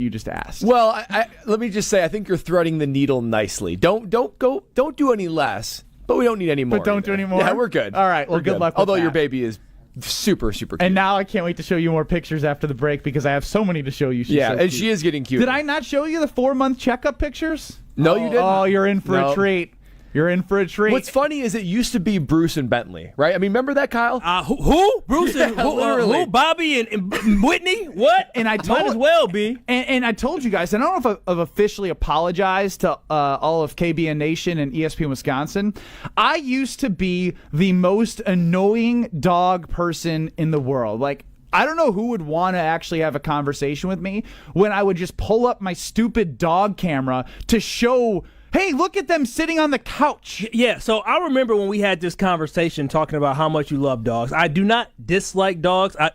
you just asked. Well, let me just say, I think you're threading the needle nicely. Don't do any less, but we don't need any more. But don't do any more? Yeah, we're good. All right, well, good luck with Although that. your baby is super, super cute. And now I can't wait to show you more pictures after the break because I have so many to show you. She's so and cute. she is getting cute. Did I not show you the 4-month checkup pictures? No, you didn't. Oh, you're in for a treat. You're in for a treat. What's funny is it used to be Bruce and Bentley, right? I mean, remember that, Kyle? Who? Bruce and who? Bobby and Whitney? What? And I might as well be. And I told you guys, I don't know if I've officially apologized to all of KBN Nation and ESPN Wisconsin. I used to be the most annoying dog person in the world. Like, I don't know who would want to actually have a conversation with me when I would just pull up my stupid dog camera to show, hey, look at them sitting on the couch. Yeah, so I remember when we had this conversation talking about how much you love dogs. I do not dislike dogs. I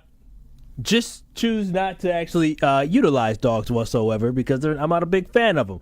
just choose not to actually utilize dogs whatsoever because I'm not a big fan of them.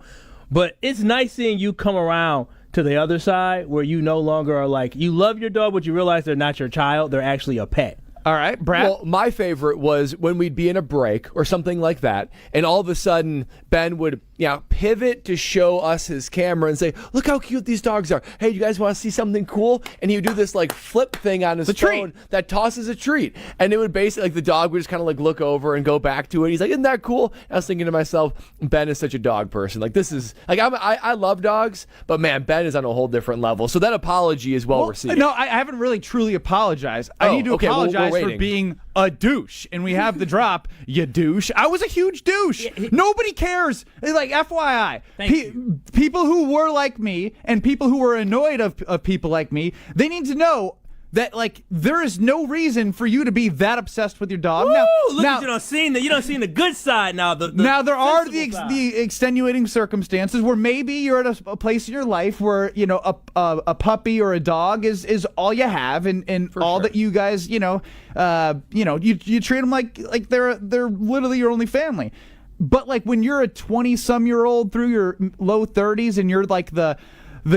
But it's nice seeing you come around to the other side where you no longer are like, you love your dog, but you realize they're not your child. They're actually a pet. All right, Brad. Well, my favorite was when we'd be in a break or something like that, and all of a sudden Ben would pivot to show us his camera and say, look how cute these dogs are. Hey, you guys want to see something cool? And he would do this like flip thing on his phone that tosses a treat. And it would basically, like, the dog would just kind of like look over and go back to it. He's like, isn't that cool? I was thinking to myself, Ben is such a dog person. Like, this is, like, I love dogs, but man, Ben is on a whole different level. So that apology is well received. No, I haven't really truly apologized. I need to apologize for being a douche. And we have the drop, you douche. I was a huge douche. Nobody cares. Like, FYI, people who were like me and people who were annoyed of people like me, they need to know that, like, there is no reason for you to be that obsessed with your dog. Woo! You don't seen the good side now. Now there are the extenuating circumstances where maybe you're at a place in your life where a puppy or a dog is all you have, and all that you guys you treat them like they're literally your only family. But like when you're a 20-some-year-old through your low 30s and you're like the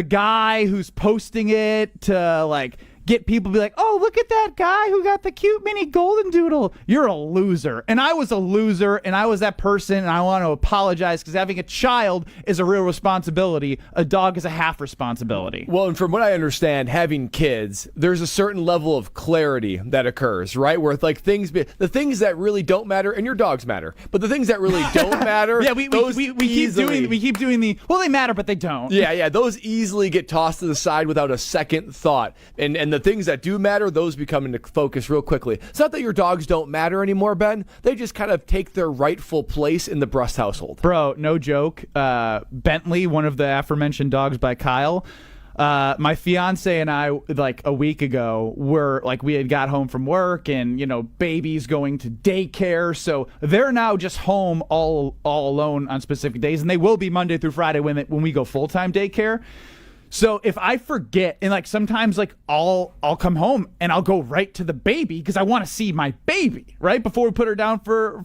guy who's posting it to like get people to be like, oh, look at that guy who got the cute mini golden doodle. You're a loser. And I was a loser, and I was that person, and I want to apologize because having a child is a real responsibility. A dog is a half responsibility. Well, and from what I understand, having kids, there's a certain level of clarity that occurs, right? Where like the things that really don't matter, and your dogs matter, but the things that really don't matter, we keep doing the, well, they matter, but they don't. Yeah, those easily get tossed to the side without a second thought. And the things that do matter, those become into focus real quickly. It's not that your dogs don't matter anymore, Ben. They just kind of take their rightful place in the Brust household. Bro, no joke. Bentley, one of the aforementioned dogs by Kyle, my fiance and I, like a week ago, we had got home from work and, baby's going to daycare. So they're now just home all alone on specific days. And they will be Monday through Friday when we go full-time daycare. So if I forget, and like sometimes like I'll come home and I'll go right to the baby because I want to see my baby right before we put her down for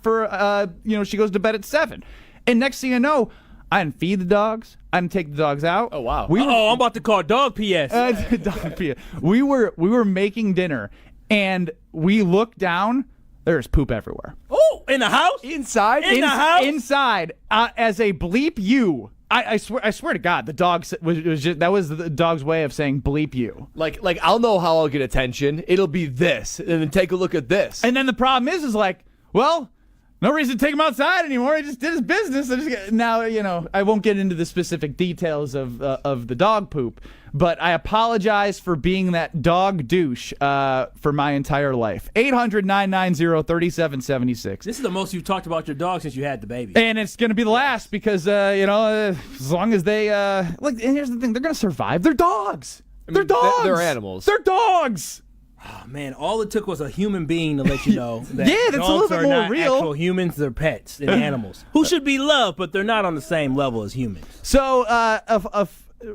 she goes to bed at 7. And next thing I know, I didn't feed the dogs. I didn't take the dogs out. Oh wow! I'm about to call dog PS. Dog PS. We were making dinner and we looked down. There's poop everywhere. Oh, in the house? Inside? In the house? Inside. As a bleep you. I swear to God, the dog that was the dog's way of saying bleep you. Like I'll know how I'll get attention. It'll be this, and then take a look at this. And then the problem is like, well, no reason to take him outside anymore. He just did his business. Now I won't get into the specific details of the dog poop, but I apologize for being that dog douche for my entire life. 800-990-3776. This is the most you've talked about your dog since you had the baby. And it's going to be the last because, as long as they, and here's the thing, they're going to survive. They're dogs. They're dogs. They're animals. They're dogs. Oh, man, all it took was a human being to let you know that that's dogs a little bit are more not real. Actual humans, they're pets and animals who should be loved, but they're not on the same level as humans. So,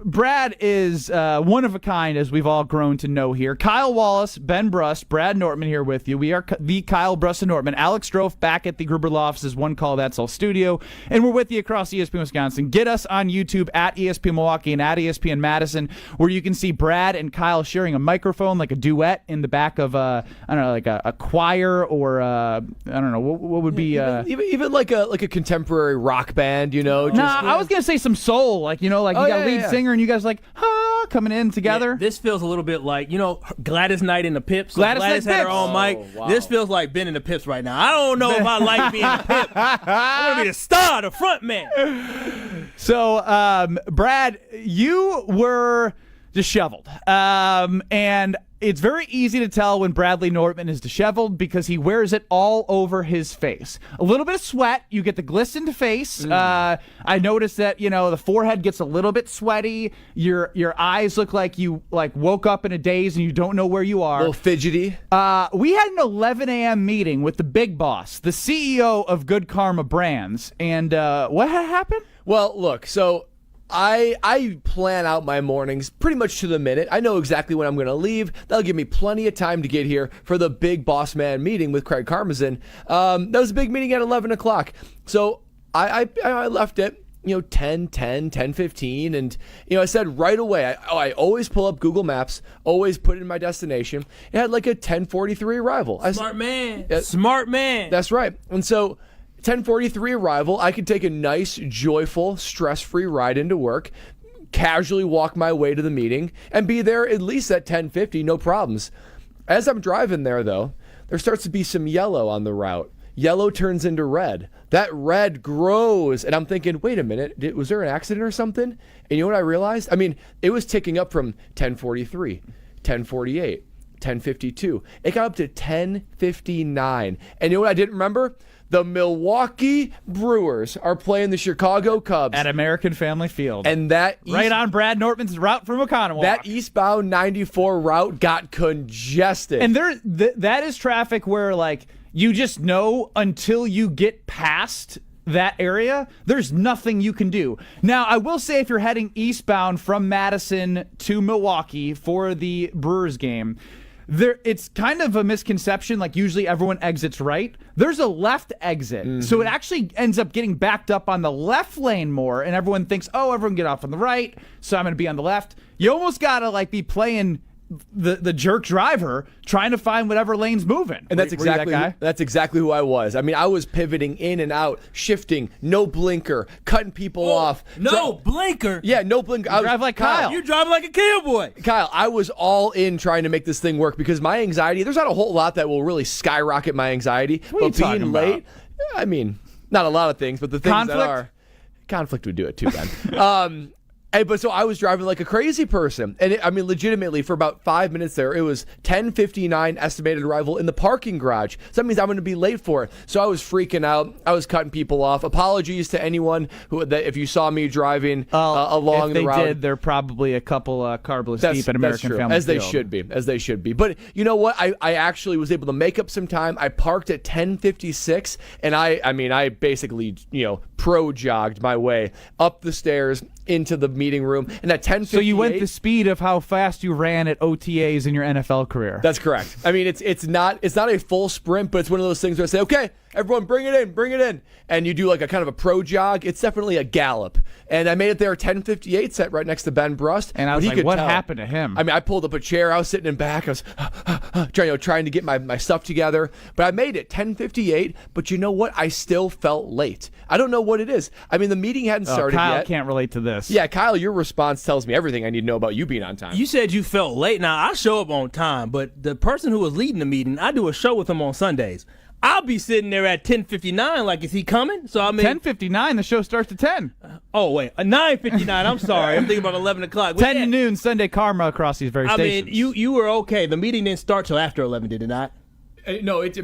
Brad is one of a kind, as we've all grown to know here. Kyle Wallace, Ben Brust, Brad Nortman here with you. We are the Kyle, Brust, and Nortman. Alex Strofe back at the Gruber Lofts' One Call That's All studio. And we're with you across ESPN Wisconsin. Get us on YouTube at ESPN Milwaukee and at ESPN Madison, where you can see Brad and Kyle sharing a microphone, like a duet in the back of, I don't know, like a choir or, I don't know, what would be... even like a contemporary rock band, you know? I was going to say some soul, like, you know, like you got a lead singer and you guys like, coming in together. Yeah, this feels a little bit like, you know, Gladys Knight in the Pips. So Gladys had her Pips. own mic. Wow. This feels like Ben in the Pips right now. I don't know if I like being a Pip. I want to be the star, the front man. So, Brad, you were disheveled. And it's very easy to tell when Bradley Nortman is disheveled because he wears it all over his face. A little bit of sweat, you get the glistened face. I noticed that, you know, the forehead gets a little bit sweaty. Your eyes look like you woke up in a daze and you don't know where you are. A little fidgety. We had an 11 a.m. meeting with the big boss, the CEO of Good Karma Brands. And what had happened? Well, look, so I plan out my mornings pretty much to the minute. I know exactly when I'm going to leave. That'll give me plenty of time to get here for the big boss man meeting with Craig Karmazin. That was a big meeting at 11 o'clock. So I left it, 10:15, and I said right away, I always pull up Google Maps, always put it in my destination. It had like a 10:43 arrival. Smart man. That's right. And so 10:43 arrival, I could take a nice, joyful, stress-free ride into work, casually walk my way to the meeting, and be there at least at 10:50, no problems. As I'm driving there, though, there starts to be some yellow on the route. Yellow turns into red. That red grows, and I'm thinking, wait a minute, was there an accident or something? And you know what I realized? I mean, it was ticking up from 10:43, 10:48, 10:52. It got up to 10:59. And you know what I didn't remember? The Milwaukee Brewers are playing the Chicago Cubs At American Family Field. And that right on Brad Nortman's route from Oconomowoc. That eastbound 94 route got congested. And that is traffic where, like, you just know until you get past that area, there's nothing you can do. Now, I will say if you're heading eastbound from Madison to Milwaukee for the Brewers game, it's kind of a misconception. Like, usually everyone exits right. There's a left exit. So it actually ends up getting backed up on the left lane more, and everyone thinks, everyone get off on the right, so I'm going to be on the left. You almost got to, be playing the jerk driver, trying to find whatever lane's moving. And that's exactly who I was. I mean, I was pivoting in and out, shifting, no blinker, cutting people off. No blinker? Yeah, no blinker. You drive like Kyle. You drive like a cowboy. Kyle, I was all in trying to make this thing work because my anxiety, there's not a whole lot that will really skyrocket my anxiety. What are you talking being late, about? I mean, not a lot of things, but the things Conflict? that are. Conflict would do it too, Ben. But so I was driving like a crazy person. And legitimately, for about 5 minutes there, it was 10:59 estimated arrival in the parking garage. So that means I'm going to be late for it. So I was freaking out. I was cutting people off. Apologies to anyone if you saw me driving along the route. If they did, they're probably a couple carbless deep at American Family Field. As they should be. But you know what? I actually was able to make up some time. I parked at 10:56, and I basically, pro-jogged my way up the stairs into the meeting room, and at 10:58. So you went the speed of how fast you ran at OTAs in your NFL career. That's correct. I mean, it's not a full sprint, but it's one of those things where I say, okay, everyone, bring it in, and you do like a kind of a pro jog. It's definitely a gallop, and I made it there at 10:58, sat right next to Ben Brust, and I was like, what happened to him? I mean, I pulled up a chair, I was sitting in back, I was trying to get my stuff together, but I made it 10:58. But you know what? I still felt late. I don't know what it is. I mean, the meeting hadn't started Kyle yet. Can't relate to this. Yeah, Kyle, your response tells me everything I need to know about you being on time. You said you felt late. Now, I show up on time, but the person who was leading the meeting, I do a show with him on Sundays. I'll be sitting there at 10:59 like, is he coming? So 10:59, the show starts at 10. Oh, wait, 9:59, I'm sorry. I'm thinking about 11 o'clock. 10 to noon, Sunday karma across these very stations. I mean, you were okay. The meeting didn't start till after 11, did it not? No, it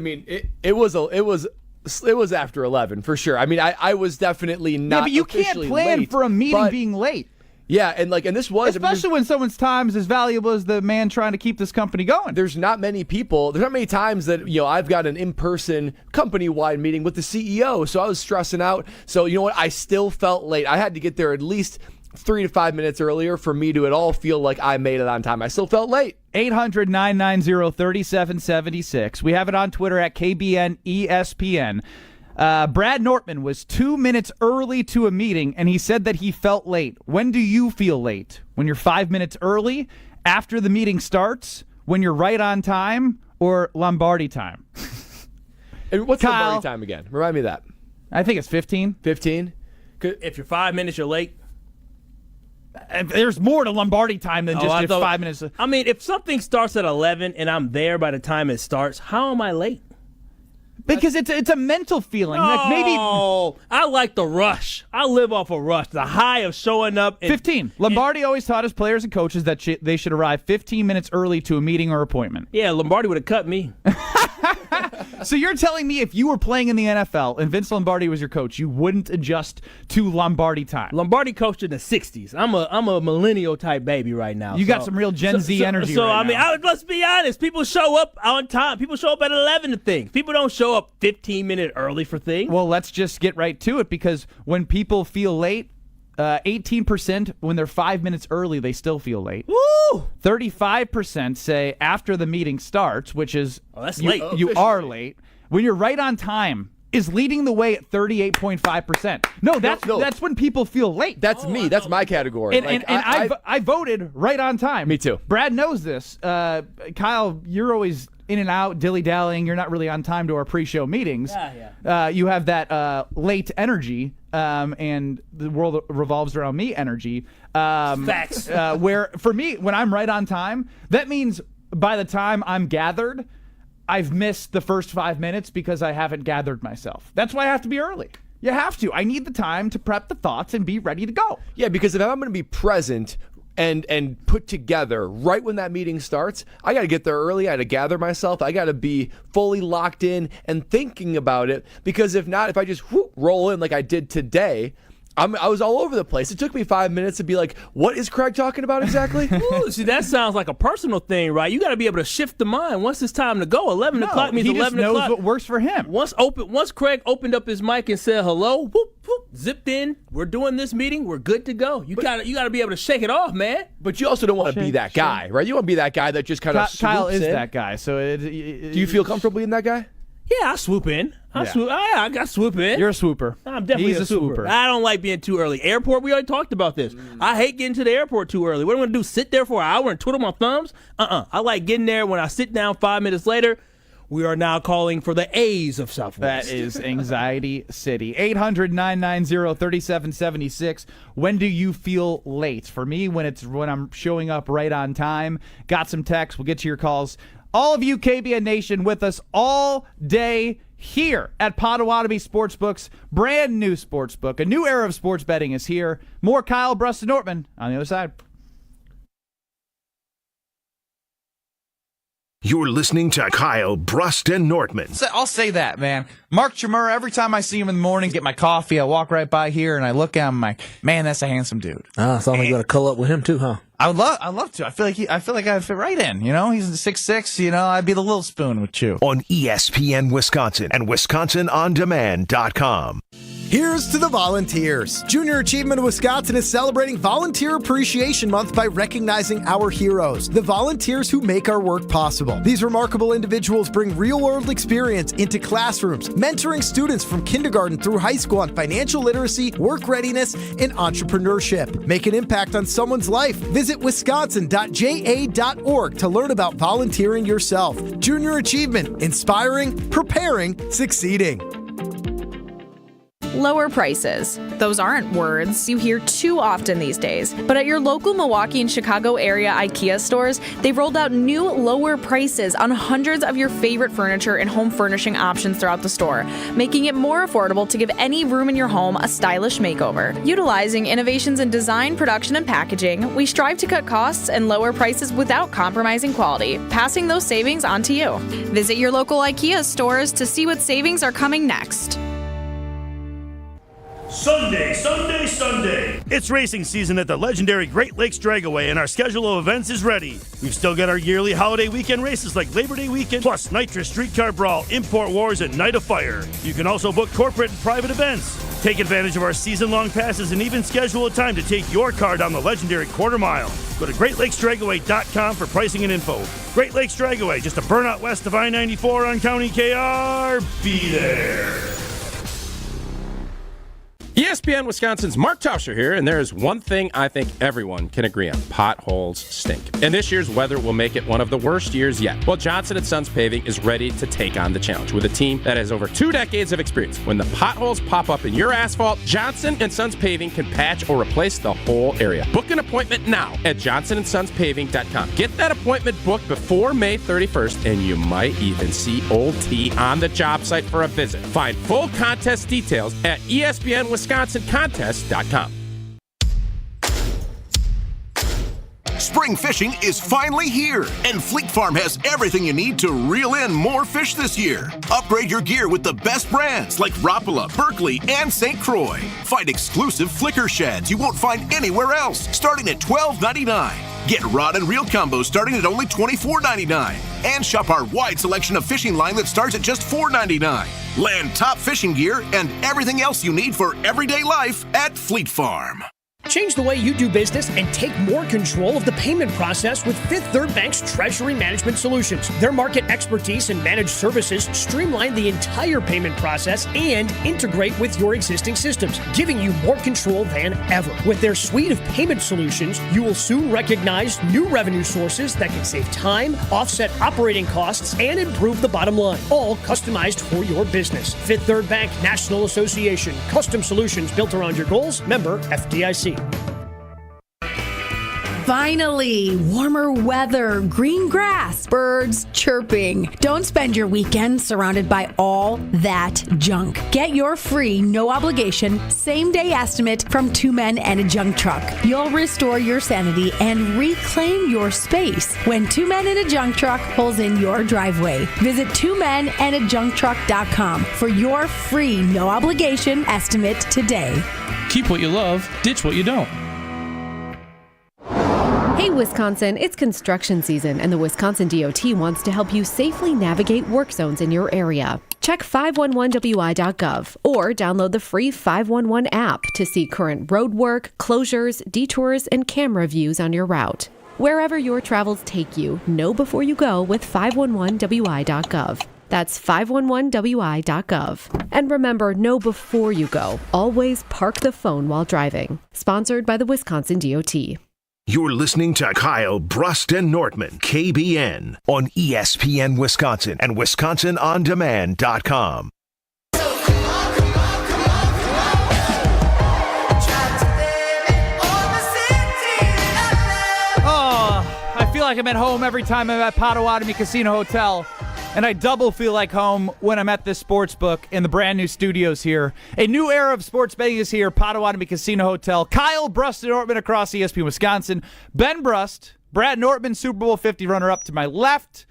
was after 11 for sure. I mean, I was definitely not. Yeah, but you can't plan late, for a meeting being late. Yeah, and this was especially when someone's time is as valuable as the man trying to keep this company going. There's not many times that I've got an in-person company-wide meeting with the CEO, so I was stressing out. So you know what? I still felt late. I had to get there at least 3 to 5 minutes earlier for me to at all feel like I made it on time. I still felt late. 800-990-3776. We have it on Twitter at KBN ESPN. Brad Nortman was 2 minutes early to a meeting, and he said that he felt late. When do you feel late? When you're 5 minutes early, after the meeting starts, when you're right on time, or Lombardi time? And what's Kyle, Lombardi time again? Remind me of that. I think it's 15. 15? If you're 5 minutes, you're late. There's more to Lombardi time than just 5 minutes. I mean, if something starts at 11 and I'm there by the time it starts, how am I late? Because it's a mental feeling. Like maybe I like the rush. I live off a rush. The high of showing up. 15. Lombardi always taught his players and coaches that they should arrive 15 minutes early to a meeting or appointment. Yeah, Lombardi would have cut me. So you're telling me if you were playing in the NFL and Vince Lombardi was your coach, you wouldn't adjust to Lombardi time? Lombardi coached in the 60s. I'm a millennial type baby right now. You got some real Gen Z energy So, right now. let's be honest. People show up on time. People show up at 11 to things. People don't show up 15 minutes early for things. Well, let's just get right to it, because when people feel late, 18% when they're 5 minutes early, they still feel late. Woo! 35% say after the meeting starts, which is that's you, late. you are late. When you're right on time is leading the way at 38.5%. No, that's when people feel late. That's me. That's my category. And I voted right on time. Me too. Brad knows this. Kyle, you're always in and out, dilly-dallying. You're not really on time to our pre-show meetings. Yeah. You have that late energy, and the world revolves around me energy. Facts. Where, for me, when I'm right on time, that means by the time I'm gathered, I've missed the first 5 minutes because I haven't gathered myself. That's why I have to be early. You have to. I need the time to prep the thoughts and be ready to go. Yeah, because if I'm going to be present and put together right when that meeting starts, I got to get there early. I got to gather myself. I got to be fully locked in and thinking about it, because if not, if I just roll in like I did today, I was all over the place. It took me 5 minutes to be like, what is Craig talking about exactly? Ooh, see, that sounds like a personal thing, right? You got to be able to shift the mind. Once it's time to go, 11 o'clock means 11 he just o'clock. knows what works for him. Once Craig opened up his mic and said hello, whoop, whoop, zipped in. We're doing this meeting. We're good to go. You got to be able to shake it off, man. But you also don't want to be that guy, right? You want to be that guy that just kind of Kyle is in. that guy. So do you feel comfortable being that guy? Yeah, I swoop in. I got swoop in. You're a swooper. I'm definitely He's a swooper. I don't like being too early. Airport, we already talked about this. I hate getting to the airport too early. What am I going to do, sit there for an hour and twiddle my thumbs? I like getting there. When I sit down 5 minutes later, we are now calling for the A's of Southwest. That is Anxiety City. 800-990-3776. When do you feel late? For me, when I'm showing up right on time. Got some texts. We'll get to your calls. All of you KBN Nation with us all day here at Potawatomi Sportsbook's brand new sportsbook. A new era of sports betting is here. More Kyle, Brust, and Nortman on the other side. You're listening to Kyle, Brust, and Nortman. I'll say that, man. Mark Chmura, every time I see him in the morning, get my coffee, I walk right by here, and I look at him, I'm like, man, that's a handsome dude. So I'm gonna cull up with him too, huh? I'd love to. I feel like I'd fit right in. You know, he's 6'6", you know, I'd be the little spoon with you. On ESPN Wisconsin and WisconsinOnDemand.com. Here's to the volunteers. Junior Achievement of Wisconsin is celebrating Volunteer Appreciation Month by recognizing our heroes, the volunteers who make our work possible. These remarkable individuals bring real-world experience into classrooms, mentoring students from kindergarten through high school on financial literacy, work readiness, and entrepreneurship. Make an impact on someone's life. Visit wisconsin.ja.org to learn about volunteering yourself. Junior Achievement, inspiring, preparing, succeeding. Lower prices. Those aren't words you hear too often these days. But at your local Milwaukee and Chicago area IKEA stores, they've rolled out new lower prices on hundreds of your favorite furniture and home furnishing options throughout the store, making it more affordable to give any room in your home a stylish makeover. Utilizing innovations in design, production, and packaging, we strive to cut costs and lower prices without compromising quality, passing those savings on to you. Visit your local IKEA stores to see what savings are coming next. Sunday. It's racing season at the legendary Great Lakes Dragaway, and our schedule of events is ready. We've still got our yearly holiday weekend races like Labor Day weekend, plus Nitrous Streetcar Brawl, Import Wars, and Night of Fire. You can also book corporate and private events. Take advantage of our season-long passes and even schedule a time to take your car down the legendary quarter mile. Go to GreatLakesDragaway.com for pricing and info. Great Lakes Dragaway, just a burnout west of I-94 on County KR. Be there. ESPN Wisconsin's Mark Tauscher here, and there is one thing I think everyone can agree on. Potholes stink. And this year's weather will make it one of the worst years yet. Well, Johnson & Sons Paving is ready to take on the challenge with a team that has over 2 decades of experience. When the potholes pop up in your asphalt, Johnson & Sons Paving can patch or replace the whole area. Book an appointment now at johnsonsonspaving.com. Get that appointment booked before May 31st, and you might even see Old T on the job site for a visit. Find full contest details at ESPNWisconsinContest.com. Spring fishing is finally here, and Fleet Farm has everything you need to reel in more fish this year. Upgrade your gear with the best brands like Rapala, Berkeley, and St. Croix. Find exclusive flicker sheds you won't find anywhere else, starting at $12.99. Get rod and reel combos starting at only $24.99. And shop our wide selection of fishing line that starts at just $4.99. Land top fishing gear and everything else you need for everyday life at Fleet Farm. Change the way you do business and take more control of the payment process with Fifth Third Bank's Treasury Management Solutions. Their market expertise and managed services streamline the entire payment process and integrate with your existing systems, giving you more control than ever. With their suite of payment solutions, you will soon recognize new revenue sources that can save time, offset operating costs, and improve the bottom line, all customized for your business. Fifth Third Bank National Association. Custom solutions built around your goals. Member FDIC. Finally, warmer weather, green grass, birds chirping. Don't spend your weekend surrounded by all that junk. Get your free, no obligation, same-day estimate from Two Men and a Junk Truck. You'll restore your sanity and reclaim your space when Two Men and a Junk Truck pulls in your driveway. Visit twomenandajuncktruck.com for your free, no obligation estimate today. Keep what you love, ditch what you don't. Hey Wisconsin, it's construction season and the Wisconsin DOT wants to help you safely navigate work zones in your area. Check 511wi.gov or download the free 511 app to see current road work, closures, detours, and camera views on your route. Wherever your travels take you, know before you go with 511wi.gov. That's 511wi.gov. And remember, know before you go. Always park the phone while driving. Sponsored by the Wisconsin DOT. You're listening to Kyle, Brust, and Nortman, KBN, on ESPN Wisconsin and WisconsinOnDemand.com. Oh, I feel like I'm at home every time I'm at Potawatomi Casino Hotel. And I double feel like home when I'm at this sports book in the brand new studios here. A new era of sports betting is here, Potawatomi Casino Hotel. Kyle, Brust, and Nortman across ESPN Wisconsin. Ben Brust, Brad Nortman, Super Bowl 50 runner-up to my left.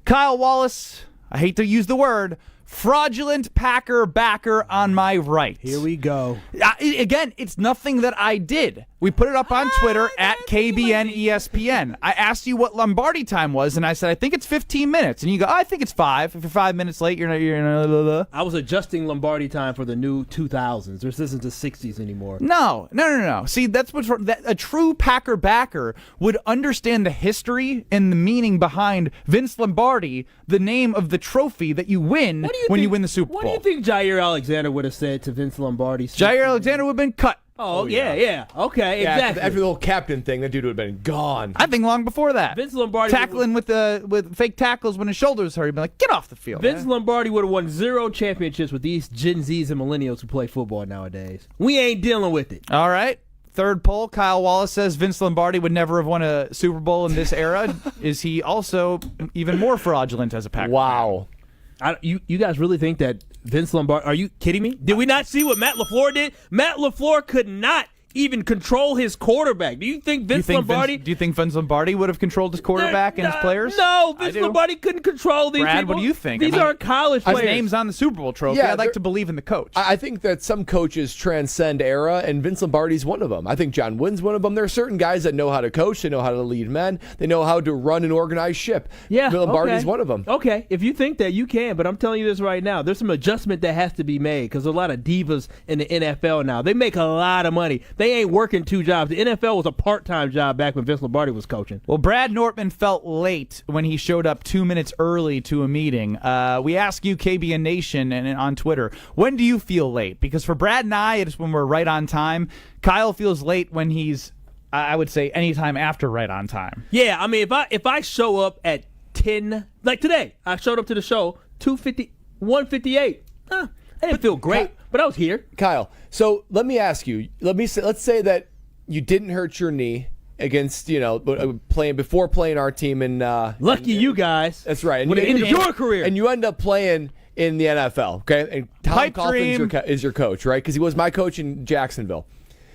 Kyle Wallace, I hate to use the word, fraudulent Packer backer on my right. Here we go. Again, it's nothing that I did. We put it up on Twitter at KBN ESPN. I asked you what Lombardi time was, and I said, I think it's 15 minutes. And you go, I think it's 5. If you're 5 minutes late, you're not. I was adjusting Lombardi time for the new 2000s. This isn't the 60s anymore. No. See, that's what's a true Packer backer would understand the history and the meaning behind Vince Lombardi, the name of the trophy that you win when you win the Super Bowl. What do you think Jair Alexander would have said to Vince Lombardi? Jair Alexander would have been cut. Oh, yeah. Okay, yeah, exactly. After the little captain thing, that dude would have been gone. I think long before that. Vince Lombardi tackling with fake tackles when his shoulders hurt. He'd be like, get off the field. Vince Lombardi would have won 0 championships with these Gen Zs and millennials who play football nowadays. We ain't dealing with it. All right. Third poll, Kyle Wallace says Vince Lombardi would never have won a Super Bowl in this era. Is he also even more fraudulent as a Packer? Wow. You guys really think that Vince Lombardi, are you kidding me? Did we not see what Matt LaFleur did? Matt LaFleur could not even control his quarterback. Do you think Vince Lombardi? Do you think Vince Lombardi would have controlled his quarterback and his players? No, Vince Lombardi couldn't control these Brad, people. what do you think? These are college players. His name's on the Super Bowl trophy. Yeah, I'd like to believe in the coach. I think that some coaches transcend era, and Vince Lombardi's one of them. I think John Wooden's one of them. There are certain guys that know how to coach. They know how to lead men. They know how to run an organized ship. Yeah, Lombardi's one of them. Okay, if you think that, you can, but I'm telling you this right now. There's some adjustment that has to be made because there's a lot of divas in the NFL now. They make a lot of money. They ain't working two jobs. The NFL was a part-time job back when Vince Lombardi was coaching. Well, Brad Nortman felt late when he showed up 2 minutes early to a meeting. We ask you, KBN Nation, and on Twitter, when do you feel late? Because for Brad and I, it's when we're right on time. Kyle feels late when he's, I would say, anytime after right on time. Yeah, I mean, if I show up at 10, like today, I showed up to the show 2:50, 1:58. I didn't feel great, but I was here. Kyle, so let me ask you. Let's say that you didn't hurt your knee against, before playing our team in. Lucky you guys. That's right. And would have ended your career. And you end up playing in the NFL, okay? And Tom Coughlin is your coach, right? Because he was my coach in Jacksonville.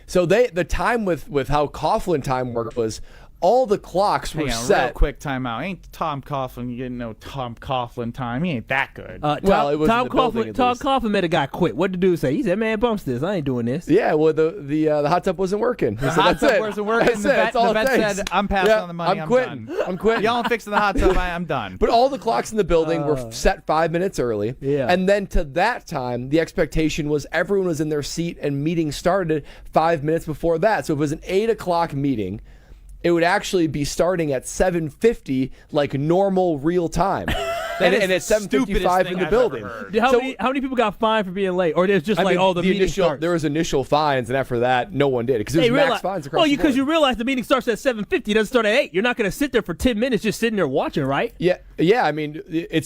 So the time with how Coughlin time worked was all the clocks were set. Real quick timeout. Ain't Tom Coughlin getting no Tom Coughlin time? He ain't that good. Tom Coughlin made a guy quit. What did the dude say? He said, "Man, bumps this. I ain't doing this." Yeah, well, the hot tub wasn't working. The hot tub wasn't working. The vet said, "I'm passing on the money. I'm quitting. Done. I'm quitting. Y'all fixing the hot tub. I'm done." But all the clocks in the building were set 5 minutes early. Yeah. And then to that time, the expectation was everyone was in their seat and meeting started 5 minutes before that. So if it was an 8 o'clock meeting, it would actually be starting at 7:50, like normal real time. and it's 7:55 in the building. How many people got fined for being late? Or there's just the meeting starts? There was initial fines, and after that, no one did it because there was max fines across the board. Because you realize the meeting starts at 7:50, it doesn't start at 8. You're not going to sit there for 10 minutes just sitting there watching, right? Yeah. I mean, it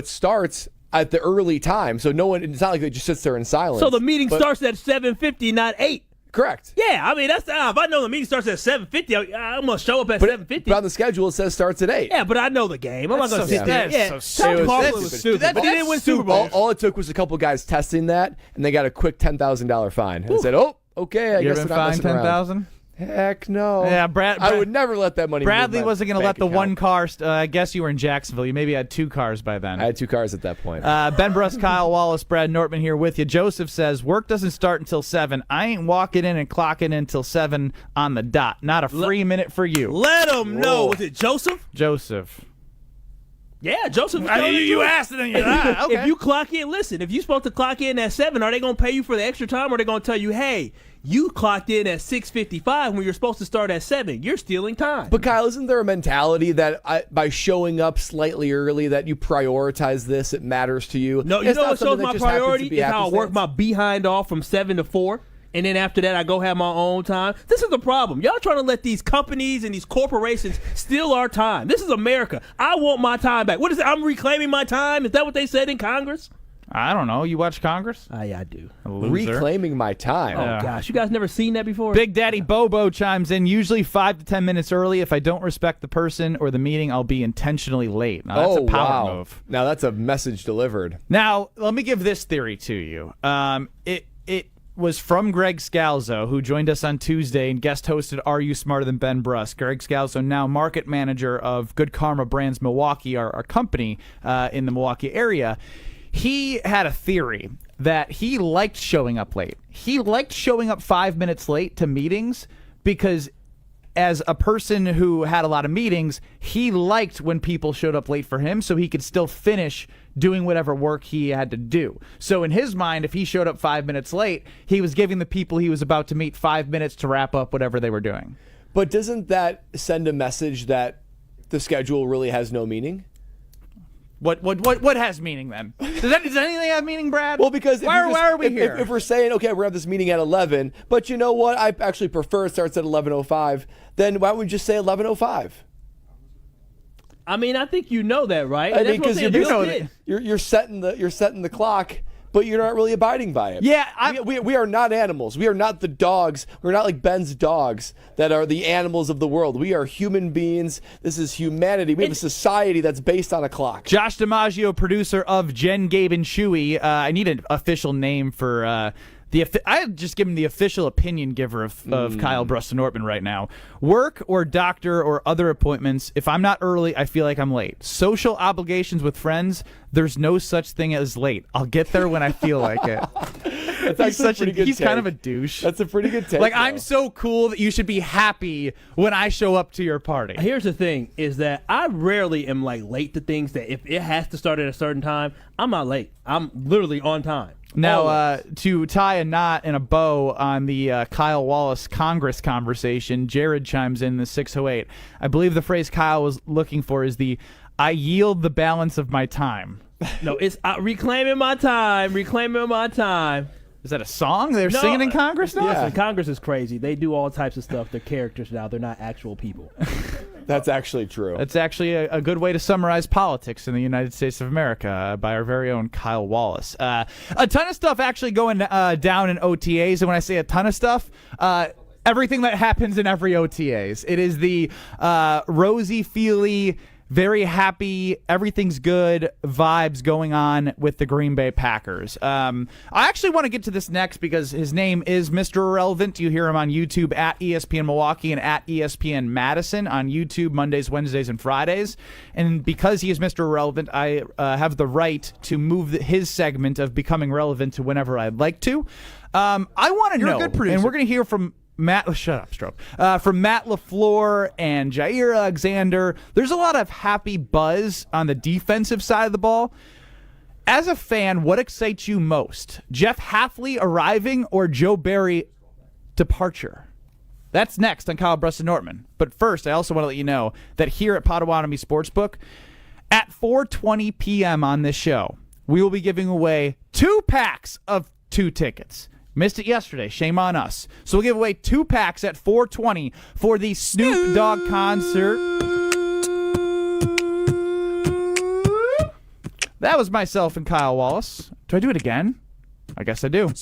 starts at the early time, so no one. It's not like it just sits there in silence. So the meeting starts at 7:50, not 8. Correct. Yeah, I mean, that's if I know the meeting starts at 7:50, I'm going to show up at 7:50. But on the schedule, it says starts at 8. Yeah, but I know the game. I'm not going to sit there. Tom Coughlin was stupid. But he didn't win Super Bowl. All it took was a couple guys testing that, and they got a quick $10,000 fine. And said, okay, I guess been they're not fined messing around. $10,000? Heck no. Yeah, I would never let that money. Bradley wasn't going to let the account. one car. I guess you were in Jacksonville. You maybe had 2 cars by then. I had 2 cars at that point. Ben Brust, Kyle Wallace, Brad Nortman here with you. Joseph says work doesn't start until 7. I ain't walking in and clocking in until 7 on the dot. Not a free minute for you. Let him know. Was it Joseph? Joseph. Yeah, Joseph. You asked it, and okay. If you clock in, listen. If you're supposed to clock in at 7, are they going to pay you for the extra time, or are they going to tell you, hey, you clocked in at 6:55 when you're supposed to start at 7? You're stealing time. But Kyle, isn't there a mentality that by showing up slightly early that you prioritize this? It matters to you. No, you know what shows my priority is how I work my behind off from 7 to 4. And then after that, I go have my own time. This is the problem. Y'all trying to let these companies and these corporations steal our time. This is America. I want my time back. What is it? I'm reclaiming my time? Is that what they said in Congress? I don't know. You watch Congress? Yeah, I do. Reclaiming my time. Oh, gosh. You guys never seen that before? Big Daddy Bobo chimes in, usually 5 to 10 minutes early. If I don't respect the person or the meeting, I'll be intentionally late. Now, that's a power move. Now, that's a message delivered. Now, let me give this theory to you. It was from Greg Scalzo, who joined us on Tuesday and guest hosted Are You Smarter Than Ben Brust? Greg Scalzo, now market manager of Good Karma Brands Milwaukee, our company in the Milwaukee area. He had a theory that he liked showing up late. He liked showing up 5 minutes late to meetings because as a person who had a lot of meetings, he liked when people showed up late for him so he could still finish doing whatever work he had to do. So in his mind, if he showed up 5 minutes late, he was giving the people he was about to meet 5 minutes to wrap up whatever they were doing. But doesn't that send a message that the schedule really has no meaning? What has meaning then? Does anything have meaning, Brad? Well, because why are we here? If we're saying, okay, we're going to have this meeting at 11, but you know what? I actually prefer it starts at 11:05, then why don't we just say 11:05? I mean, I think you know that, right? I mean, because you're setting the clock, but you're not really abiding by it. Yeah, we are not animals. We are not the dogs. We're not like Ben's dogs that are the animals of the world. We are human beings. This is humanity. We have a society that's based on a clock. Josh DiMaggio, producer of Jen, Gabe, and Chewy. I need an official name for I just give him the official opinion giver of Kyle Brust and Nortman right now. Work or doctor or other appointments. If I'm not early, I feel like I'm late. Social obligations with friends. There's no such thing as late. I'll get there when I feel like it. He's kind of a douche. That's a pretty good take. Like, I'm so cool that you should be happy when I show up to your party. Here's the thing, is that I rarely am like late to things that if it has to start at a certain time, I'm not late. I'm literally on time. Now, to tie a knot and a bow on the Kyle Wallace Congress conversation, Jared chimes in the 608. I believe the phrase Kyle was looking for is the "I yield the balance of my time." No, it's reclaiming my time, reclaiming my time. Is that a song they're singing in Congress now? Listen, Congress is crazy. They do all types of stuff. They're characters now. They're not actual people. That's actually true. That's actually a good way to summarize politics in the United States of America by our very own Kyle Wallace. A ton of stuff actually going down in OTAs, and when I say a ton of stuff, everything that happens in every OTAs. It is the rosy-feely, very happy, everything's good vibes going on with the Green Bay Packers. I actually want to get to this next because his name is Mr. Irrelevant. You hear him on YouTube at ESPN Milwaukee and at ESPN Madison on YouTube Mondays, Wednesdays, and Fridays. And because he is Mr. Irrelevant, I have the right to move his segment of becoming relevant to whenever I'd like to. I want to know, You're a good producer. and we're going to hear from Matt, shut up, Stroke. From Matt LaFleur and Jair Alexander, there's a lot of happy buzz on the defensive side of the ball. As a fan, what excites you most? Jeff Hafley arriving or Joe Barry departure? That's next on Kyle Brust and Nortman. But first, I also want to let you know that here at Potawatomi Sportsbook, at 4:20 p.m. on this show, we will be giving away 2 packs of 2 tickets. Missed it yesterday. Shame on us. So we'll give away 2 packs at 4:20 for the Snoop Dogg concert. That was myself and Kyle Wallace. Do I do it again? I guess I do.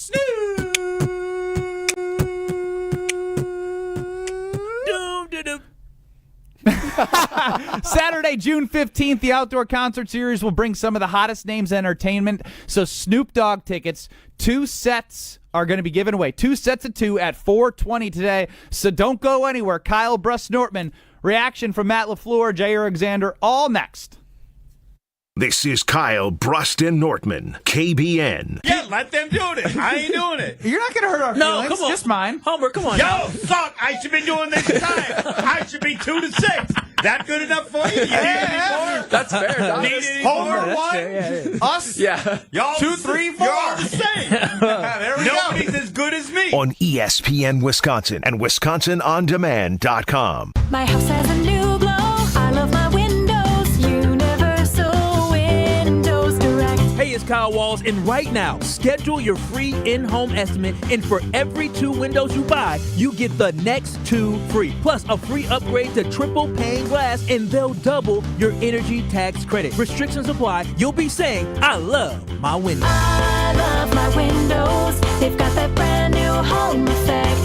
Saturday, June 15th, the Outdoor Concert Series will bring some of the hottest names in entertainment. So Snoop Dogg tickets, 2 sets are going to be given away. 2 sets of 2 at 4:20 today. So don't go anywhere. Kyle Brust Nortman, reaction from Matt LaFleur, Jair Alexander, all next. This is Kyle Brust and Nortman, KBN. Yeah, let them do it. I ain't doing it. You're not going to hurt our No, feelings. come on. Just mine. Homer, come on. Yo, suck. I should be doing this time. I should be 2 to 6. That good enough for you? You need any more? That's fair. Dog. Need any more? One? Us? Yeah. Y'all 2, 3, 4. You're all the same. There we Nobody's go. as good as me. On ESPN Wisconsin and WisconsinOnDemand.com. My house has a new glow. I love my windows. Universal Windows Direct. Hey, it's Kyle Wallace, and right now, schedule your free in-home estimate, and for every 2 windows you buy, you get the next 2 free, plus a free upgrade to triple pane glass, and they'll double your energy tax credit. Restrictions apply. You'll be saying, I love my windows. I love my windows. They've got that brand new home effect.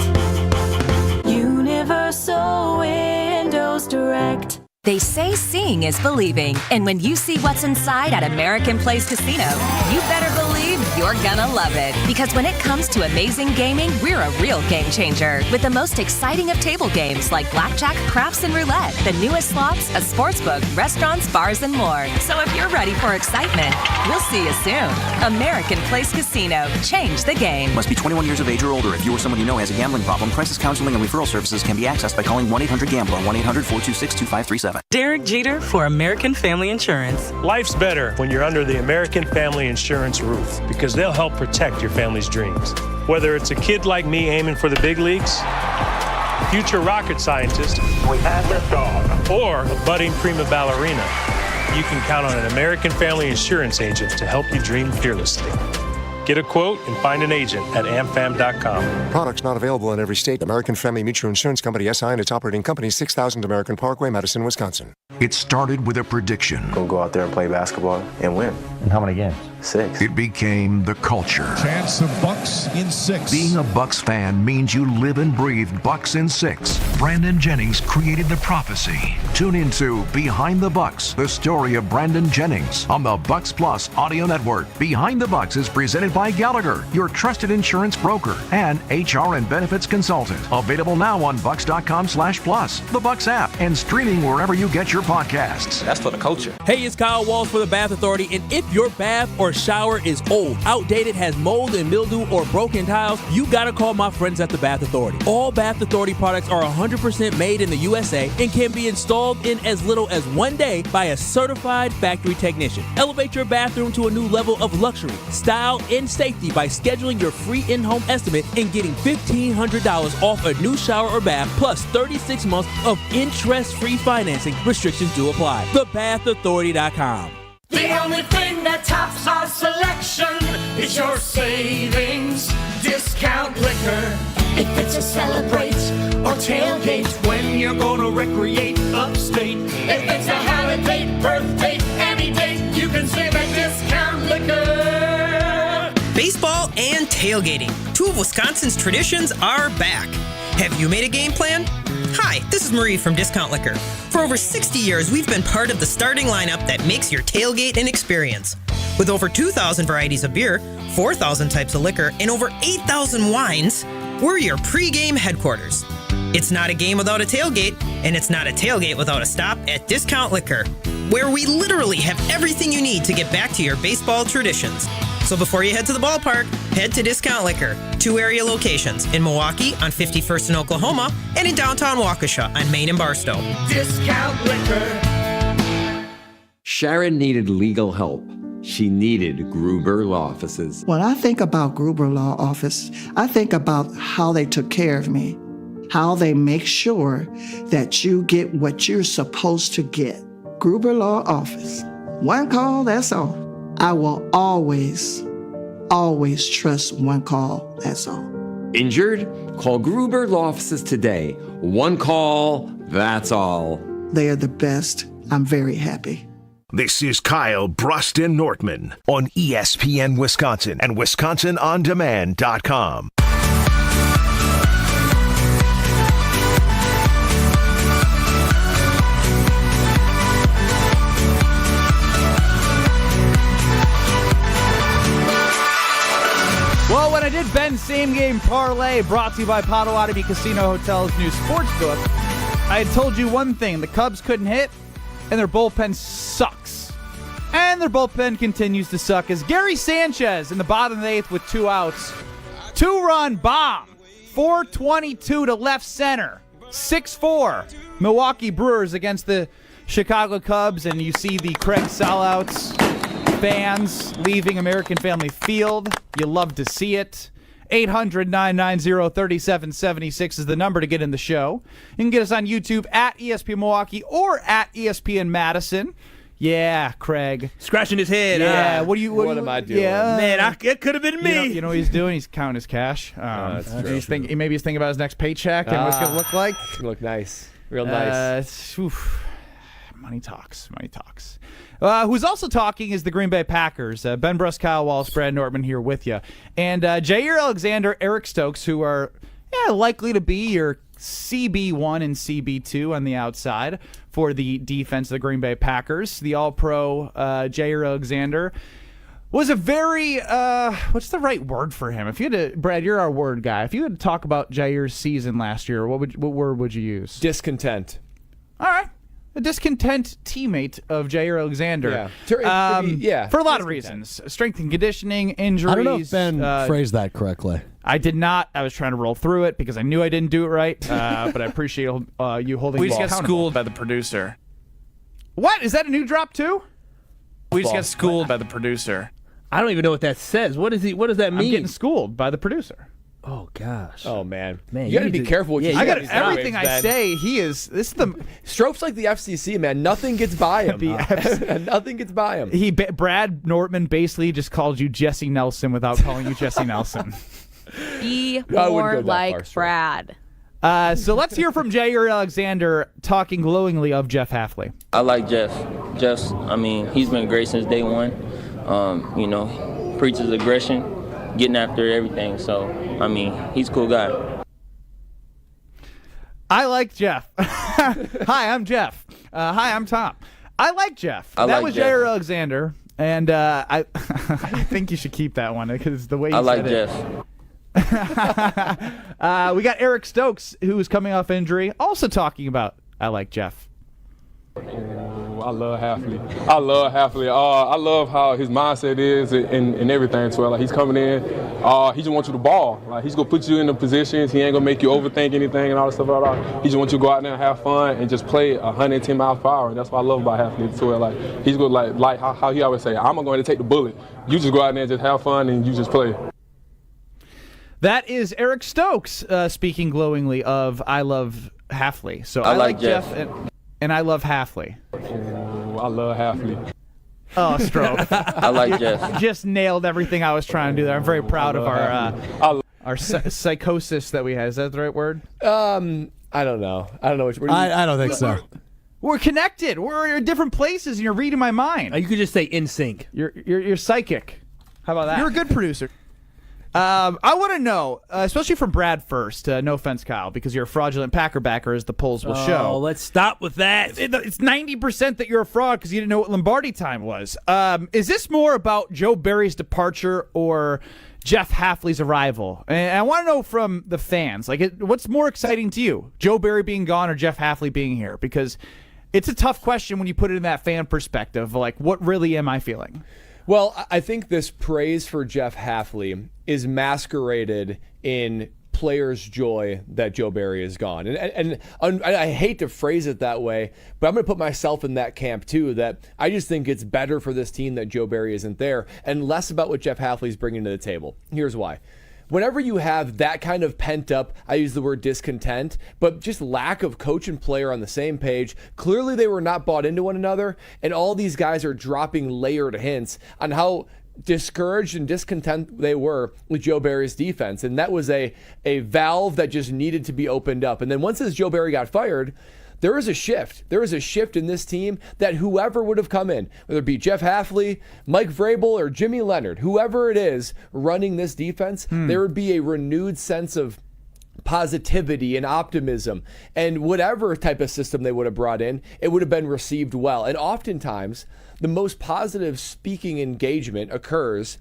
Universal Windows Direct. They say seeing is believing, and when you see what's inside at American Place Casino, you better believe you're gonna love it. Because when it comes to amazing gaming, we're a real game changer. With the most exciting of table games like blackjack, craps, and roulette, the newest slots, a sports book, restaurants, bars, and more. So if you're ready for excitement, we'll see you soon. American Place Casino. Change the game. Must be 21 years of age or older. If you or someone you know has a gambling problem, crisis counseling and referral services can be accessed by calling 1-800-GAMBLER, 1-800-426-2537. Derek Jeter for American Family Insurance. Life's better when you're under the American Family Insurance roof because they'll help protect your family's dreams. Whether it's a kid like me aiming for the big leagues, future rocket scientist, or a budding prima ballerina, you can count on an American Family Insurance agent to help you dream fearlessly. Get a quote and find an agent at amfam.com. Products not available in every state. American Family Mutual Insurance Company, SI, and its operating company, 6000 American Parkway, Madison, Wisconsin. It started with a prediction. Go out there and play basketball and win. In how many games? 6. It became the culture. Chance of Bucks in 6. Being a Bucks fan means you live and breathe Bucks in 6. Brandon Jennings created the prophecy. Tune into Behind the Bucks, the story of Brandon Jennings on the Bucks Plus audio network. Behind the Bucks is presented by Gallagher, your trusted insurance broker and HR and benefits consultant. Available now on bucks.com/plus, the Bucks app, and streaming wherever you get your podcasts. That's for the culture. Hey, it's Kyle Walsh for the Bath Authority, and if your bath or shower is old, outdated, has mold and mildew, or broken tiles, you gotta call my friends at the Bath Authority. All Bath Authority products are 100% made in the USA and can be installed in as little as 1 day by a certified factory technician. Elevate your bathroom to a new level of luxury, style, and safety by scheduling your free in-home estimate and getting $1,500 off a new shower or bath, plus 36 months of interest-free financing. Restrictions do apply. TheBathAuthority.com. The only thing that tops our selection is your savings discount liquor. If it's a celebrate or tailgate, when you're gonna recreate upstate. If it's a holiday, birthday, any date, you can save at discount liquor. Baseball and tailgating, two of Wisconsin's traditions, are back. Have you made a game plan? Hi, this is Marie from Discount Liquor. For over 60 years, we've been part of the starting lineup that makes your tailgate an experience. With over 2,000 varieties of beer, 4,000 types of liquor, and over 8,000 wines, we're your pre-game headquarters. It's not a game without a tailgate, and it's not a tailgate without a stop at Discount Liquor, where we literally have everything you need to get back to your baseball traditions. So before you head to the ballpark, head to Discount Liquor. 2 area locations, in Milwaukee on 51st in Oklahoma, and in downtown Waukesha on Main and Barstow. Discount Liquor. Sharon needed legal help. She needed Gruber Law Offices. When I think about Gruber Law Office, I think about how they took care of me, how they make sure that you get what you're supposed to get. Gruber Law Office. One call, that's all. I will always trust one call, that's all. Injured? Call Gruber Law Offices today. One call, that's all. They are the best. I'm very happy. This is Kyle, Brust, and Nortman on ESPN Wisconsin and WisconsinOnDemand.com. Well, when I did Ben's Same Game Parlay, brought to you by Potawatomi Casino Hotel's new sportsbook, I had told you one thing. The Cubs couldn't hit, and their bullpen sucks. And their bullpen continues to suck as Gary Sanchez in the bottom of the 8th with 2 outs. 2-run bomb. 422 to left center. 6-4. Milwaukee Brewers against the Chicago Cubs, and you see the Craig sellouts. Fans leaving American Family Field. You love to see it. 800-990-3776 is the number to get in the show. You can get us on YouTube at ESPN Milwaukee or at ESPN Madison. Yeah, Craig. Scratching his head. Yeah, what am I doing? Yeah. Man, it could have been me. You know what he's doing? He's counting his cash. That's true. Maybe he's thinking about his next paycheck and what it's going to look like. It's going to look nice. Real nice. Money talks. Who's also talking is the Green Bay Packers. Ben Brust, Kyle Walsh, Brad Nortman here with you. And Jair Alexander, Eric Stokes, who are likely to be your CB1 and CB2 on the outside for the defense of the Green Bay Packers. The All-Pro Jair Alexander was a very, what's the right word for him? If you had to, Brad, you're our word guy. If you had to talk about Jair's season last year, what word would you use? Discontent. All right. A discontent teammate of Jair Alexander. Yeah. For a lot of reasons. Strength and conditioning, injuries. I don't know if Ben phrased that correctly. I did not. I was trying to roll through it because I knew I didn't do it right. But I appreciate you holding We the just ball got schooled by the producer. What? Is that a new drop too? We just got schooled by the producer. I don't even know what that says. What does that mean? I'm getting schooled by the producer. Oh gosh. Oh man. You got to be careful what you say. I got everything I say. This is the Strope's like the FCC, man. Nothing gets by him. Nothing gets by him. Brad Nortman basically just called you Jesse Nelson without calling you Jesse Nelson. Be more like Brad. So let's hear from Jair Alexander talking glowingly of Jeff Hafley. I like Jeff. He's been great since day one. Preaches aggression, getting after everything. So, he's a cool guy. I like Jeff. Hi, I'm Jeff. Hi, I'm Tom. I like Jeff. That was Jeff. Jair Alexander, and I think you should keep that one because the way you said it. Jeff. We got Eric Stokes, who is coming off injury, also talking about I like Jeff. I love Halfley. I love how his mindset is and everything. So he's coming in. He just wants you to ball. Like he's gonna put you in the positions. He ain't gonna make you overthink anything and all that stuff like that. He just wants you to go out there and have fun and just play 110 miles per hour. And that's what I love about Halfley. So he's gonna like how he always say, I'm going to take the bullet. You just go out there and just have fun and you just play. That is Eric Stokes speaking glowingly of I love Halfley. So I like Jeff and I love Halfley. I love Halfley. Oh, Stroke. I like Jeff. Just nailed everything I was trying to do there. I'm very proud of our psychosis that we had. Is that the right word? I don't know. I don't think so. We're connected. We're in different places, and you're reading my mind. You could just say in sync. You're psychic. How about that? You're a good producer. I want to know, especially from Brad first, no offense, Kyle, because you're a fraudulent Packer backer, as the polls will show. Let's stop with that. It's 90% that you're a fraud because you didn't know what Lombardi time was. Is this more about Joe Barry's departure or Jeff Halfley's arrival? And I want to know from the fans, what's more exciting to you, Joe Barry being gone or Jeff Halfley being here? Because it's a tough question when you put it in that fan perspective. What really am I feeling? Well, I think this praise for Jeff Halfley is masqueraded in players' joy that Joe Barry is gone. And I hate to phrase it that way, but I'm going to put myself in that camp too, that I just think it's better for this team that Joe Barry isn't there and less about what Jeff Halfley's bringing to the table. Here's why. Whenever you have that kind of pent up, I use the word discontent, but just lack of coach and player on the same page, clearly they were not bought into one another, and all these guys are dropping layered hints on how discouraged and discontent they were with Joe Barry's defense. And that was a valve that just needed to be opened up. And then once as Joe Barry got fired, there is a shift. There is a shift in this team that whoever would have come in, whether it be Jeff Halfley, Mike Vrabel, or Jimmy Leonard, whoever it is running this defense, there would be a renewed sense of positivity and optimism. And whatever type of system they would have brought in, it would have been received well. And oftentimes, the most positive speaking engagement occurs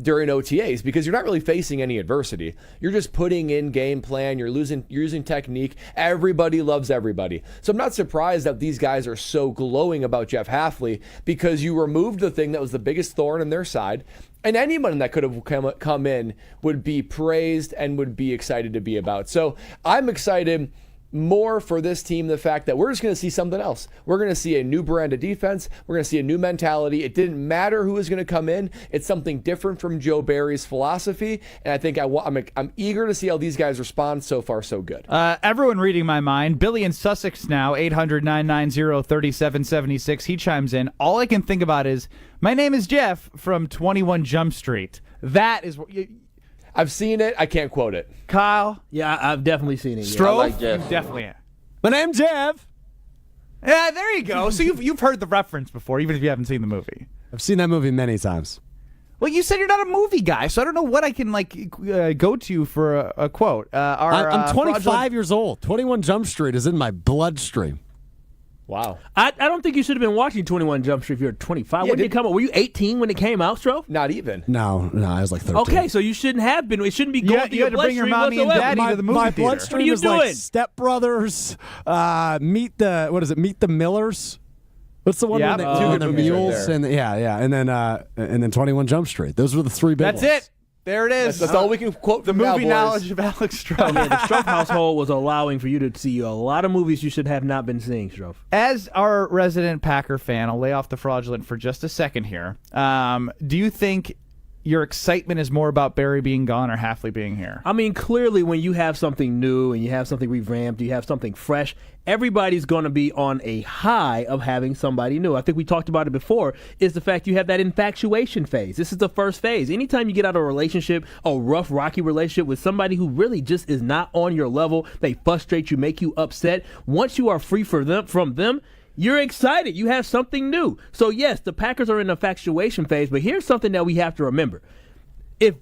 during OTAs because you're not really facing any adversity. You're just putting in game plan. You're using technique. Everybody loves everybody. So I'm not surprised that these guys are so glowing about Jeff Halfley because you removed the thing that was the biggest thorn in their side. And anyone that could have come in would be praised and would be excited to be about. So I'm excited more for this team, the fact that we're just going to see something else. We're going to see a new brand of defense. We're going to see a new mentality. It didn't matter who was going to come in. It's something different from Joe Barry's philosophy, and I think I'm eager to see how these guys respond. So far, so good. Everyone reading my mind. Billy in Sussex now, 800-990-3776. He chimes in. All I can think about is, my name is Jeff from 21 Jump Street. That is what... I've seen it. I can't quote it. Kyle? Yeah, I've definitely seen it. Strove? I like Jeff. You definitely have. My name's Jeff. Yeah, there you go. So you've heard the reference before, even if you haven't seen the movie. I've seen that movie many times. Well, you said you're not a movie guy, so I don't know what I can go to for a quote. I'm 25 years old. 21 Jump Street is in my bloodstream. Wow. I don't think you should have been watching 21 Jump Street if you're 25. When did it come out? Were you 18 when it came out, Strove? Not even. No, I was like 13. Okay, so you shouldn't have been. It shouldn't be going through you had your to bring your mommy bloodstream and daddy to the movie my theater. bloodstream What are you is like doing? Step Brothers, Meet the Millers. What's the one Yep. with Two good the movies right mules there. and then 21 Jump Street. Those were the three big That's ones. it. There it is. That's all we can quote the from movie Cowboys. knowledge of Alex Strove. Yeah, the Strove household was allowing for you to see a lot of movies you should have not been seeing, Strove. As our resident Packer fan, I'll lay off the fraudulent for just a second here. Do you think your excitement is more about Barry being gone or Halfley being here? I mean, clearly when you have something new and you have something revamped, you have something fresh, everybody's going to be on a high of having somebody new. I think we talked about it before, is the fact you have that infatuation phase. This is the first phase. Anytime you get out of a relationship, a rough, rocky relationship with somebody who really just is not on your level, they frustrate you, make you upset. Once you are free from them, you're excited. You have something new. So, yes, the Packers are in the infatuation phase, but here's something that we have to remember. If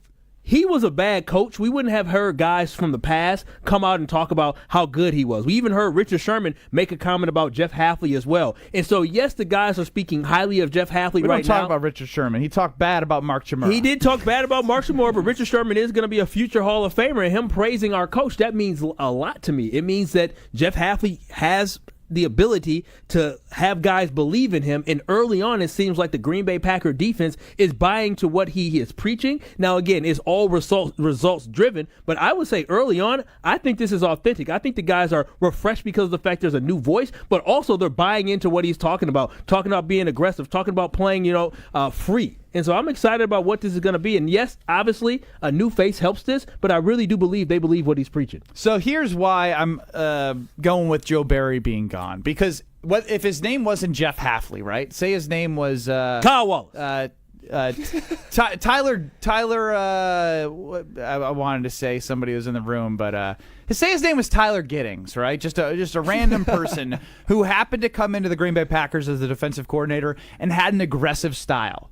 he was a bad coach, we wouldn't have heard guys from the past come out and talk about how good he was. We even heard Richard Sherman make a comment about Jeff Hafley as well. And so, yes, the guys are speaking highly of Jeff Hafley right now. We don't talk about Richard Sherman. He talked bad about Mark Chmura. He did talk bad about Mark Chmura, but Richard Sherman is going to be a future Hall of Famer, and him praising our coach, that means a lot to me. It means that Jeff Hafley has the ability to have guys believe in him, and early on it seems like the Green Bay Packer defense is buying to what he is preaching. Now again, it's all results driven, but I would say early on I think this is authentic. I think the guys are refreshed because of the fact there's a new voice, but also they're buying into what he's talking about being aggressive, talking about playing free. And so I'm excited about what this is going to be. And yes, obviously, a new face helps this, but I really do believe they believe what he's preaching. So here's why I'm going with Joe Barry being gone. Because what if his name wasn't Jeff Hafley, right? Say his name was Kyle Wallace. Tyler. I wanted to say somebody was in the room, but say his name was Tyler Giddings, right? Just a random person who happened to come into the Green Bay Packers as the defensive coordinator and had an aggressive style.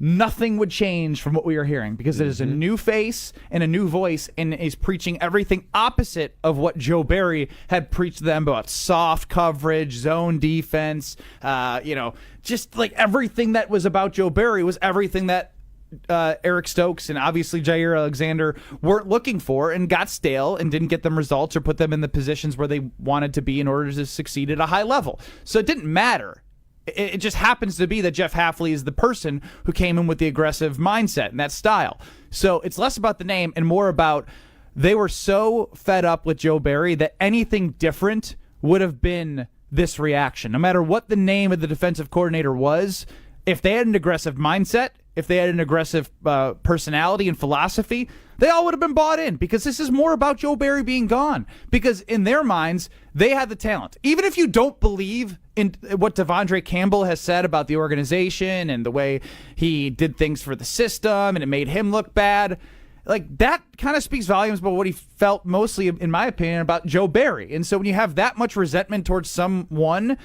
Nothing would change from what we are hearing because it is a new face and a new voice, and is preaching everything opposite of what Joe Barry had preached to them about soft coverage, zone defense, just like everything that was about Joe Barry was everything that Eric Stokes and obviously Jair Alexander weren't looking for, and got stale and didn't get them results or put them in the positions where they wanted to be in order to succeed at a high level. So it didn't matter. It just happens to be that Jeff Hafley is the person who came in with the aggressive mindset and that style. So it's less about the name and more about they were so fed up with Joe Barry that anything different would have been this reaction. No matter what the name of the defensive coordinator was, if they had an aggressive mindset, if they had an aggressive personality and philosophy, they all would have been bought in, because this is more about Joe Barry being gone. Because in their minds, they had the talent. Even if you don't believe in what Devondre Campbell has said about the organization and the way he did things for the system and it made him look bad, like that kind of speaks volumes about what he felt mostly, in my opinion, about Joe Barry. And so when you have that much resentment towards someone,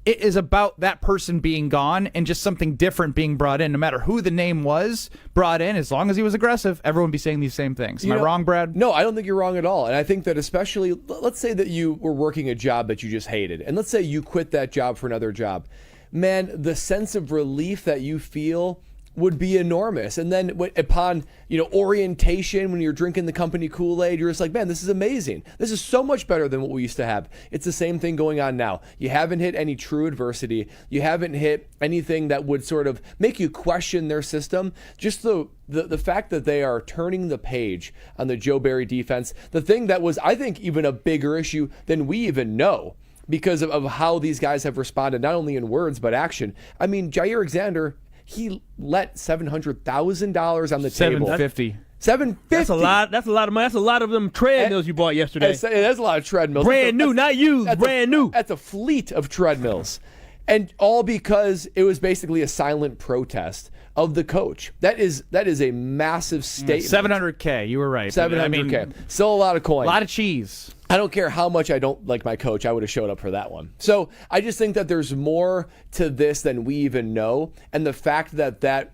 it is about that person being gone and just something different being brought in. No matter who the name was brought in, as long as he was aggressive, everyone would be saying these same things. Am I wrong, Brad? No, I don't think you're wrong at all. And I think that especially, let's say that you were working a job that you just hated, and let's say you quit that job for another job. Man, the sense of relief that you feel would be enormous. And then upon orientation, when you're drinking the company Kool-Aid, you're just like, man, this is amazing. This is so much better than what we used to have. It's the same thing going on now. You haven't hit any true adversity. You haven't hit anything that would sort of make you question their system. Just the fact that they are turning the page on the Joe Barry defense, the thing that was, I think, even a bigger issue than we even know, because of how these guys have responded, not only in words but action. I mean, Jair Alexander, he let $700,000 on the table. $750. That's a lot. That's a lot of money. That's a lot of them treadmills you bought yesterday. That's a lot of treadmills. Brand new, not used. Brand new. That's a fleet of treadmills, and all because it was basically a silent protest of the coach. That is a massive statement. $700K. You were right. $700K. Still a lot of coin. A lot of cheese. I don't care how much I don't like my coach, I would have showed up for that one. So I just think that there's more to this than we even know. And the fact that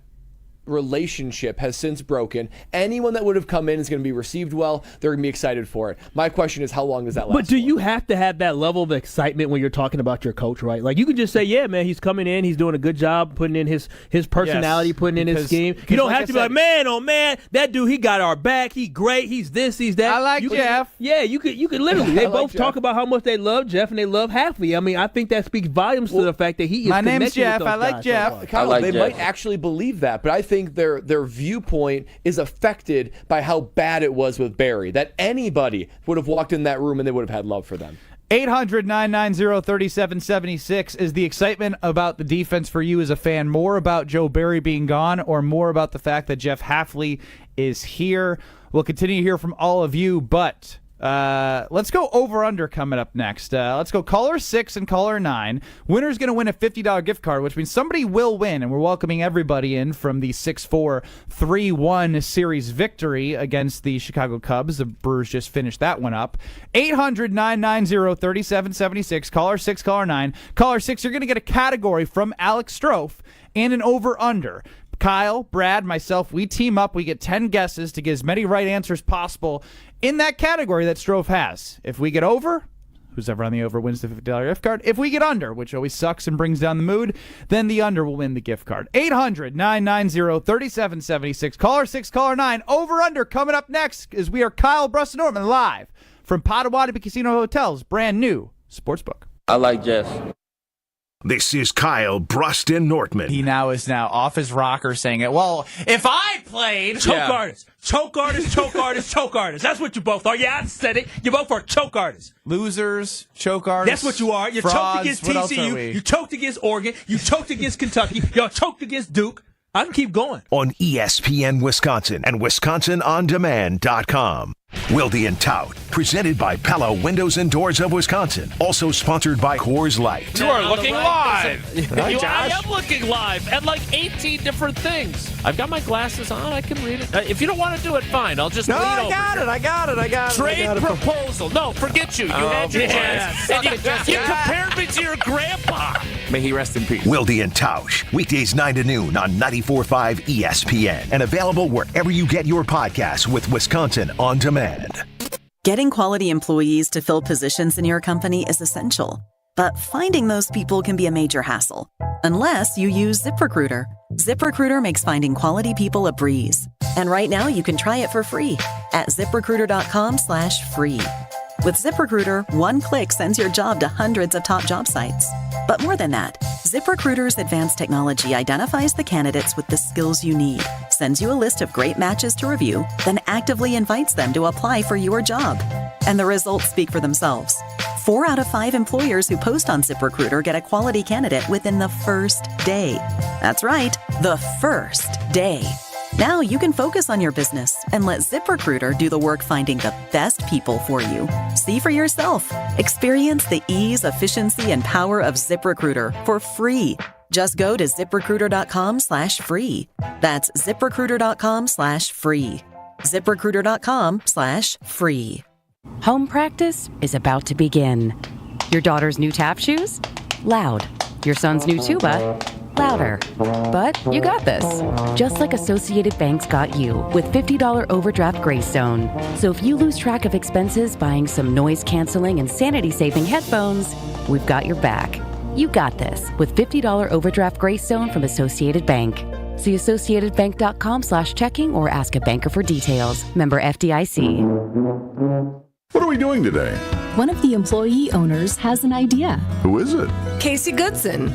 relationship has since broken, anyone that would have come in is going to be received well. They're going to be excited for it. My question is, how long does that last? But do you have to have that level of excitement when you're talking about your coach, right? Like, you can just say, yeah, man, he's coming in, he's doing a good job putting in his personality, putting in his scheme. You don't have to be like, man, oh man, that dude, he got our back, he great, he's this, he's that. I like Jeff. You could literally, they both talk about how much they love Jeff and they love Hafley. I mean, I think that speaks volumes to the fact that he is. My name's Jeff. I like Jeff. They might actually believe that, but I think their viewpoint is affected by how bad it was with Barry, that anybody would have walked in that room and they would have had love for them. 800-990-3776. Is the excitement about the defense for you as a fan more about Joe Barry being gone or more about the fact that Jeff Hafley is here? We'll continue to hear from all of you, but Let's go over-under coming up next. Let's go caller 6 and caller 9. Winner's going to win a $50 gift card, which means somebody will win, and we're welcoming everybody in from the 6-4, 3-1 series victory against the Chicago Cubs. The Brewers just finished that one up. 800-990-3776. Caller 6, caller 9. Caller 6, you're going to get a category from Alex Strofe and an over-under. Kyle, Brad, myself, we team up. We get 10 guesses to get as many right answers possible in that category that Strofe has. If we get over, who's ever on the over wins the $50 gift card. If we get under, which always sucks and brings down the mood, then the under will win the gift card. 800-990-3776. Caller 6, caller 9. Over-under coming up next as we are Kyle, Brust, and Nortman live from Potawatomi Casino Hotel's brand new sportsbook. I like Jeff. This is Kyle, Brust, and Nortman. He now is off his rocker saying it. Well, if I played... Choke artist. Choke artist, choke artist, choke artist. That's what you both are. Yeah, I said it. You both are choke artists. Losers, choke artists. That's what you are. You frauds, choked against what else are TCU. we? You choked against Oregon. You choked against Kentucky. You choked against Duke. I can keep going. On ESPN Wisconsin and WisconsinOnDemand.com. Wilde and Tout, presented by Pella Windows and Doors of Wisconsin. Also sponsored by Coors Light. You are looking live. I am looking live at like 18 different things. I've got my glasses on. I can read it. If you don't want to do it, fine. I'll just lean over. I got it. Trade proposal. No, forget you. You had your chance. And you compared me to your grandpa. May he rest in peace. Wilde and Tausch, weekdays 9 to noon on 94.5 ESPN. And available wherever you get your podcasts with Wisconsin On Demand. Getting quality employees to fill positions in your company is essential. But finding those people can be a major hassle. Unless you use ZipRecruiter. ZipRecruiter makes finding quality people a breeze. And right now you can try it for free at ZipRecruiter.com/free. With ZipRecruiter, one click sends your job to hundreds of top job sites. But more than that, ZipRecruiter's advanced technology identifies the candidates with the skills you need, sends you a list of great matches to review, then actively invites them to apply for your job. And the results speak for themselves. 4 out of 5 employers who post on ZipRecruiter get a quality candidate within the first day. That's right, the first day. Now you can focus on your business and let ZipRecruiter do the work finding the best people for you. See for yourself. Experience the ease, efficiency, and power of ZipRecruiter for free. Just go to ZipRecruiter.com/free. That's ZipRecruiter.com/free. ZipRecruiter.com/free. Home practice is about to begin. Your daughter's new tap shoes? Loud. Your son's new tuba? Louder. But you got this. Just like Associated Bank's got you with $50 overdraft Greystone. So if you lose track of expenses buying some noise-canceling and sanity-saving headphones, we've got your back. You got this with $50 overdraft Greystone from Associated Bank. See AssociatedBank.com/checking or ask a banker for details. Member FDIC. What are we doing today? One of the employee owners has an idea. Who is it? Casey Goodson.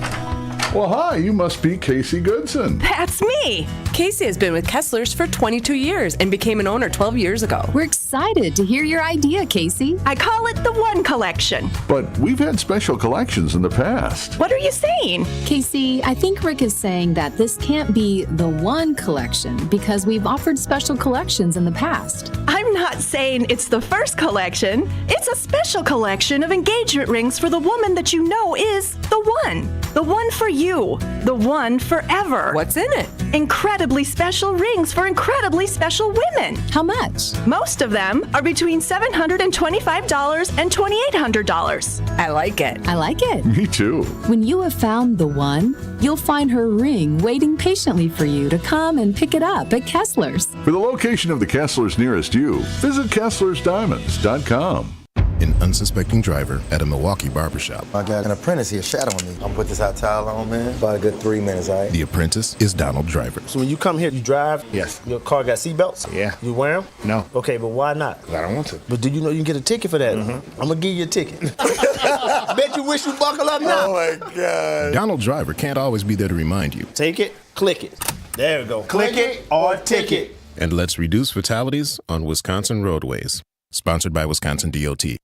Well, hi, you must be Casey Goodson. That's me. Casey has been with Kessler's for 22 years and became an owner 12 years ago. We're excited to hear your idea, Casey. I call it the One Collection. But we've had special collections in the past. What are you saying? Casey, I think Rick is saying that this can't be the One Collection because we've offered special collections in the past. I'm not saying it's the first collection. It's a special collection of engagement rings for the woman that you know is the one. The one for you. The one forever. What's in it? Incredibly special rings for incredibly special women. How much? Most of them are between $725 and $2,800. I like it. I like it. Me too. When you have found the one, you'll find her ring waiting patiently for you to come and pick it up at Kessler's. For the location of the Kessler's nearest you, visit KesslersDiamonds.com. An unsuspecting driver at a Milwaukee barbershop. I got an apprentice here shadowing me. I'm gonna put this hot towel on, man. About a good 3 minutes, all right? The apprentice is Donald Driver. So when you come here, you drive? Yes. Your car got seatbelts? Yeah. You wear them? No. Okay, but why not? Because I don't want to. But do you know you can get a ticket for that? I'm gonna give you a ticket. Bet you wish you buckle up now. Oh my God. Donald Driver can't always be there to remind you. Take it, click it. There we go. Click it or ticket. And let's reduce fatalities on Wisconsin roadways. Sponsored by Wisconsin DOT.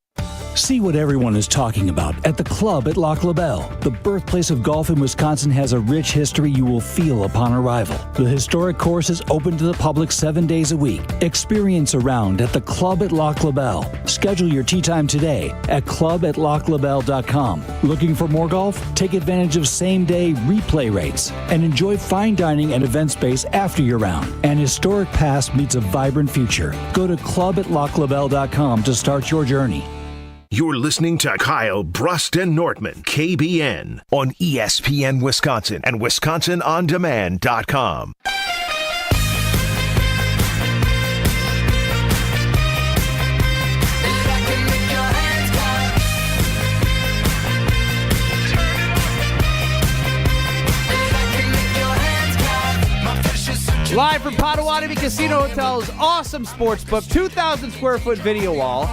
See what everyone is talking about at the club at Lac La Belle. The birthplace of golf in Wisconsin has a rich history you will feel upon arrival. The historic course is open to the public 7 days a week. Experience a round at the club at Lac La Belle. Schedule your tee time today at club@laclabelle.com. Looking for more golf? Take advantage of same-day replay rates and enjoy fine dining and event space after your round. An historic past meets a vibrant future. Go to club@laclabelle.com to start your journey. You're listening to Kyle, Brust, and Nortman, KBN, on ESPN Wisconsin and WisconsinOnDemand.com. Live from Potawatomi Casino Hotel's awesome sports book, 2,000 square foot video wall.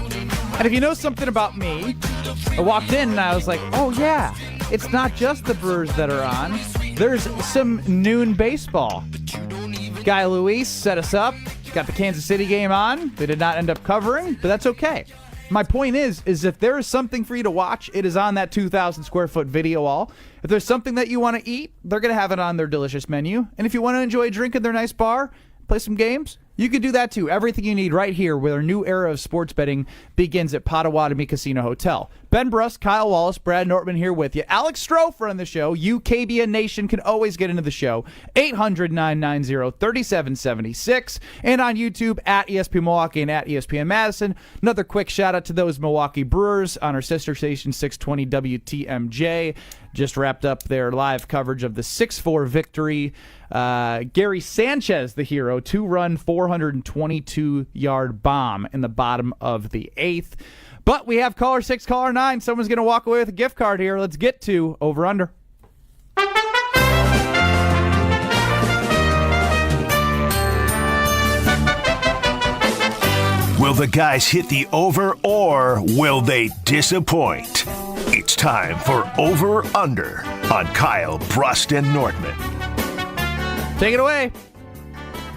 And if you know something about me, I walked in and I was like, oh yeah, it's not just the Brewers that are on. There's some noon baseball. Guy Luis set us up, got the Kansas City game on. They did not end up covering, but that's okay. My point is if there is something for you to watch, it is on that 2,000 square foot video wall. If there's something that you want to eat, they're going to have it on their delicious menu. And if you want to enjoy a drink in their nice bar, play some games, you can do that too. Everything you need right here where our new era of sports betting begins at Potawatomi Casino Hotel. Ben Brust, Kyle Wallace, Brad Nortman here with you. Alex Strofer on the show. You, KBN Nation, can always get into the show. 800-990-3776. And on YouTube at ESPN Milwaukee and at ESPN Madison. Another quick shout out to those Milwaukee Brewers on our sister station 620 WTMJ. Just wrapped up their live coverage of the 6-4 victory. Gary Sanchez, the hero, 2-run, 422-yard bomb in the bottom of the 8th. But we have caller 6, caller 9. Someone's going to walk away with a gift card here. Let's get to over-under. Will the guys hit the over or will they disappoint? It's time for Over Under on Kyle, Brust, and Nortman. Take it away.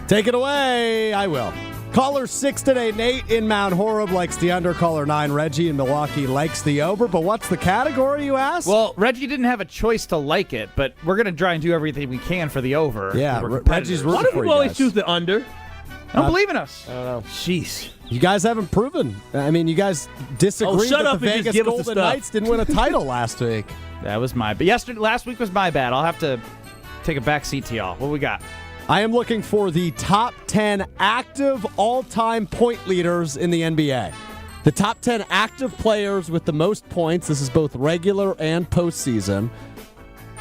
Take it away. I will. Caller 6 today, Nate in Mount Horeb likes the under. Caller 9, Reggie in Milwaukee likes the over. But what's the category, you ask? Well, Reggie didn't have a choice to like it, but we're going to try and do everything we can for the over. Yeah, Reggie's rooting for you. Why do people always choose the under? Don't believe in us. I don't know. Jeez. You guys haven't proven. I mean, you guys disagree that the Vegas Golden Knights didn't win a title last week. That was my bad. Last week was my bad. I'll have to take a back seat to y'all. What we got? I am looking for the top 10 active all-time point leaders in the NBA. The top 10 active players with the most points. This is both regular and postseason.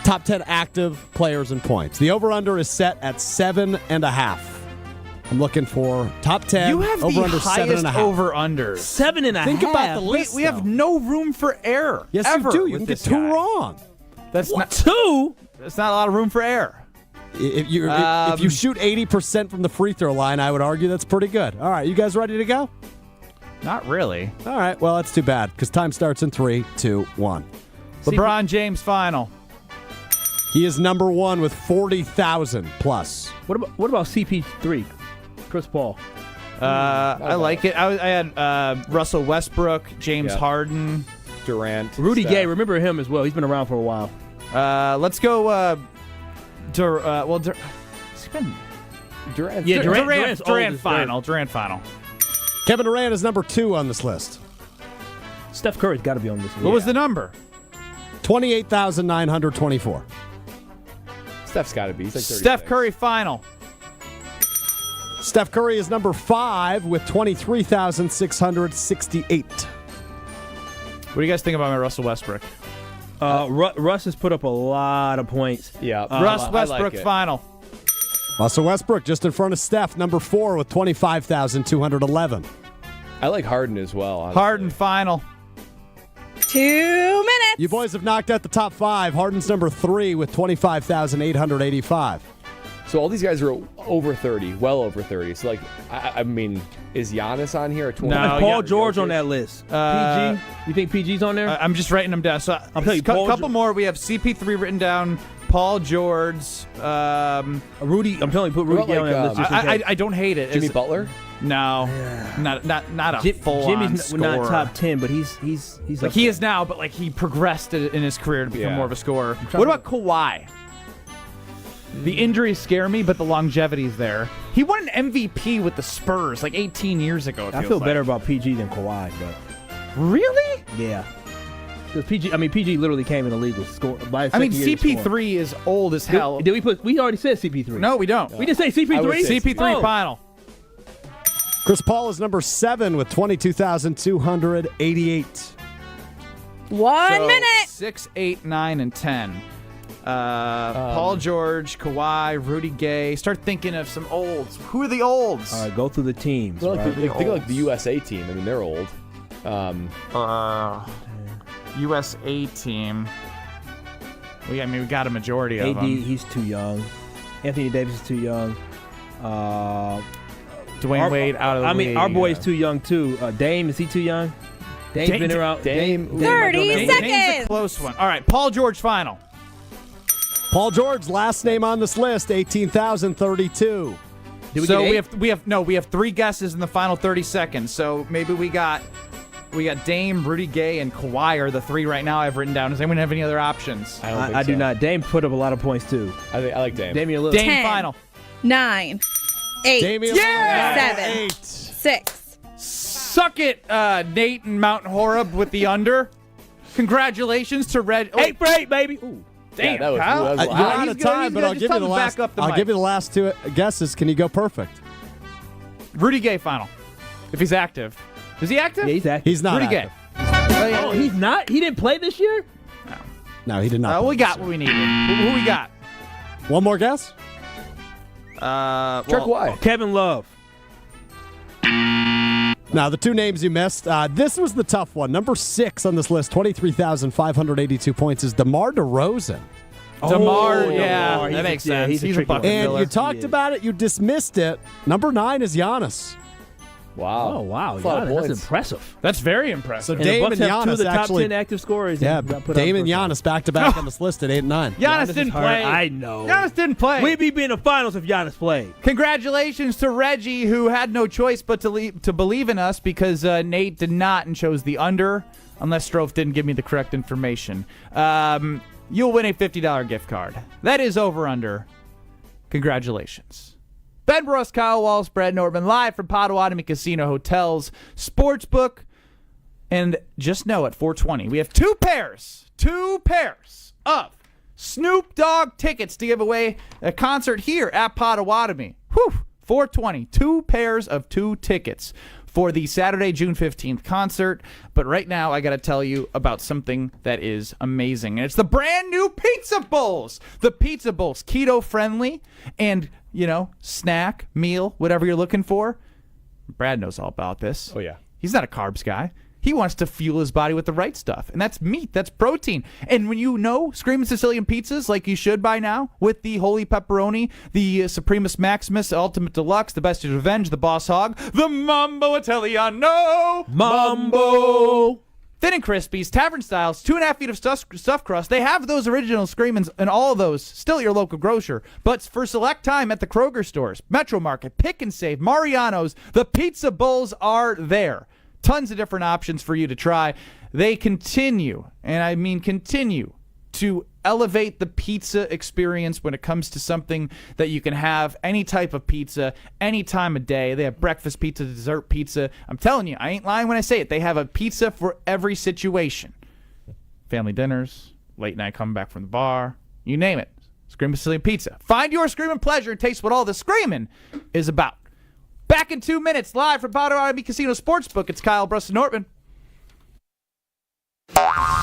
Top 10 active players and points. The over-under is set at 7.5. I'm looking for top 10. You have over the under highest 7.5. over-unders. 7.5. Think about the list. We have no room for error. Yes, ever you do. You can get 2 wrong. That's what? not 2. That's not a lot of room for error. If you shoot 80% from the free throw line, I would argue that's pretty good. All right, you guys ready to go? Not really. All right, well, that's too bad because time starts in 3, 2, 1. LeBron James final. He is number 1 with 40,000 plus. What about CP3? Chris Paul. I like it. I had Russell Westbrook, James Harden, Durant, Rudy Gay. Remember him as well. He's been around for a while. Let's go. Durant. Yeah, Durant final. Durant final. Kevin Durant is number 2 on this list. Steph Curry's got to be on this list. What was the number? 28,924. Steph's got to be. He's like 36. Steph Curry final. Steph Curry is number 5 with 23,668. What do you guys think about my Russell Westbrook? Russ has put up a lot of points. Yeah. Russ Westbrook final. Russell Westbrook just in front of Steph, number 4 with 25,211. I like Harden as well. Honestly. Harden final. 2 minutes. You boys have knocked out the top 5. Harden's number 3 with 25,885. So all these guys are over 30, well over 30. So, like, I mean, is Giannis on here? At 20? No, Paul George on that list. PG? You think PG's on there? I'm just writing them down. So I'll tell you, a couple more. We have CP3 written down. Paul George. Rudy. I'm telling you, put Rudy Gay on that list. I don't hate it. Jimmy Butler? No, not a full-on Jimmy's scorer. not top 10, but he's like up he there. is now, but like he progressed in his career to become Yeah. more of a scorer. What about Kawhi? The injuries scare me, but the longevity's there. He won an MVP with the Spurs like 18 years ago. I feel better about PG than Kawhi, but really, yeah. Because PG literally came in the league with score. By his I mean, second year, he scored. CP3 is old as hell. Did we put? We already said CP3. No, we don't. We didn't say CP3. CP3 Oh. final. Chris Paul is number 7 with 22,288. 1 minute. 6, 8, 9, and 10. Paul George, Kawhi, Rudy Gay. Start thinking of some olds. Who are the olds? All right, go through the teams. Think right? of like the USA team. I mean, they're old. USA team. We got a majority of AD, them. he's too young. Anthony Davis is too young. Dwayne Wade out of the league. our boy is too young too. Dame, is he too young? Dame's been around. Dame 30 seconds. Dame's a close one. All right, Paul George final. Paul George, last name on this list, 18,032. We have 3 guesses in the final 30 seconds. So maybe we got Dame, Rudy Gay, and Kawhi are the 3 right now I've written down. Does anyone have any other options? I do not. Dame put up a lot of points too. I like Dame. Damian Lillard. Dame 10, final. 9, 8, Damian 7, 6. Suck it, Nate and Mount Horeb with the under. Congratulations to Red. 8 for 8, baby. Ooh. Damn, that was Kyle. wild. You're out of time, but I'll just give tell you the him to last. back up the I'll mic. give you the last 2 guesses. Can you go perfect? Rudy Gay final. If he's active. Is he active? Yeah, he's active. He's not Rudy active. Gay. Oh, he's not. He didn't play this year. No, he did not. We got what we needed. Who we got? One more guess? Kawhi. Kevin Love. Now, the 2 names you missed, this was the tough one. Number 6 on this list, 23,582 points, is DeMar DeRozan. DeMar, DeMar. that makes Yeah, sense. he's a He's a tricky one. bucket And filler. you talked about it, you dismissed it. Number 9 is Giannis. Wow. Oh wow, That's a lot of Giannis, that's points. impressive. That's very impressive. So And Dame the and Bucks have 2 of Giannis the top actually. 10 active scorers. Yeah, and got put out Dame and first. Giannis back to back on this list at 8 and 9. Giannis is didn't hurt. play. I know. Giannis didn't play. We'd be in the finals if Giannis played. Congratulations to Reggie, who had no choice but to believe in us because Nate did not and chose the under, unless Strofe didn't give me the correct information. You'll win a $50 gift card. That is over-under. Congratulations. Ben Brust, Kyle Walsh, Brad Nortman, live from Potawatomi Casino Hotels Sportsbook. And just know at 420, we have 2 pairs of Snoop Dogg tickets to give away a concert here at Potawatomi. 420, 2 pairs of 2 tickets for the Saturday, June 15th concert. But right now, I got to tell you about something that is amazing. And it's the brand new Pizza Bowls. The Pizza Bowls, keto friendly and, snack, meal, whatever you're looking for. Brad knows all about this. Oh, yeah. He's not a carbs guy. He wants to fuel his body with the right stuff, and that's meat, that's protein. And when you know Screamin' Sicilian pizzas, like you should by now, with the Holy Pepperoni, the Supremus Maximus, Ultimate Deluxe, the Best of Revenge, the Boss Hog, the Mambo Italiano, Mambo. Thin and Crispies, Tavern Styles, 2.5 feet of stuffed crust. They have those original Screamins and all of those still at your local grocer. But for select time at the Kroger stores, Metro Market, Pick and Save, Mariano's, the Pizza Bowls are there. Tons of different options for you to try. They continue, and I mean continue, to elevate the pizza experience when it comes to something that you can have any type of pizza, any time of day. They have breakfast pizza, dessert pizza. I'm telling you, I ain't lying when I say it. They have a pizza for every situation. Family dinners, late night coming back from the bar, you name it. Screamin' Sicilian Pizza. Find your screaming pleasure and taste what all the screaming is about. Back in 2 minutes, live from Potawatomi Casino Sportsbook. It's Kyle, Brust, and Nortman.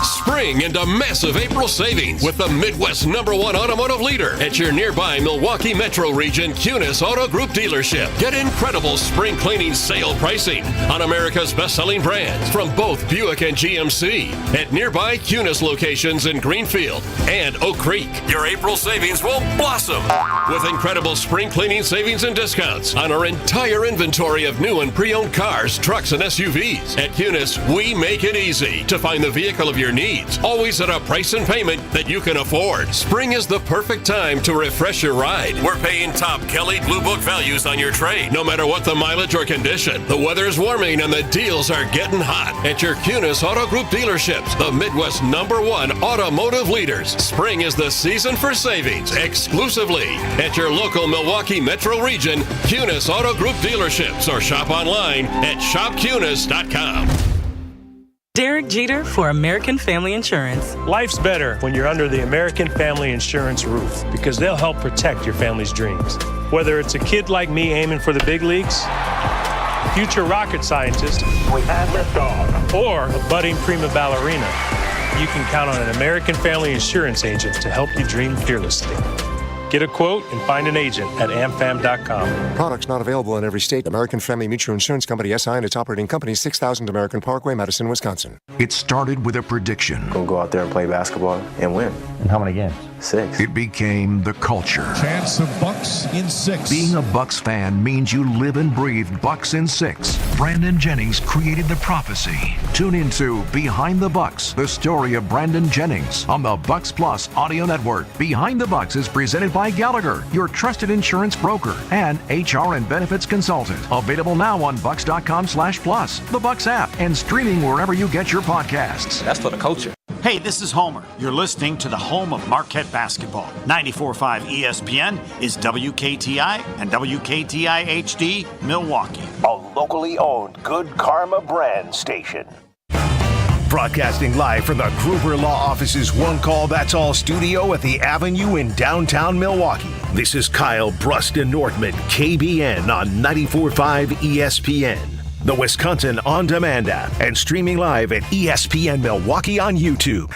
Spring into massive April savings with the Midwest #1 automotive leader at your nearby Milwaukee Metro Region Cunis Auto Group dealership. Get incredible spring cleaning sale pricing on America's best-selling brands from both Buick and GMC at nearby Cunis locations in Greenfield and Oak Creek. Your April savings will blossom with incredible spring cleaning savings and discounts on our entire inventory of new and pre-owned cars, trucks, and SUVs. At Cunis, we make it easy to find the vehicle of your needs needs, always at a price and payment that you can afford. Spring is the perfect time to refresh your ride. We're paying top Kelly Blue Book values on your trade, no matter what the mileage or condition. The weather's warming and the deals are getting hot. At your Cunis Auto Group dealerships, the Midwest #1 automotive leaders. Spring is the season for savings, exclusively at your local Milwaukee Metro region Cunis Auto Group dealerships, or shop online at shopcunis.com. Derek Jeter for American Family Insurance. Life's better when you're under the American Family Insurance roof, because they'll help protect your family's dreams. Whether it's a kid like me aiming for the big leagues, future rocket scientist, or a budding prima ballerina, you can count on an American Family Insurance agent to help you dream fearlessly. Get a quote and find an agent at amfam.com. Products not available in every state. American Family Mutual Insurance Company, SI, and its operating company, 6000 American Parkway, Madison, Wisconsin. It started with a prediction. Gonna go out there and play basketball and win. And how many games? 6. It became the culture. Chance of Bucks in 6. Being a Bucks fan means you live and breathe Bucks in 6. Brandon Jennings created the prophecy. Tune into Behind the Bucks, the story of Brandon Jennings on the Bucks Plus audio network. Behind the Bucks is presented by Gallagher, your trusted insurance broker and HR and benefits consultant. Available now on bucks.com/plus, the Bucks app, and streaming wherever you get your podcasts. That's for the culture. Hey, this is Homer. You're listening to the home of Marquette basketball. 94.5 ESPN is WKTI and WKTI HD Milwaukee. A locally owned Good Karma brand station. Broadcasting live from the Gruber Law Office's One Call That's All studio at the Avenue in downtown Milwaukee. This is Kyle Brust and Nortman, KBN on 94.5 ESPN. The Wisconsin On Demand app, and streaming live at ESPN Milwaukee on YouTube.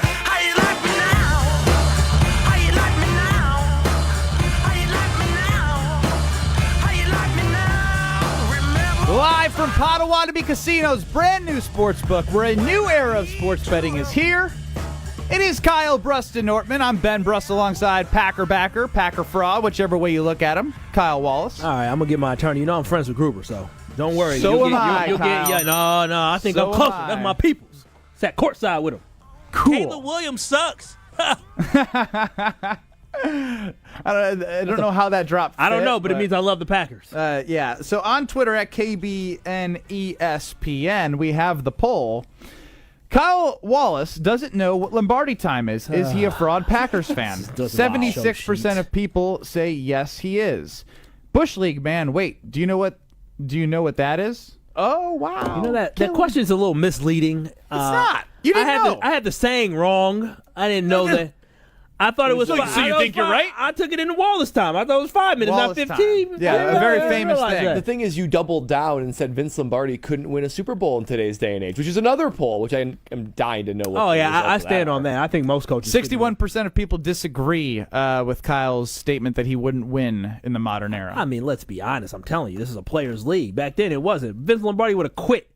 Live from Potawatomi Casino's brand new sports book, where a new era of sports betting is here. It is Kyle Brust and Nortman. I'm Ben Brust alongside Packer Backer, Packer Fraud, whichever way you look at him, Kyle Wallace. All right, I'm going to get my attorney. You know I'm friends with Gruber, so don't worry. So am I, you'll Kyle. get, no, I think I'm closer. That's my peoples. Sat courtside with him. Cool. Caleb Williams sucks. I don't know how that dropped. I don't know, but it means I love the Packers. Yeah. So on Twitter at KBNESPN, we have the poll. Kyle Wallace doesn't know what Lombardi time is. Is he a fraud Packers fan? 76% of people say yes, he is. Bush League man, wait, do you know what that is? Oh, wow. You know that question is a little misleading. It's not. You didn't know. I had the saying wrong. I didn't know that. I thought it was. So you think you're right? I took it into Wallace time. I thought it was 5 minutes, Wallace not 15. time. Yeah, a very famous thing. The thing is, you doubled down and said Vince Lombardi couldn't win a Super Bowl in today's day and age, which is another poll, which I am dying to know what. Oh yeah, I stand on that. I think most coaches. 61% of people disagree with Kyle's statement that he wouldn't win in the modern era. I mean, let's be honest. I'm telling you, this is a players' league. Back then, it wasn't. Vince Lombardi would have quit.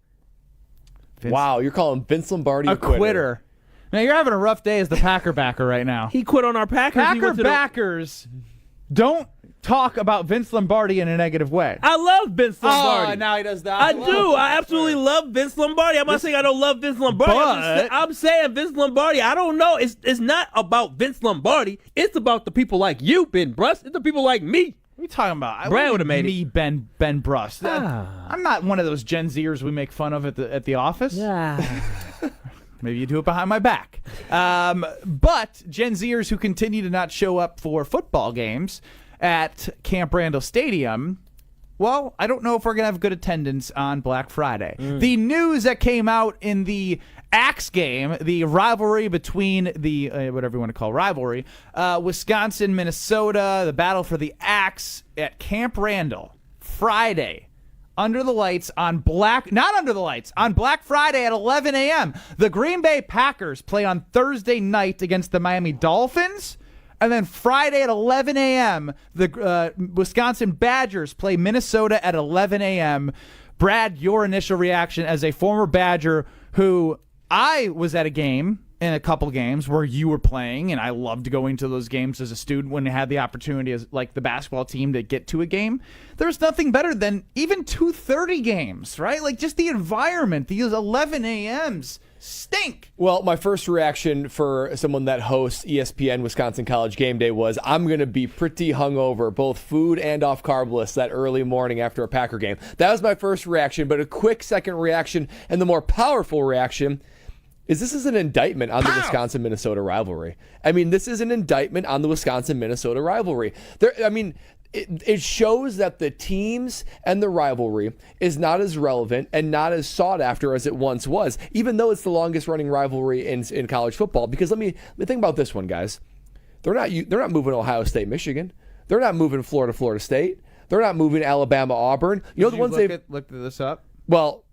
Wow, you're calling Vince Lombardi a quitter. Now, you're having a rough day as the Packer backer right now. He quit on our Packers. Packer backers don't talk about Vince Lombardi in a negative way. I love Vince Lombardi. Oh, now he does that. I do. I absolutely love Vince Lombardi. I'm not saying I don't love Vince Lombardi. I'm saying Vince Lombardi, I don't know. It's not about Vince Lombardi. It's about the people like you, Ben Brust. It's the people like me. What are you talking about? Brad would have made me, Ben Brust. I'm not one of those Gen Zers we make fun of at the office. Yeah. Maybe you do it behind my back. But Gen Zers who continue to not show up for football games at Camp Randall Stadium, well, I don't know if we're going to have good attendance on Black Friday. The news that came out in the Axe game, the rivalry between the, whatever you want to call rivalry, Wisconsin, Minnesota, the battle for the Axe at Camp Randall, Friday. Under the lights on Black Friday at 11 a.m. The Green Bay Packers play on Thursday night against the Miami Dolphins. And then Friday at 11 a.m., the Wisconsin Badgers play Minnesota at 11 a.m. Brad, your initial reaction as a former Badger who I was at a game in a couple games where you were playing, and I loved going to those games as a student when I had the opportunity as like the basketball team to get to a game. There's nothing better than even 2:30 games, right? Like just the environment, these 11 a.m.s. stink. Well, my first reaction for someone that hosts ESPN Wisconsin College Game Day was I'm going to be pretty hungover, both food and off carb list, that early morning after a Packer game. That was my first reaction, but a quick second reaction and the more powerful reaction is this is an indictment on the Wisconsin-Minnesota rivalry. I mean, this is an indictment on the Wisconsin-Minnesota rivalry. It shows that the teams and the rivalry is not as relevant and not as sought after as it once was, even though it's the longest running rivalry in college football. Because let me think about this one, guys. They're not moving Ohio State, Michigan. They're not moving Florida State. They're not moving Alabama, Auburn. You know the ones they've looked this up. Well,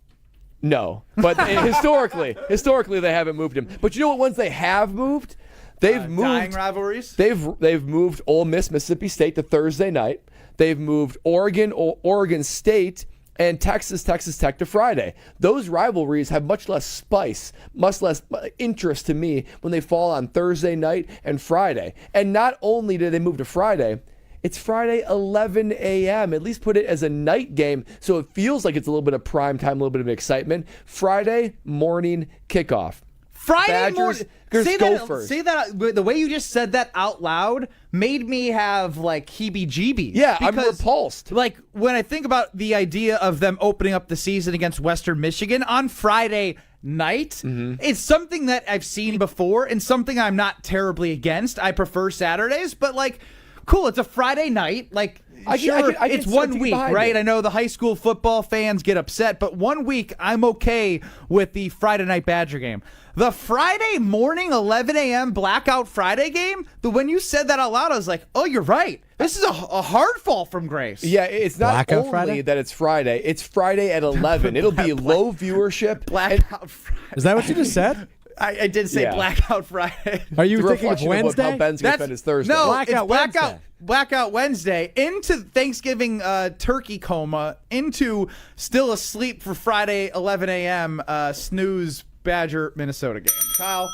no, but historically they haven't moved him. But you know what ones they have moved? They've moved dying rivalries. They've moved Ole Miss, Mississippi State to Thursday night. They've moved Oregon State, and Texas Tech to Friday. Those rivalries have much less spice, much less interest to me when they fall on Thursday night and Friday. And not only did they move to Friday, it's Friday 11 a.m. At least put it as a night game so it feels like it's a little bit of prime time, a little bit of excitement. Friday morning kickoff. Friday Badgers, morning. Say that. The way you just said that out loud made me have like heebie-jeebies. Yeah, I'm repulsed. Like when I think about the idea of them opening up the season against Western Michigan on Friday night, it's something that I've seen before and something I'm not terribly against. I prefer Saturdays, but like, cool. It's a Friday night. Like. It's 1 week, right? I know the high school football fans get upset, but 1 week, I'm okay with the Friday night Badger game. The Friday morning, 11 a.m. Blackout Friday game, when you said that out loud, I was like, oh, you're right. This is a hard fall from grace. Yeah, it's not Blackout only Friday? that it's Friday. It's Friday at 11. It'll be low viewership. Blackout Friday. Is that what you just said? I did say Blackout Friday. Are you It's a thinking of reflection Wednesday? how Ben's going to spend his Thursday. No, Blackout Wednesday. Blackout Wednesday into Thanksgiving turkey coma into still asleep for Friday 11 a.m. Snooze Badger Minnesota game. Kyle.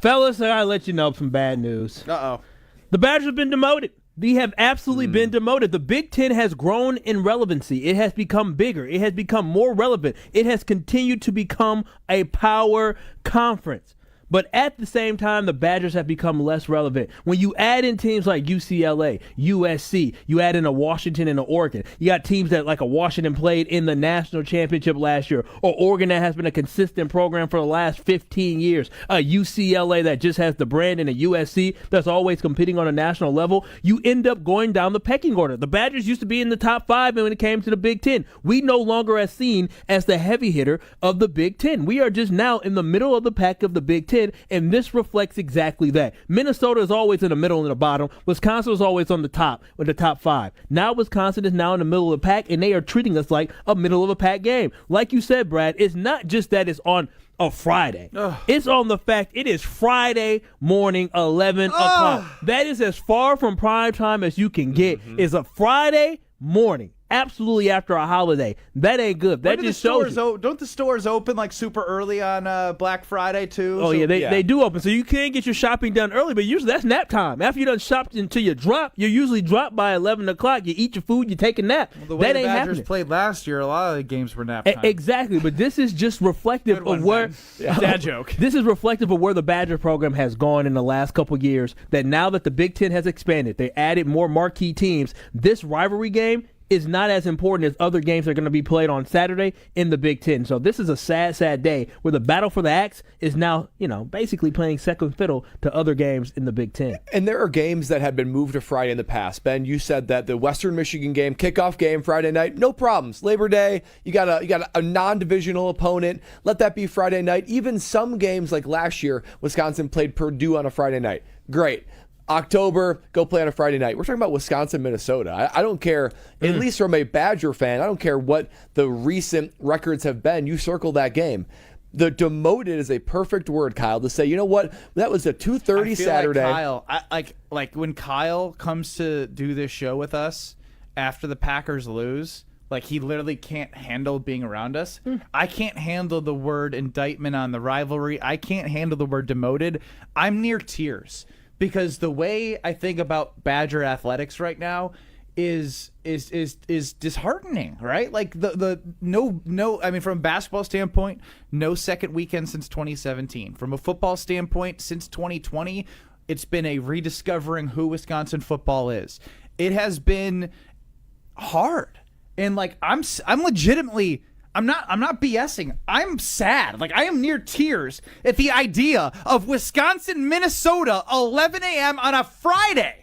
Fellas, I gotta let you know some bad news. Uh-oh. The Badgers have been demoted. They have absolutely been demoted. The Big Ten has grown in relevancy. It has become bigger. It has become more relevant. It has continued to become a power conference. But at the same time, the Badgers have become less relevant. When you add in teams like UCLA, USC, you add in a Washington and an Oregon. You got teams that like a Washington played in the national championship last year, or Oregon that has been a consistent program for the last 15 years. A UCLA that just has the brand, and a USC that's always competing on a national level. You end up going down the pecking order. The Badgers used to be in the top 5 when it came to the Big Ten. We no longer are seen as the heavy hitter of the Big Ten. We are just now in the middle of the pack of the Big Ten. And this reflects exactly that. Minnesota is always in the middle and the bottom. Wisconsin is always on the top with the top 5. Now Wisconsin is now in the middle of the pack, and they are treating us like a middle of a pack game. Like you said, Brad, it's not just that it's on a Friday. It's on the fact it is Friday morning, 11 o'clock. That is as far from prime time as you can get. It's a Friday morning. Absolutely after a holiday. That ain't good. That just shows you. Don't the stores open like super early on Black Friday too? Oh, yeah, they do open. So you can get your shopping done early, but usually that's nap time. After you done shopped until you drop, you usually drop by 11 o'clock. You eat your food, you take a nap. Well, the way that the ain't Badgers happening. played last year, a lot of the games were nap time. Exactly, but this is just reflective of where dad joke. This is reflective of where the Badger program has gone in the last couple of years. That now that the Big Ten has expanded, they added more marquee teams. This rivalry game is not as important as other games that are going to be played on Saturday in the Big Ten. So this is a sad, sad day where the battle for the axe is now, basically playing second fiddle to other games in the Big Ten. And there are games that have been moved to Friday in the past. Ben, you said that the Western Michigan game, kickoff game Friday night, no problems. Labor Day, you got a non-divisional opponent. Let that be Friday night. Even some games like last year, Wisconsin played Purdue on a Friday night. Great. October, go play on a Friday night. We're talking about Wisconsin, Minnesota. I don't care, at least from a Badger fan, I don't care what the recent records have been. You circle that game. The demoted is a perfect word, Kyle, to say, you know what? That was a 2:30 Saturday. Like Kyle, like when Kyle comes to do this show with us after the Packers lose, like he literally can't handle being around us. I can't handle the word indictment on the rivalry. I can't handle the word demoted. I'm near tears. Because the way I think about Badger athletics right now is disheartening, right? Like I mean, from a basketball standpoint, no second weekend since 2017. From a football standpoint, since 2020, it's been a rediscovering who Wisconsin football is. It has been hard, and like I'm legitimately. I'm not BSing. I'm sad. Like, I am near tears at the idea of Wisconsin, Minnesota, 11 a.m. on a Friday.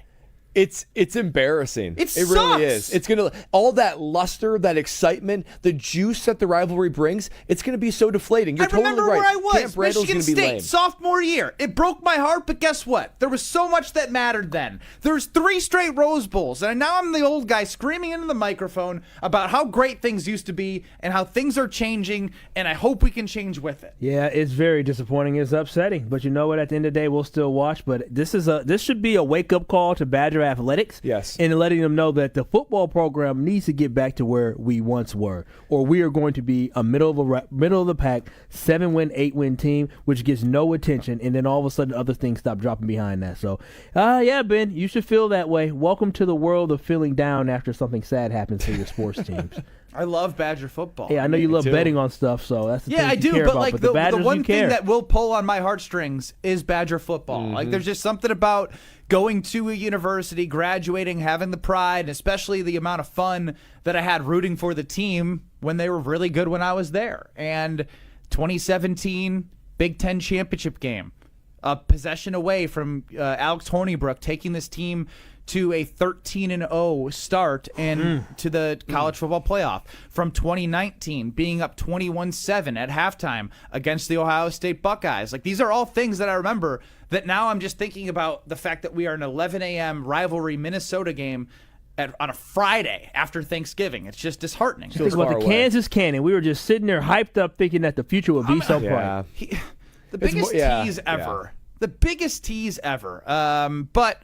It's embarrassing. It really sucks. is. It's gonna all that luster, that excitement, the juice that the rivalry brings. It's gonna be so deflating. You're totally right. I remember where I was. Camp Randall's Michigan gonna be State, lame. sophomore year. It broke my heart, but guess what? There was so much that mattered then. There's 3 straight Rose Bowls, and now I'm the old guy screaming into the microphone about how great things used to be and how things are changing, and I hope we can change with it. Yeah, it's very disappointing. It's upsetting, but you know what? At the end of the day, we'll still watch. But this should be a wake up call to Badger athletics. Yes. And letting them know that the football program needs to get back to where we once were, or we are going to be a middle of the pack 7-win, 8-win team, which gets no attention, and then all of a sudden other things stop dropping behind that. So, yeah, Ben, you should feel that way. Welcome to the world of feeling down after something sad happens to your sports teams. I love Badger football. Yeah, I know you love betting on stuff, so that's the thing I do. care But about. like But the one care. thing that will pull on my heartstrings is Badger football. Mm-hmm. Like, there's just something about going to a university, graduating, having the pride, and especially the amount of fun that I had rooting for the team when they were really good when I was there. And 2017 Big Ten championship game, a possession away from Alex Hornibrook taking this team to a 13-0 start and to the college football playoff. From 2019, being up 21-7 at halftime against the Ohio State Buckeyes. Like, these are all things that I remember that now I'm just thinking about the fact that we are an 11 a.m. rivalry Minnesota game on a Friday after Thanksgiving. It's just disheartening. Think about the Kansas Cannon. We were just sitting there hyped up thinking that the future would be so bright. The biggest tease ever. The biggest tease ever. But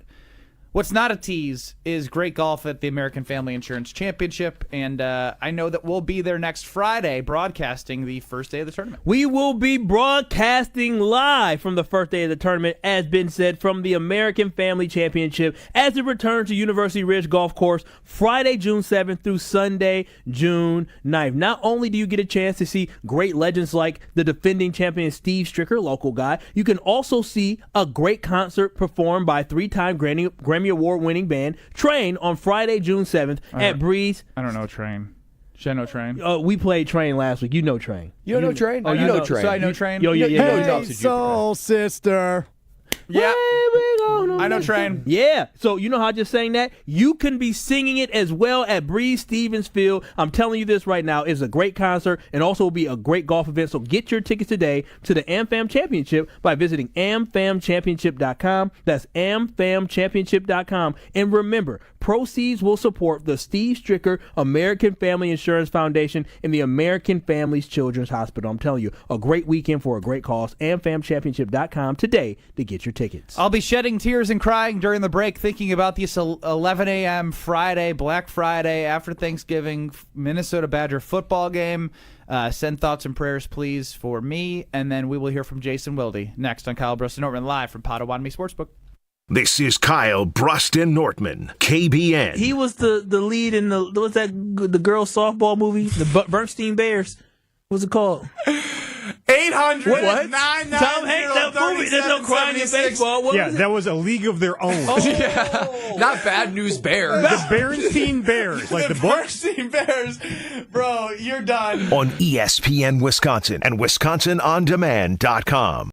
what's not a tease is great golf at the American Family Insurance Championship, and I know that we'll be there next Friday broadcasting the first day of the tournament. We will be broadcasting live from the first day of the tournament, as Ben said, from the American Family Championship as it returns to University Ridge Golf Course Friday, June 7th through Sunday, June 9th. Not only do you get a chance to see great legends like the defending champion Steve Stricker, local guy, you can also see a great concert performed by 3-time Grammy Award-winning band Train on Friday, June 7th at Breeze. I don't know Train. Should I know Train? We played Train last week. You know Train. You don't know Train? Oh, you know Train. So I know Train? Yeah. Hey, soul sister. Yeah. I know Train. Yeah. So you know how I just sang that? You can be singing it as well at Breeze Stevens Field. I'm telling you this right now. It's a great concert and also will be a great golf event. So get your tickets today to the AmFam Championship by visiting amfamchampionship.com. That's amfamchampionship.com. And remember, proceeds will support the Steve Stricker American Family Insurance Foundation and the American Families Children's Hospital. I'm telling you, a great weekend for a great cause. amfamchampionship.com today to get your tickets. I'll be shedding tears and crying during the break thinking about this 11 a.m. Friday, Black Friday, after Thanksgiving, Minnesota Badger football game. Send thoughts and prayers, please, for me, and then we will hear from Jason Wilde next on Kyle, Brust, and Nortman live from Potawatomi Sportsbook. This is Kyle, Brust, and Nortman, KBN. He was the lead in the girls softball movie, the Bernstein Bears. What's it called? 800 What? 990 Tom Hanks, that movie. There's no crying in baseball. What was it? That was A League of Their Own. Not Bad News Bears. The Bernstein Bears, like the book. Bernstein Bears. Bro, you're done. On ESPN Wisconsin and WisconsinOnDemand.com.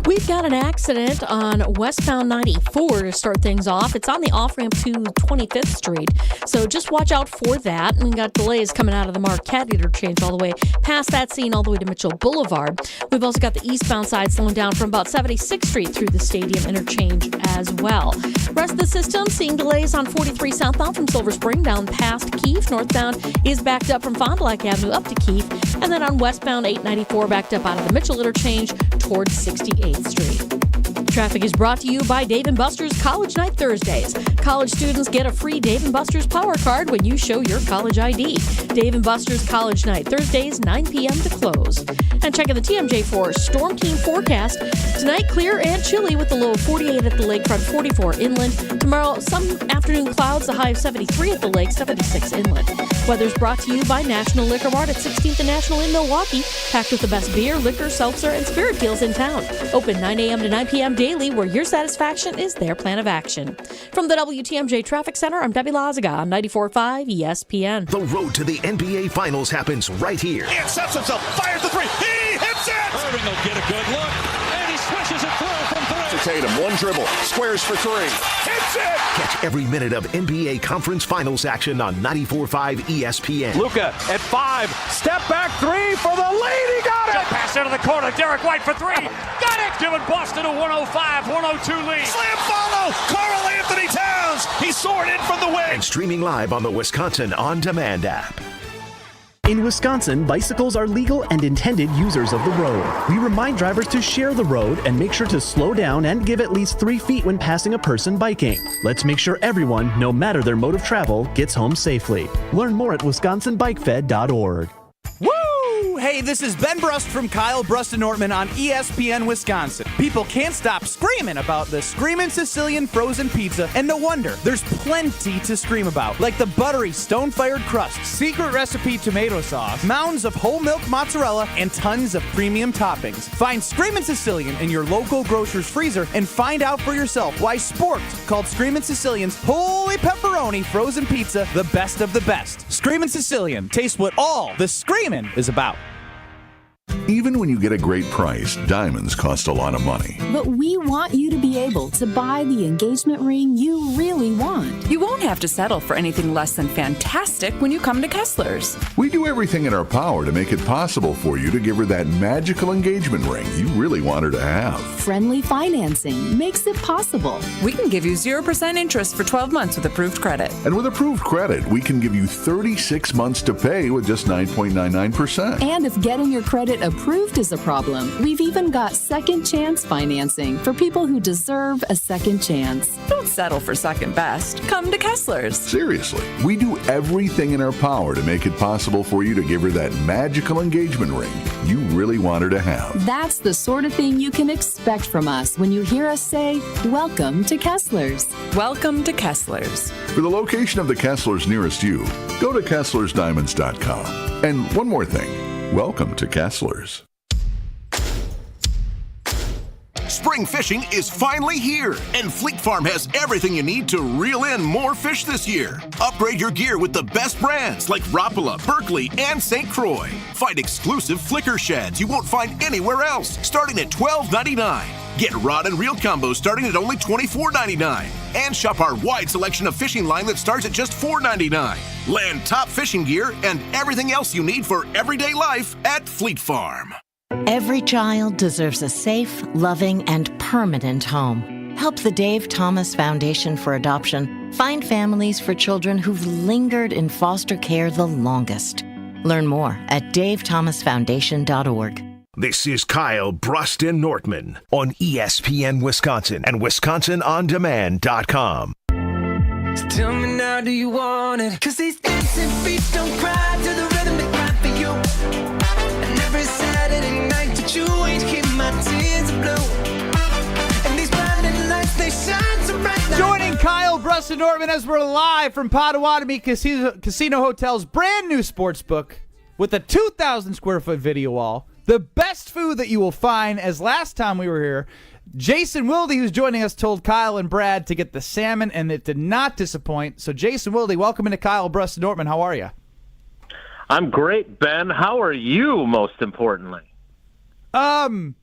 We've got an accident on westbound 94 to start things off. It's on the off-ramp to 25th Street, so just watch out for that. And we got delays coming out of the Marquette interchange all the way past that scene all the way to Mitchell Boulevard. We've also got the eastbound side slowing down from about 76th Street through the Stadium interchange as well. Rest of the system seeing delays on 43 southbound from Silver Spring down past Keefe. Northbound is backed up from Fond du Lac Avenue up to Keefe, and then on westbound 894 backed up out of the Mitchell interchange towards 68th Street. Traffic is brought to you by Dave & Buster's College Night Thursdays. College students get a free Dave & Buster's Power Card when you show your college ID. Dave & Buster's College Night Thursdays, 9 p.m. to close. And checking the TMJ4 Storm Team forecast. Tonight, clear and chilly with the low of 48 at the lakefront, 44 inland. Tomorrow, some afternoon clouds, the high of 73 at the lake, 76 inland. Weather's brought to you by National Liquor Mart at 16th and National in Milwaukee. Packed with the best beer, liquor, seltzer, and spirit deals in town. Open 9 a.m. to 9 p.m. daily, where your satisfaction is their plan of action. From the WTMJ Traffic Center, I'm Debbie Lazaga on 94.5 ESPN. The road to the NBA Finals happens right here. He sets himself, fires the three, he hits it! Irving will get a good look, and he swishes it through from three. To Tatum, one dribble, squares for three, hits it! Catch every minute of NBA Conference Finals action on 94.5 ESPN. Luka at 5, step back three for the lead, he got it! Jump pass into the corner, Derek White for three, got it! Giving Boston a 105-102 lead. Slam follow, Karl Anthony Towns, he soared in from the wing. And streaming live on the Wisconsin On Demand app. In Wisconsin, bicycles are legal and intended users of the road. We remind drivers to share the road and make sure to slow down and give at least 3 feet when passing a person biking. Let's make sure everyone, no matter their mode of travel, gets home safely. Learn more at wisconsinbikefed.org. Woo! Hey, this is Ben Brust from Kyle, Brust and Nortman on ESPN Wisconsin. People can't stop screaming about the Screamin' Sicilian frozen pizza, and no wonder. There's plenty to scream about, like the buttery stone-fired crust, secret recipe tomato sauce, mounds of whole milk mozzarella, and tons of premium toppings. Find Screamin' Sicilian in your local grocer's freezer and find out for yourself why Sporked called Screamin' Sicilian's Holy Pepperoni frozen pizza the best of the best. Screamin' Sicilian, taste what all the screamin' is about. Even when you get a great price, diamonds cost a lot of money. But we want you to be able to buy the engagement ring you really want. You won't have to settle for anything less than fantastic when you come to Kessler's. We do everything in our power to make it possible for you to give her that magical engagement ring you really want her to have. Friendly financing makes it possible. We can give you 0% interest for 12 months with approved credit. And with approved credit, we can give you 36 months to pay with just 9.99%. And if getting your credit approved is a problem, we've even got second chance financing for people who deserve a second chance. Don't settle for second best. Come to Kessler's. Seriously, we do everything in our power to make it possible for you to give her that magical engagement ring you really want her to have. That's the sort of thing you can expect from us when you hear us say, "Welcome to Kessler's." Welcome to Kessler's. For the location of the Kesslers nearest you, go to KesslersDiamonds.com. And one more thing. Welcome to Kessler's. Spring fishing is finally here, and Fleet Farm has everything you need to reel in more fish this year. Upgrade your gear with the best brands like Rapala, Berkeley, and St. Croix. Find exclusive flicker sheds you won't find anywhere else, starting at $12.99. Get rod and reel combos starting at only $24.99. And shop our wide selection of fishing line that starts at just $4.99. Land top fishing gear and everything else you need for everyday life at Fleet Farm. Every child deserves a safe, loving, and permanent home. Help the Dave Thomas Foundation for Adoption find families for children who've lingered in foster care the longest. Learn more at davethomasfoundation.org. This is Kyle, Brust, and Nortman on ESPN Wisconsin and WisconsinOnDemand.com. So tell me now, do you want it? 'Cause these dancing feet don't cry to the rhythm they cry for you. And every Saturday night that you ain't keep my tears blue. And these blinding lights, they shine so bright. Joining Kyle, Brust, and Nortman as we're live from Potawatomi Casino Hotel's brand new sports book with a 2,000 square foot video wall. The best food that you will find, as last time we were here, Jason Wilde, who's joining us, told Kyle and Brad to get the salmon, and it did not disappoint. So, Jason Wilde, welcome into Kyle, Brust, and Nortman. How are you? I'm great, Ben. How are you, most importantly? I'm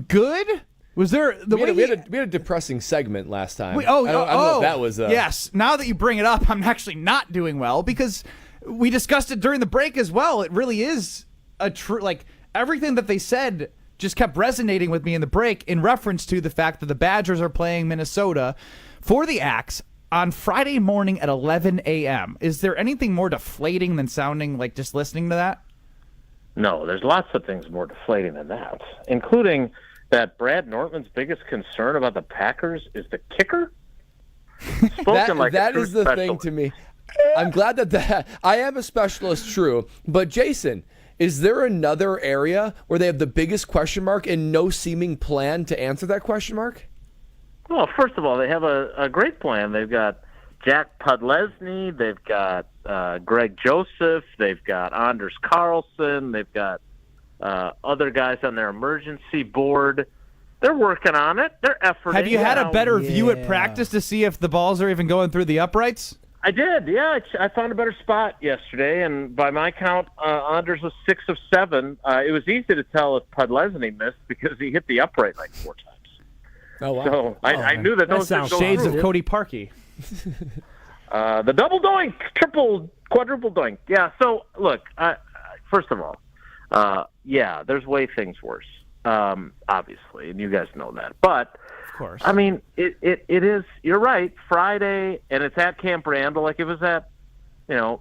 good. Was there we had a depressing segment last time. I don't know if that was yes. Now that you bring it up, I'm actually not doing well because we discussed it during the break as well. It really is a true, like, everything that they said just kept resonating with me in the break in reference to the fact that the Badgers are playing Minnesota for the Axe on Friday morning at 11 a.m. Is there anything more deflating than sounding like just listening to that? No, there's lots of things more deflating than that, including that Brad Nortman's biggest concern about the Packers is the kicker. That is the thing to me. I'm glad that I am a specialist, true, but Jason, Is there another area where they have the biggest question mark and no seeming plan to answer that question mark? Well, first of all, they have a great plan. They've got Jack Podlesny, they've got Greg Joseph, they've got Anders Carlson, they've got other guys on their emergency board. They're working on it. They're efforting. Have you had a better view at practice to see if the balls are even going through the uprights? I did, yeah. I found a better spot yesterday, and by my count, Anders was 6 of 7. It was easy to tell if Podlesny missed because he hit the upright like 4 times. Oh, wow. So I knew that those sounds shades of Cody Parkey. The double doink, triple, quadruple doink. Yeah, so look, first of all, yeah, there's way things worse, obviously, and you guys know that. But of course, I mean, it is. You're right. Friday, and it's at Camp Randall. Like, if it was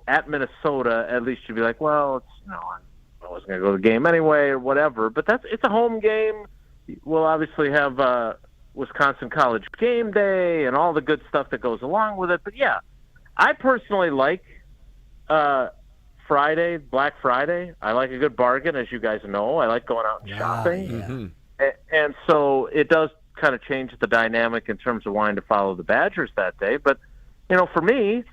at Minnesota, at least you'd be like, well, it's I wasn't going to go to the game anyway, or whatever. But it's a home game. We'll obviously have Wisconsin College game day and all the good stuff that goes along with it. But yeah, I personally like Friday, Black Friday. I like a good bargain, as you guys know. I like going out and shopping. Yeah. Mm-hmm. And so it does kind of change the dynamic in terms of wanting to follow the Badgers that day. But, for me,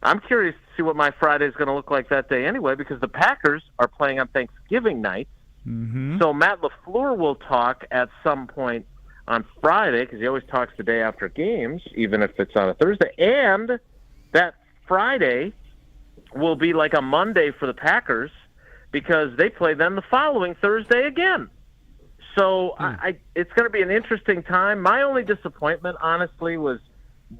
I'm curious to see what my Friday is going to look like that day anyway, because the Packers are playing on Thanksgiving night. Mm-hmm. So Matt LaFleur will talk at some point on Friday, because he always talks the day after games, even if it's on a Thursday. And that Friday will be like a Monday for the Packers, because they play them the following Thursday again. So it's going to be an interesting time. My only disappointment, honestly, was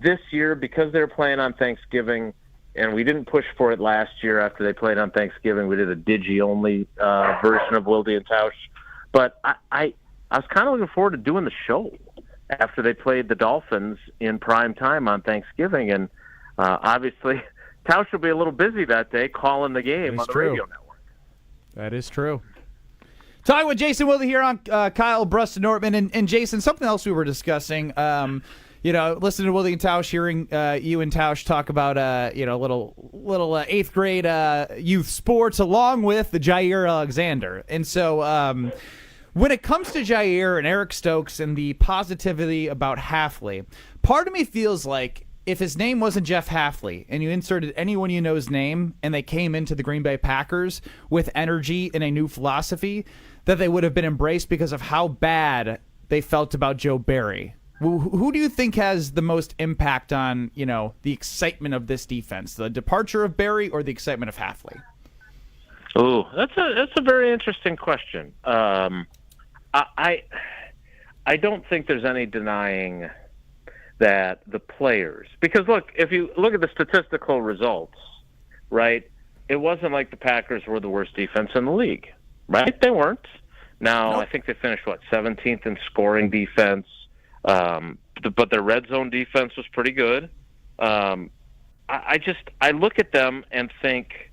this year, because they're playing on Thanksgiving, and we didn't push for it last year after they played on Thanksgiving. We did a digi-only version of Wilde and Tausch. But I was kind of looking forward to doing the show after they played the Dolphins in prime time on Thanksgiving. And obviously, Tausch will be a little busy that day calling the game on the radio network. That is true. Talking with Jason Wilde here on Kyle, Brust, and Nortman. And Jason, something else we were discussing, listening to Wilde and Tausch, hearing you and Tausch talk about, little 8th grade youth sports along with the Jair Alexander. And so when it comes to Jair and Eric Stokes and the positivity about Hafley, part of me feels like if his name wasn't Jeff Hafley and you inserted anyone you know's name and they came into the Green Bay Packers with energy and a new philosophy, that they would have been embraced because of how bad they felt about Joe Barry. Who do you think has the most impact on, the excitement of this defense? The departure of Barry or the excitement of Hafley? Oh, that's a very interesting question. I don't think there's any denying that the players, because look, if you look at the statistical results, right, it wasn't like the Packers were the worst defense in the league, right? They weren't. Now, I think they finished, 17th in scoring defense, but their red zone defense was pretty good. I look at them and think,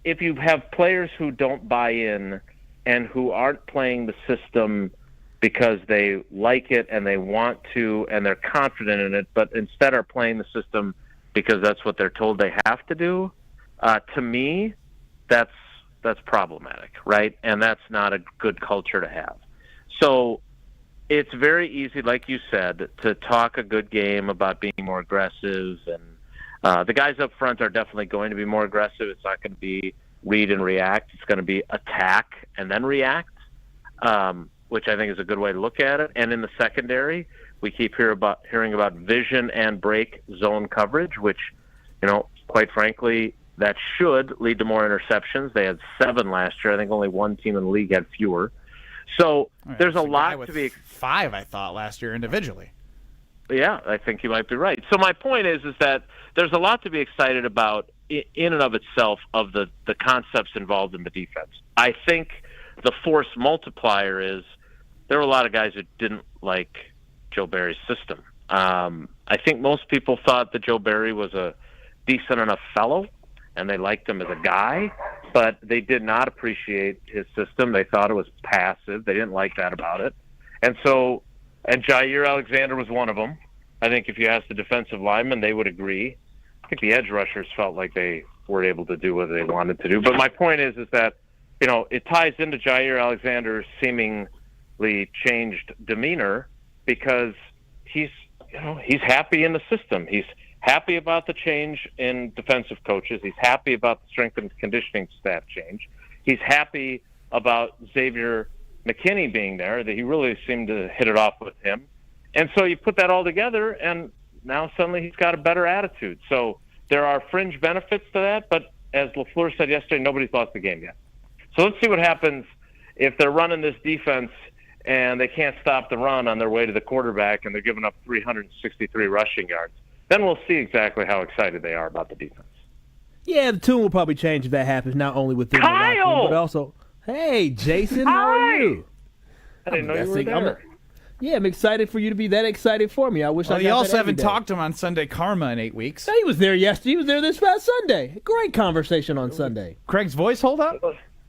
if you have players who don't buy in and who aren't playing the system because they like it and they want to and they're confident in it, but instead are playing the system because that's what they're told they have to do, to me, that's problematic, right? And that's not a good culture to have. So it's very easy, like you said, to talk a good game about being more aggressive, and the guys up front are definitely going to be more aggressive. It's not going to be read and react. It's going to be attack and then react, which I think is a good way to look at it. And in the secondary, we keep hearing about vision and break zone coverage, which, quite frankly, that should lead to more interceptions. They had 7 last year. I think only one team in the league had fewer. So there's a lot to be 5, I thought, last year individually. Yeah, I think you might be right. So my point is that there's a lot to be excited about in and of itself of the concepts involved in the defense. I think the force multiplier is there were a lot of guys who didn't like Joe Barry's system. I think most people thought that Joe Barry was a decent enough fellow, and they liked him as a guy, but they did not appreciate his system. They thought it was passive. They didn't like that about it. And Jair Alexander was one of them. I think if you asked the defensive linemen, they would agree. I think the edge rushers felt like they were able to do what they wanted to do. But my point is that, it ties into Jair Alexander's seemingly changed demeanor because he's happy in the system. He's happy about the change in defensive coaches. He's happy about the strength and conditioning staff change. He's happy about Xavier McKinney being there, that he really seemed to hit it off with him. And so you put that all together, and now suddenly he's got a better attitude. So there are fringe benefits to that, but as LaFleur said yesterday, nobody's lost the game yet. So let's see what happens if they're running this defense and they can't stop the run on their way to the quarterback and they're giving up 363 rushing yards. Then we'll see exactly how excited they are about the defense. Yeah, the tune will probably change if that happens, not only within the locker room, but also, hey, Jason, how are you? I didn't know you were there. I'm excited for you to be that excited for me. I wish I got you that also every haven't day. talked to him on Sunday Karma in 8 weeks. He was there yesterday. He was there this past Sunday. Great conversation on Sunday. Craig's voice hold up?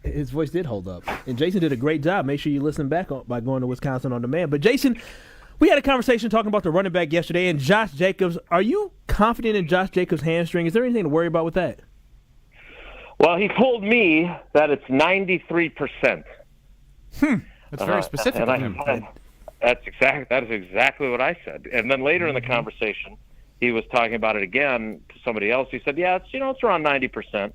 His voice did hold up. And Jason did a great job. Make sure you listen back by going to Wisconsin On Demand. But Jason, we had a conversation talking about the running back yesterday and Josh Jacobs. Are you confident in Josh Jacobs' hamstring? Is there anything to worry about with that? Well, he told me that it's 93%. That's very specific of him. That is exactly what I said. And then later in the conversation, he was talking about it again to somebody else. He said, "Yeah, it's around 90%."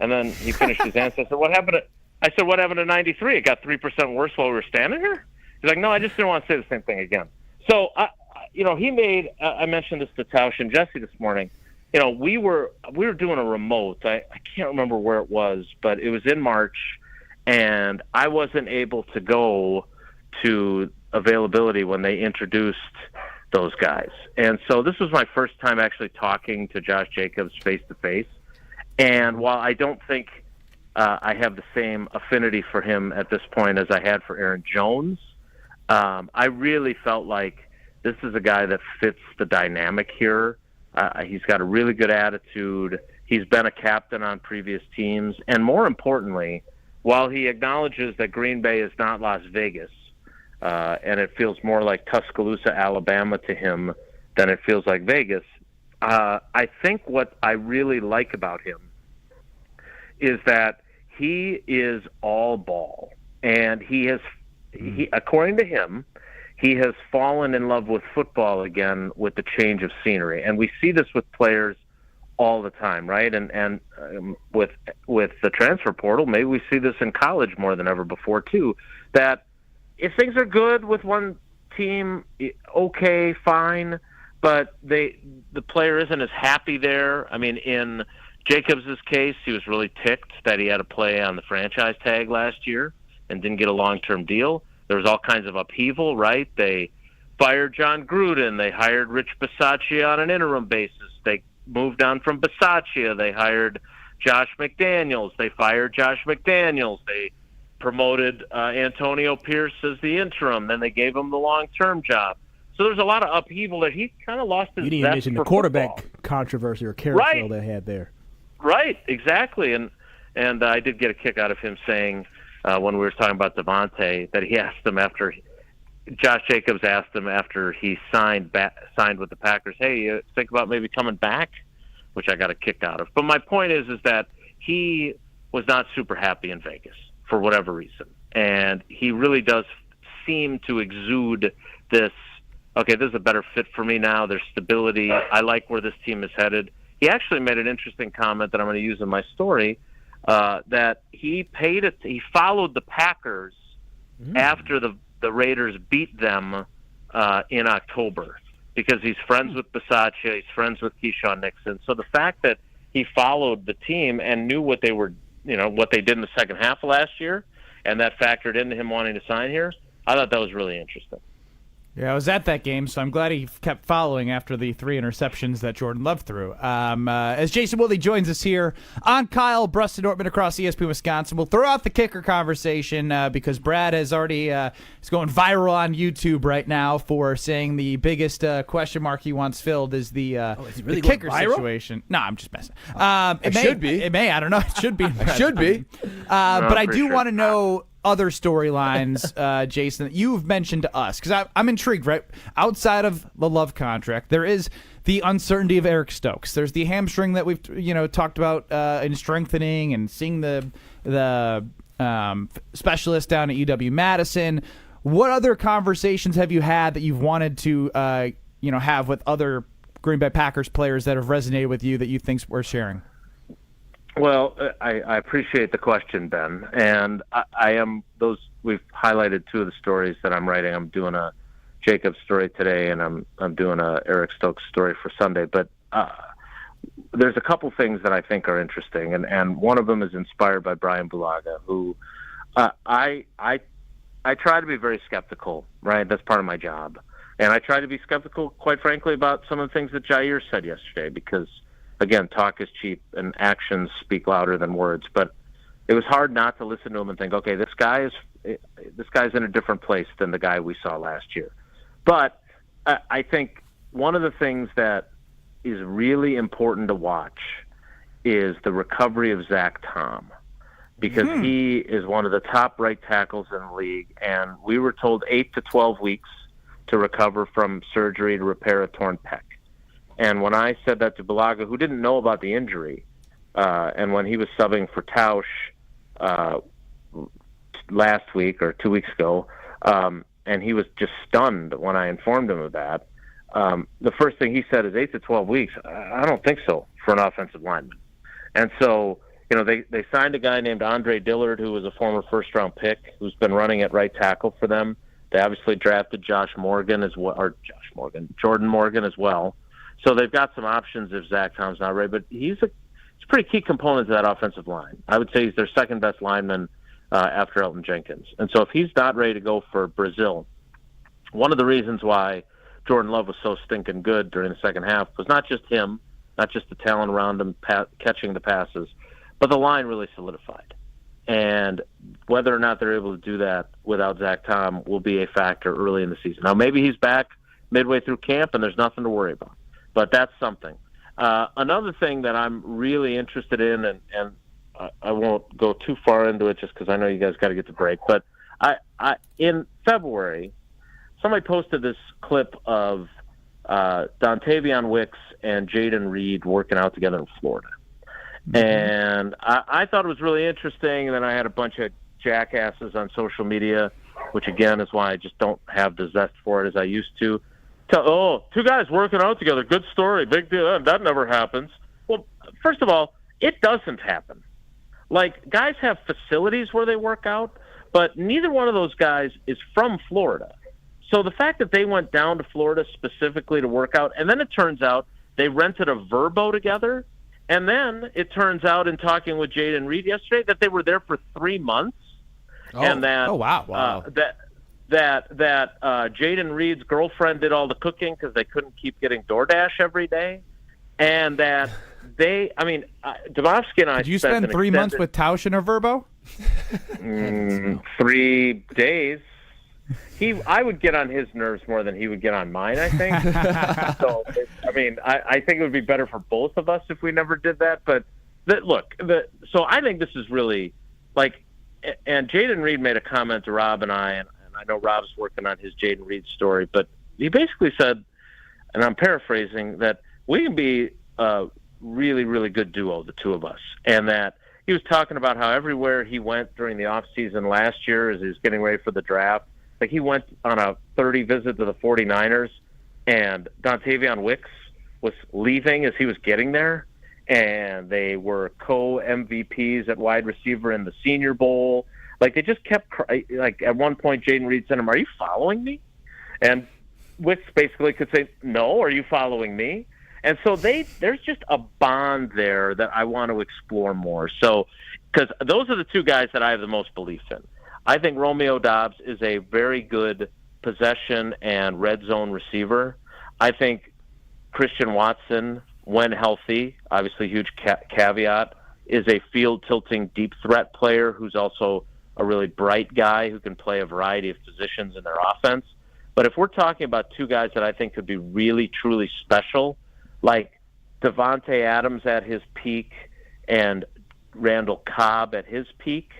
And then he finished his answer. I said, "What happened to 93? It got 3% worse while we were standing here?" He's like, "No, I just didn't want to say the same thing again." So, he made. I mentioned this to Tausch and Jesse this morning. We were doing a remote. I can't remember where it was, but it was in March, and I wasn't able to go to availability when they introduced those guys. And so this was my first time actually talking to Josh Jacobs face to face. And while I don't think I have the same affinity for him at this point as I had for Aaron Jones, I really felt like this is a guy that fits the dynamic here. He's got a really good attitude. He's been a captain on previous teams. And more importantly, while he acknowledges that Green Bay is not Las Vegas, and it feels more like Tuscaloosa, Alabama to him than it feels like Vegas, I think what I really like about him is that he is all ball. And he according to him, he has fallen in love with football again with the change of scenery. And we see this with players all the time, right? And with the transfer portal, maybe we see this in college more than ever before too, that if things are good with one team, okay, fine, but the player isn't as happy there. I mean, in Jacobs' case, he was really ticked that he had to play on the franchise tag last year and didn't get a long-term deal. There was all kinds of upheaval, right? They fired John Gruden. They hired Rich Bisaccia on an interim basis. They moved on from Bisaccia. They hired Josh McDaniels. They fired Josh McDaniels. They promoted Antonio Pierce as the interim. Then they gave him the long-term job. So there's a lot of upheaval that he kind of lost his You didn't zest mention for the quarterback football. controversy or carousel they had there. Right, exactly. And I did get a kick out of him saying when we were talking about Devontae that he asked him after Josh Jacobs asked him after he signed with the Packers, "Hey, you think about maybe coming back?" Which I got a kick out of. But my point is that he was not super happy in Vegas for whatever reason. And he really does seem to exude this, okay, this is a better fit for me now. There's stability. I like where this team is headed. He actually made an interesting comment that I'm going to use in my story, that he followed the Packers after the Raiders beat them in October because he's friends with Bisaccia, he's friends with Keyshawn Nixon. So the fact that he followed the team and knew what they were, what they did in the second half of last year, and that factored into him wanting to sign here, I thought that was really interesting. Yeah, I was at that game, so I'm glad he kept following after the 3 interceptions that Jordan Love threw. As Jason Willie joins us here on Kyle, Brust, and Nortman across ESPN Wisconsin, we'll throw out the kicker conversation because Brad has already is going viral on YouTube right now for saying the biggest question mark he wants filled is the really kicker viral? situation. No, I'm just messing. It should be. It may. I don't know. It should be. It should be. But I do want to know other storylines, Jason, that you've mentioned to us? Because I'm intrigued, right? Outside of the Love contract, there is the uncertainty of Eric Stokes. There's the hamstring that we've talked about in strengthening and seeing the specialist down at UW-Madison. What other conversations have you had that you've wanted to have with other Green Bay Packers players that have resonated with you that you think's worth sharing? Well, I appreciate the question, Ben, and we've highlighted two of the stories that I'm writing. I'm doing a Jacob story today, and I'm doing a Eric Stokes story for Sunday. But there's a couple things that I think are interesting, and one of them is inspired by Brian Bulaga, who I try to be very skeptical, right? That's part of my job. And I try to be skeptical, quite frankly, about some of the things that Jair said yesterday because, again, talk is cheap and actions speak louder than words. But it was hard not to listen to him and think, okay, this guy's in a different place than the guy we saw last year. But I think one of the things that is really important to watch is the recovery of Zach Tom. Because he is one of the top right tackles in the league, and we were told 8 to 12 weeks to recover from surgery to repair a torn pec. And when I said that to Bulaga, who didn't know about the injury, and when he was subbing for Tausch last week or 2 weeks ago, and he was just stunned when I informed him of that, the first thing he said is 8 to 12 weeks. I don't think so for an offensive lineman. And so, they signed a guy named Andre Dillard, who was a former first-round pick, who's been running at right tackle for them. They obviously drafted Jordan Morgan as well. So they've got some options if Zach Tom's not ready, but he's a pretty key component to that offensive line. I would say he's their second-best lineman after Elton Jenkins. And so if he's not ready to go for Brazil, one of the reasons why Jordan Love was so stinking good during the second half was not just him, not just the talent around him catching the passes, but the line really solidified. And whether or not they're able to do that without Zach Tom will be a factor early in the season. Now, maybe he's back midway through camp and there's nothing to worry about, but that's something. Another thing that I'm really interested in, and I won't go too far into it just because I know you guys got to get to break, but in February, somebody posted this clip of Dontavion Wicks and Jaden Reed working out together in Florida. And I thought it was really interesting, and then I had a bunch of jackasses on social media, which, again, is why I just don't have the zest for it as I used to. Two guys working out together, good story, big deal. That never happens. Well, first of all, it doesn't happen. Like, guys have facilities where they work out, but neither one of those guys is from Florida. So the fact that they went down to Florida specifically to work out, and then it turns out they rented a Verbo together, and then it turns out in talking with Jaden Reed yesterday that they were there for 3 months, and that that Jaden Reed's girlfriend did all the cooking because they couldn't keep getting DoorDash every day, and that Domofsky and I. Did you spend 3 months with Tausch and a Verbo? 3 days. I would get on his nerves more than he would get on mine, I think. So, I think it would be better for both of us if we never did that. But so I think this is really and Jaden Reed made a comment to Rob and I know Rob's working on his Jaden Reed story, but he basically said, and I'm paraphrasing, that we can be a really, really good duo, the two of us, and that he was talking about how everywhere he went during the off season last year as he was getting ready for the draft, like he went on a 30 visit to the 49ers, and Dontavion Wicks was leaving as he was getting there, and they were co-MVPs at wide receiver in the Senior Bowl. Like, they just kept, at one point, Jaden Reed said to him, "Are you following me?" And Wicks basically could say, "No, are you following me?" And so there's just a bond there that I want to explore more. So, because those are the two guys that I have the most belief in. I think Romeo Doubs is a very good possession and red zone receiver. I think Christian Watson, when healthy, obviously huge caveat, is a field-tilting deep threat player who's also a really bright guy who can play a variety of positions in their offense. But if we're talking about two guys that I think could be really, truly special, like Devontae Adams at his peak and Randall Cobb at his peak,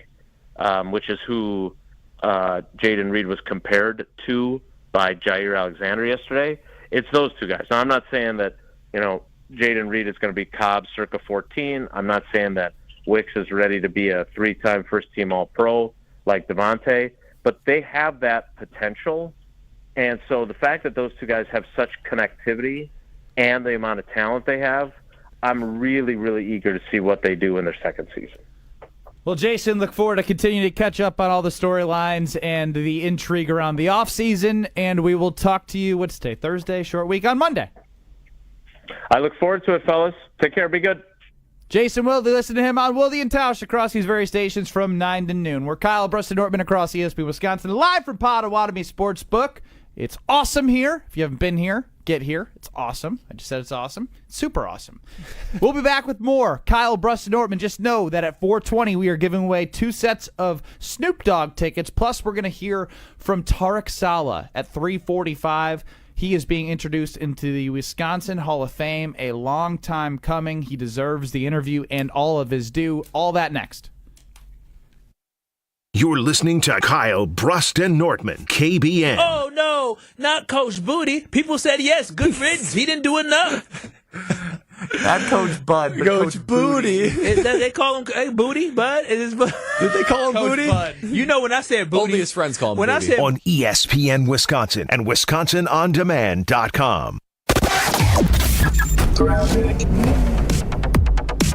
which is who Jaden Reed was compared to by Jair Alexander yesterday. It's those two guys. Now, I'm not saying that, Jaden Reed is going to be Cobb circa 14. I'm not saying that Wicks is ready to be a 3-time first-team All-Pro like Devontae, but they have that potential. And so the fact that those two guys have such connectivity and the amount of talent they have, I'm really, really eager to see what they do in their second season. Well, Jason, look forward to continuing to catch up on all the storylines and the intrigue around the offseason, and we will talk to you, what's today, Thursday, short week, on Monday. I look forward to it, fellas. Take care. Be good. Jason Wilde, listen to him on Wilde and Tausch across these various stations from 9 to noon. We're Kyle, Brust, and Nortman across ESPN Wisconsin, live from Potawatomi Sportsbook. It's awesome here. If you haven't been here, get here. It's awesome. I just said it's awesome. It's super awesome. We'll be back with more Kyle, Brust, and Nortman. Just know that at 4:20, we are giving away 2 sets of Snoop Dogg tickets. Plus, we're going to hear from Tarek Saleh at 3:45. He is being introduced into the Wisconsin Hall of Fame, a long time coming. He deserves the interview and all of his due. All that next. You're listening to Kyle, Brust, and Nortman, KBN. Oh, no, not Coach Booty. People said yes, good riddance. He didn't do enough. Not Coach Bud, but Coach Booty. They call him Booty, Bud? Did they call him Coach Booty? Bud. You know when I said Booty. Only his friends call him when Booty. I said, On ESPN Wisconsin and WisconsinOnDemand.com.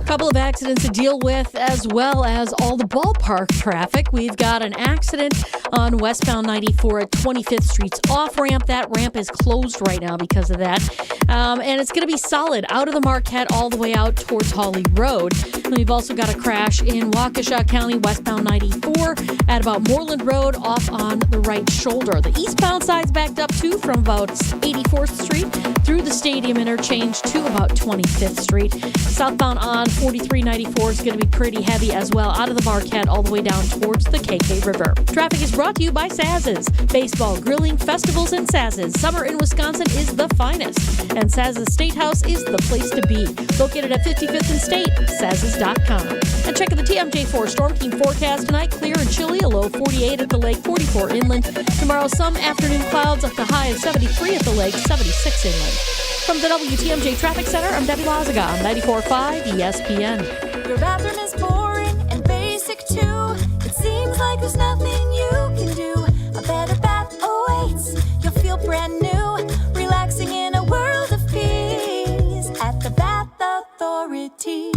Couple of accidents to deal with, as well as all the ballpark traffic. We've got an accident on westbound 94 at 25th Street's off-ramp. That ramp is closed right now because of that. And it's going to be solid out of the Marquette all the way out towards Hawley Road. And we've also got a crash in Waukesha County, westbound 94 at about Moreland Road off on the right shoulder. The eastbound side's backed up too from about 84th Street through the Stadium Interchange to about 25th Street. Southbound on 4394 is going to be pretty heavy as well, out of the Marquette all the way down towards the KK River. Traffic is brought to you by Saz's. Baseball, grilling, festivals, and Saz's. Summer in Wisconsin is the finest, and Saz's State House is the place to be. Located at 55th and State, Saz's.com. And check out the TMJ4 Storm Team forecast tonight. Clear and chilly, a low of 48 at the lake, 44 inland. Tomorrow, some afternoon clouds up to high of 73 at the lake, 76 inland. From the WTMJ Traffic Center, I'm Debbie Lazaga on 94.5 ESPN. Your bathroom is boring and basic too. It seems like there's nothing you can do. A better bath awaits. You'll feel brand new, relaxing in a world of peace at the Bath Authority.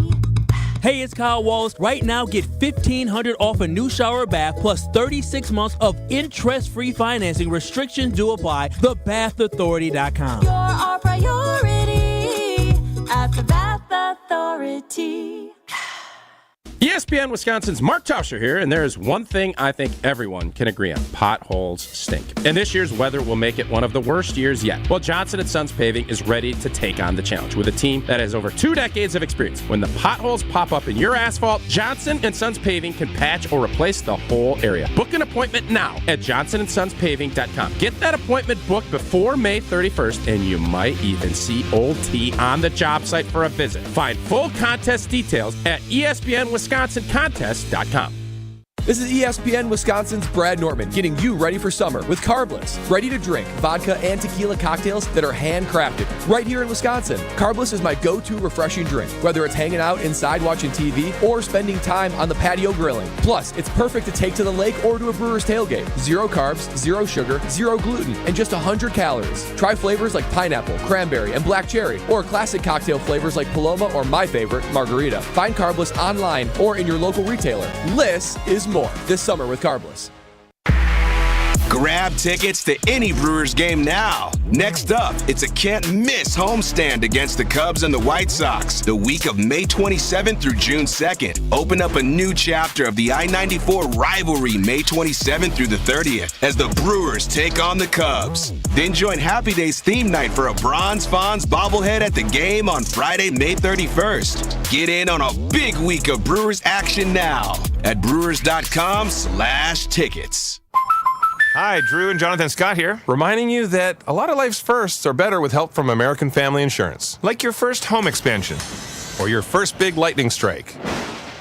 hey, it's Kyle Wallace. Right now, get $1,500 off a new shower or bath plus 36 months of interest-free financing. Restrictions do apply. TheBathAuthority.com. You're our priority at the Bath Authority. ESPN Wisconsin's Mark Tauscher here, and there is one thing I think everyone can agree on. Potholes stink. And this year's weather will make it one of the worst years yet. Well, Johnson & Sons Paving is ready to take on the challenge with a team that has over 2 decades of experience. When the potholes pop up in your asphalt, Johnson & Sons Paving can patch or replace the whole area. Book an appointment now at johnsonsonspaving.com. Get that appointment booked before May 31st, and you might even see Old T on the job site for a visit. Find full contest details at ESPNWisconsinContest.com. This is ESPN Wisconsin's Brad Nortman, getting you ready for summer with Carbless. Ready to drink vodka and tequila cocktails that are handcrafted right here in Wisconsin. Carbless is my go-to refreshing drink, whether it's hanging out inside watching TV or spending time on the patio grilling. Plus, it's perfect to take to the lake or to a brewer's tailgate. 0 carbs, 0 sugar, 0 gluten, and just 100 calories. Try flavors like pineapple, cranberry, and black cherry, or classic cocktail flavors like Paloma or my favorite, margarita. Find Carbless online or in your local retailer. Less is more this summer with Carbless. Grab tickets to any Brewers game now. Next up, it's a can't-miss homestand against the Cubs and the White Sox the week of May 27th through June 2nd. Open up a new chapter of the I-94 rivalry May 27th through the 30th as the Brewers take on the Cubs. Then join Happy Days theme night for a Bronze Fonz bobblehead at the game on Friday, May 31st. Get in on a big week of Brewers action now at brewers.com/tickets. Hi, Drew and Jonathan Scott here, reminding you that a lot of life's firsts are better with help from American Family Insurance. Like your first home expansion, or your first big lightning strike,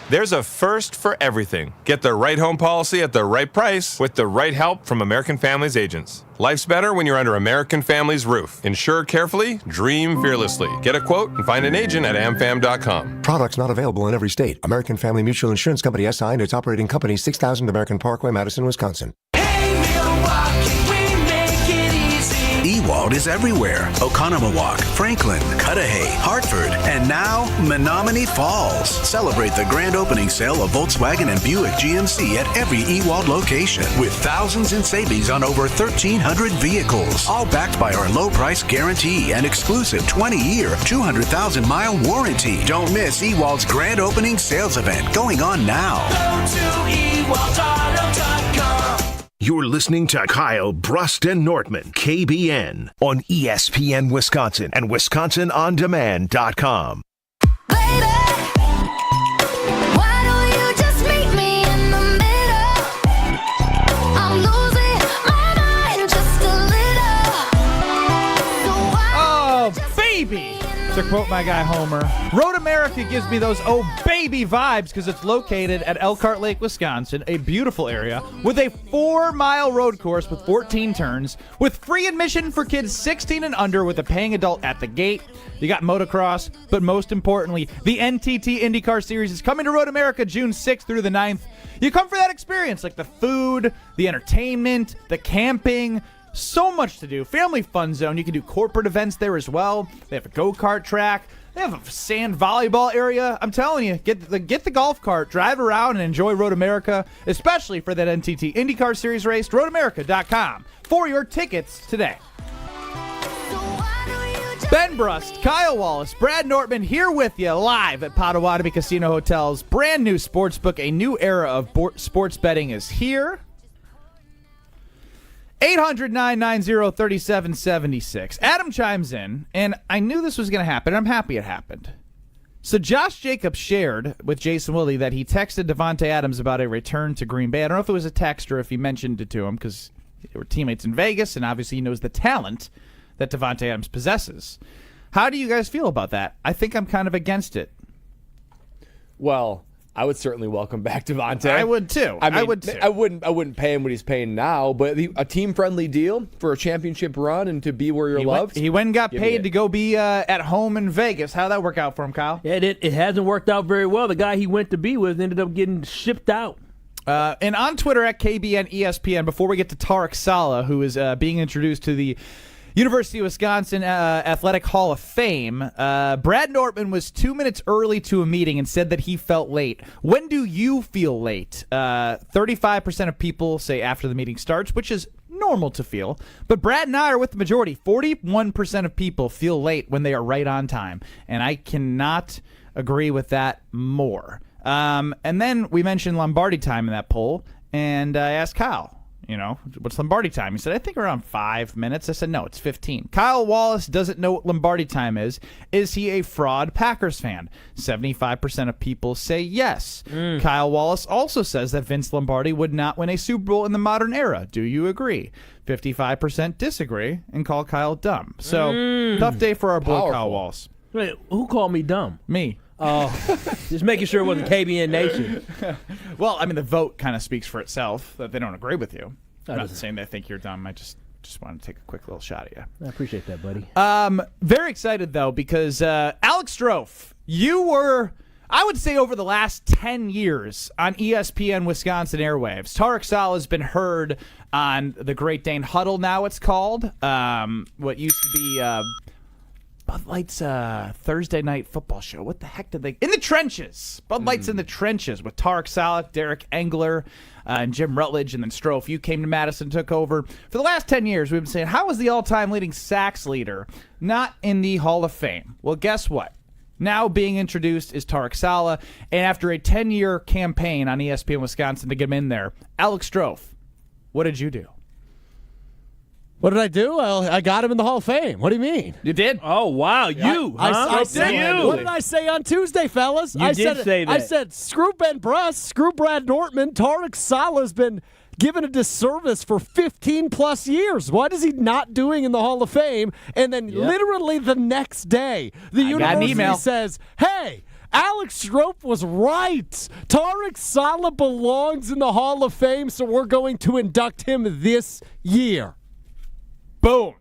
There's a first for everything. Get the right home policy at the right price with the right help from American Family's agents. Life's better when you're under American Family's roof. Insure carefully, dream fearlessly. Get a quote and find an agent at amfam.com. Products not available in every state. American Family Mutual Insurance Company SI and its operating company 6000 American Parkway, Madison, Wisconsin. Ewald is everywhere. Oconomowoc, Franklin, Cudahy, Hartford, and now Menominee Falls. Celebrate the grand opening sale of Volkswagen and Buick GMC at every Ewald location with thousands in savings on over 1,300 vehicles. All backed by our low price guarantee and exclusive 20-year, 200,000-mile warranty. Don't miss Ewald's grand opening sales event going on now. Go to ewaldauto.com. You're listening to Kyle, Brust, and Nortman, KBN, on ESPN Wisconsin and WisconsinOnDemand.com. Oh, baby! To quote my guy Homer, Road America gives me those oh baby vibes because it's located at Elkhart Lake, Wisconsin, a beautiful area with a 4-mile road course with 14 turns, with free admission for kids 16 and under with a paying adult at the gate. You got motocross, but most importantly, the NTT IndyCar Series is coming to Road America June 6th through the 9th. You come for that experience, like the food, the entertainment, the camping. So much to do. Family fun zone. You can do corporate events there as well. They have a go-kart track. They have a sand volleyball area. I'm telling you, get the golf cart, drive around, and enjoy Road America, especially for that NTT IndyCar Series race. RoadAmerica.com for your tickets today. Ben Brust, Kyle Wallace, Brad Nortman here with you live at Potawatomi Casino Hotel's brand new sportsbook. A new era of sports betting is here. 800-990-3776. Adam chimes in, and I knew this was going to happen. I'm happy it happened. So Josh Jacobs shared with Jason Willie that he texted Davante Adams about a return to Green Bay. I don't know if it was a text or if he mentioned it to him because they were teammates in Vegas, and obviously he knows the talent that Davante Adams possesses. How do you guys feel about that? I think I'm kind of against it. Well, I would certainly welcome back Davante. I would too. I would too. I wouldn't pay him what he's paying now, but a team-friendly deal for a championship run and to be where you're loved. He went and got paid to go be at home in Vegas. How'd that work out for him, Kyle? Yeah, it hasn't worked out very well. The guy he went to be with ended up getting shipped out. And on Twitter at KBN ESPN, before we get to Tarek Saleh, who is being introduced to the University of Wisconsin Athletic Hall of Fame, Brad Nortman was 2 minutes early to a meeting and said that he felt late. When do you feel late? 35% of people say after the meeting starts, which is normal to feel. But Brad and I are with the majority. 41% of people feel late when they are right on time. And I cannot agree with that more. And then we mentioned Lombardi time in that poll, and I asked Kyle, what's Lombardi time? He said, I think around 5 minutes. I said, no, it's 15. Kyle Wallace doesn't know what Lombardi time is. Is he a fraud Packers fan? 75% of people say yes. Kyle Wallace also says that Vince Lombardi would not win a Super Bowl in the modern era. Do you agree? 55% disagree and call Kyle dumb. So, tough day for our boy Kyle Wallace. Wait, who called me dumb? Me. Oh, just making sure it wasn't KBN Nation. Well, I mean, the vote kind of speaks for itself that they don't agree with you. I'm not saying they think you're dumb. I just wanted to take a quick little shot at you. I appreciate that, buddy. Very excited, though, because Alex Strofe, you were, I would say, over the last 10 years on ESPN Wisconsin airwaves. Tarek Saleh has been heard on the Great Dane Huddle, now it's called. What used to be Bud Light's Thursday night football show. What the heck did they... In the Trenches. Bud Light's in the Trenches with Tarek Saleh, Derek Engler, and Jim Rutledge, and then Strofe. You came to Madison, took over. For the last 10 years, we've been saying, how is the all-time leading sacks leader not in the Hall of Fame? Well, guess what? Now being introduced is Tarek Saleh, and after a 10-year campaign on ESPN Wisconsin to get him in there, Alex Strofe, what did you do? What did I do? I got him in the Hall of Fame. What do you mean? You did? Oh, wow. I said, what did I say on Tuesday, fellas? You did say that. I said, screw Ben Brust, screw Brad Nortman. Tarek Saleh has been given a disservice for 15-plus years. What is he not doing in the Hall of Fame? And then literally the next day, the university says, hey, Alex Strope was right. Tarek Saleh belongs in the Hall of Fame, so we're going to induct him this year. Boom.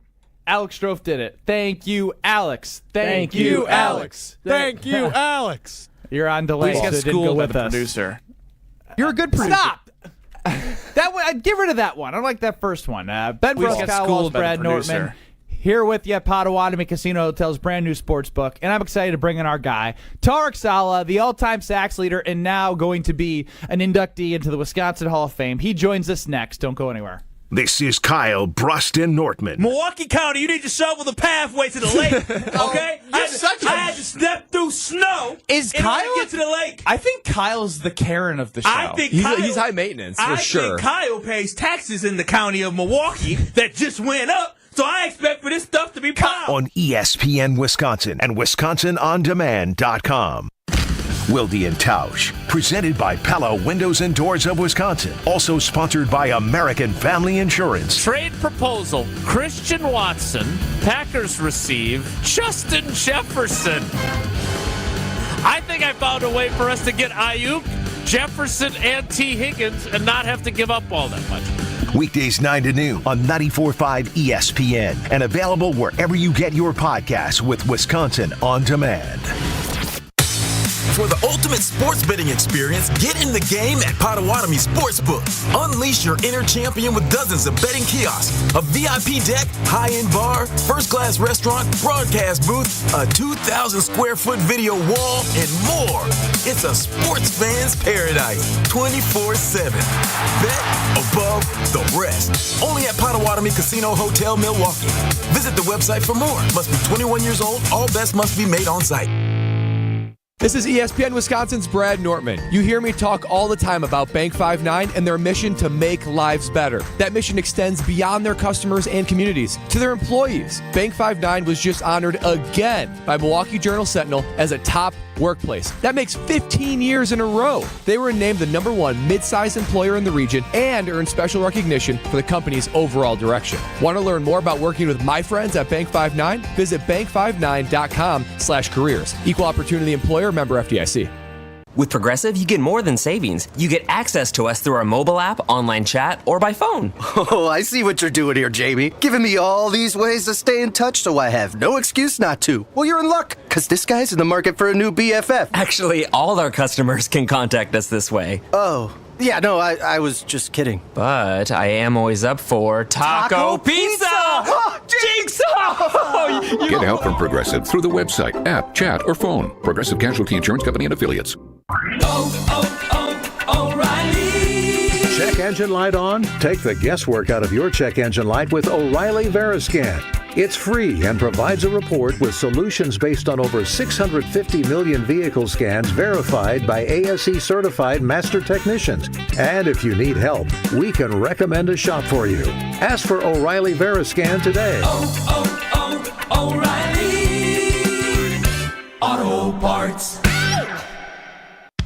Alex Strofe did it. Thank you, Alex. Thank you, Alex. Thank you, Alex. You're on delay. Please get so didn't go schooled by with the us. producer. You're a good producer. Stop. That one, get rid of that one. I like that first one. Ben Brust, Kyle Walsh, Brad Nortman. Here with you at Potawatomi Casino Hotel's brand new sports book, and I'm excited to bring in our guy, Tarek Saleh, the all-time sacks leader, and now going to be an inductee into the Wisconsin Hall of Fame. He joins us next. Don't go anywhere. This is Kyle, Brust, and Nortman. Milwaukee County, you need to shovel the pathway to the lake, okay? I had to step through snow in order to get to the lake. I think Kyle's the Karen of the show. I think he's high maintenance, for sure. I think Kyle pays taxes in the county of Milwaukee that just went up, so I expect for this stuff to be piled. On ESPN Wisconsin and WisconsinOnDemand.com. Wilde and Tausch, presented by Pella Windows and Doors of Wisconsin. Also sponsored by American Family Insurance. Trade proposal. Christian Watson. Packers receive Justin Jefferson. I think I found a way for us to get Ayuk, Jefferson, and T. Higgins and not have to give up all that much. Weekdays 9 to noon on 94.5 ESPN and available wherever you get your podcasts with Wisconsin On Demand. For the ultimate sports betting experience, get in the game at Potawatomi Sportsbook. Unleash your inner champion with dozens of betting kiosks, a VIP deck, high-end bar, first-class restaurant, broadcast booth, a 2,000-square-foot video wall, and more. It's a sports fan's paradise, 24/7. Bet above the rest. Only at Potawatomi Casino Hotel, Milwaukee. Visit the website for more. Must be 21 years old. All bets must be made on site. This is ESPN Wisconsin's Brad Nortman. You hear me talk all the time about Bank 5-9 and their mission to make lives better. That mission extends beyond their customers and communities to their employees. Bank 5-9 was just honored again by Milwaukee Journal-Sentinel as a top workplace. That makes 15 years in a row. They were named the #1 mid-sized employer in the region and earned special recognition for the company's overall direction. Want to learn more about working with my friends at Bank 5-9? Visit bank59.com/careers. Equal opportunity employer, member FDIC. With Progressive, you get more than savings. You get access to us through our mobile app, online chat, or by phone. Oh, I see what you're doing here, Jamie. Giving me all these ways to stay in touch so I have no excuse not to. Well, you're in luck, because this guy's in the market for a new BFF. Actually, all our customers can contact us this way. Oh. Yeah, no, I was just kidding. But I am always up for Taco Pizza! Oh, Jigsaw! Get help from Progressive through the website, app, chat, or phone. Progressive Casualty Insurance Company and Affiliates. O'Reilly. Check engine light on? Take the guesswork out of your check engine light with O'Reilly Veriscan. It's free and provides a report with solutions based on over 650 million vehicle scans verified by ASE certified master technicians. And if you need help, we can recommend a shop for you. Ask for O'Reilly Veriscan today. O'Reilly Auto Parts.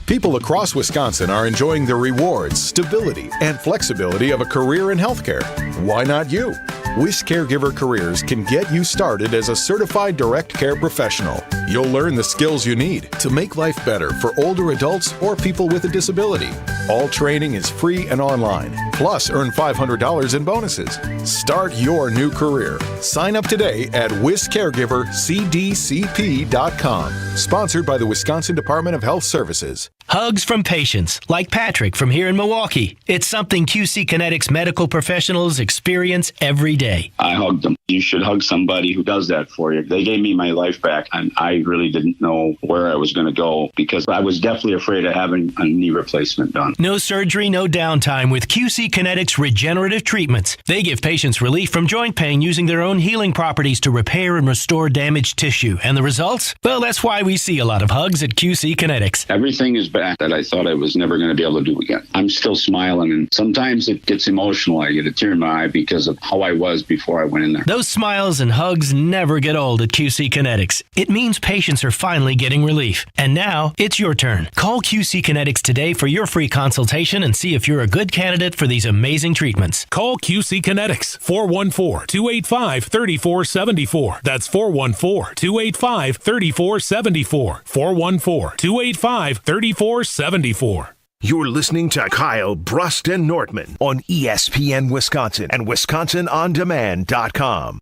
People across Wisconsin are enjoying the rewards, stability, and flexibility of a career in healthcare. Why not you? Wish Caregiver Careers can get you started as a certified direct care professional. You'll learn the skills you need to make life better for older adults or people with a disability. All training is free and online. Plus, earn $500 in bonuses. Start your new career. Sign up today at WisCaregiverCDCP.com. Sponsored by the Wisconsin Department of Health Services. Hugs from patients, like Patrick from here in Milwaukee. It's something QC Kinetics medical professionals experience every day. I hugged them. You should hug somebody who does that for you. They gave me my life back, and I really didn't know where I was going to go because I was definitely afraid of having a knee replacement done. No surgery, no downtime with QC Kinetics regenerative treatments. They give patients relief from joint pain using their own healing properties to repair and restore damaged tissue. And the results? Well, that's why we see a lot of hugs at QC Kinetics. Everything is better back that I thought I was never going to be able to do again. I'm still smiling, and sometimes it gets emotional. I get a tear in my eye because of how I was before I went in there. Those smiles and hugs never get old at QC Kinetics. It means patients are finally getting relief. And now it's your turn. Call QC Kinetics today for your free consultation and see if you're a good candidate for these amazing treatments. Call QC Kinetics, 414-285-3474. That's 414-285-3474. 414-285-3474. You're listening to Kyle, Brust, and Nortman on ESPN Wisconsin and WisconsinOnDemand.com.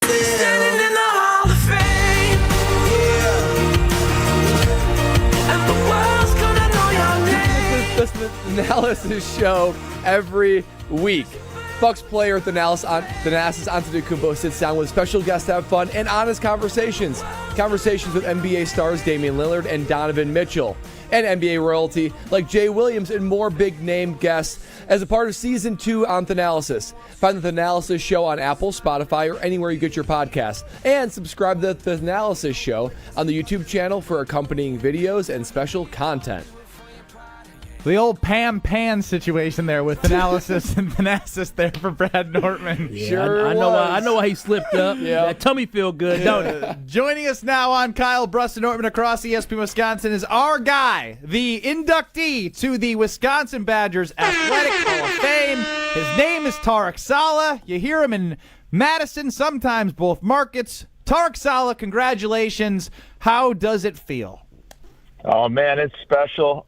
Standing in the Hall of Fame. And the world's gonna know your name. This analysis show every week. Bucks player Thanasis Antetokounmpo sits down with special guests to have fun and honest conversations. Conversations with NBA stars Damian Lillard and Donovan Mitchell. And NBA royalty like Jay Williams and more big-name guests as a part of Season 2 on Thanalysis. Find the Thanalysis Show on Apple, Spotify, or anywhere you get your podcasts. And subscribe to the Thanalysis Show on the YouTube channel for accompanying videos and special content. The old Pan situation there with analysis and Thanasis there for Brad Nortman. Yeah, sure I know why he slipped up. Yeah. That tummy feel good, don't it? Joining us now on Kyle, Brust, and Nortman across ESPN Wisconsin is our guy, the inductee to the Wisconsin Badgers Athletic Hall of Fame. His name is Tarek Saleh. You hear him in Madison, sometimes both markets. Tarek Saleh, congratulations. How does it feel? Oh, man, it's special.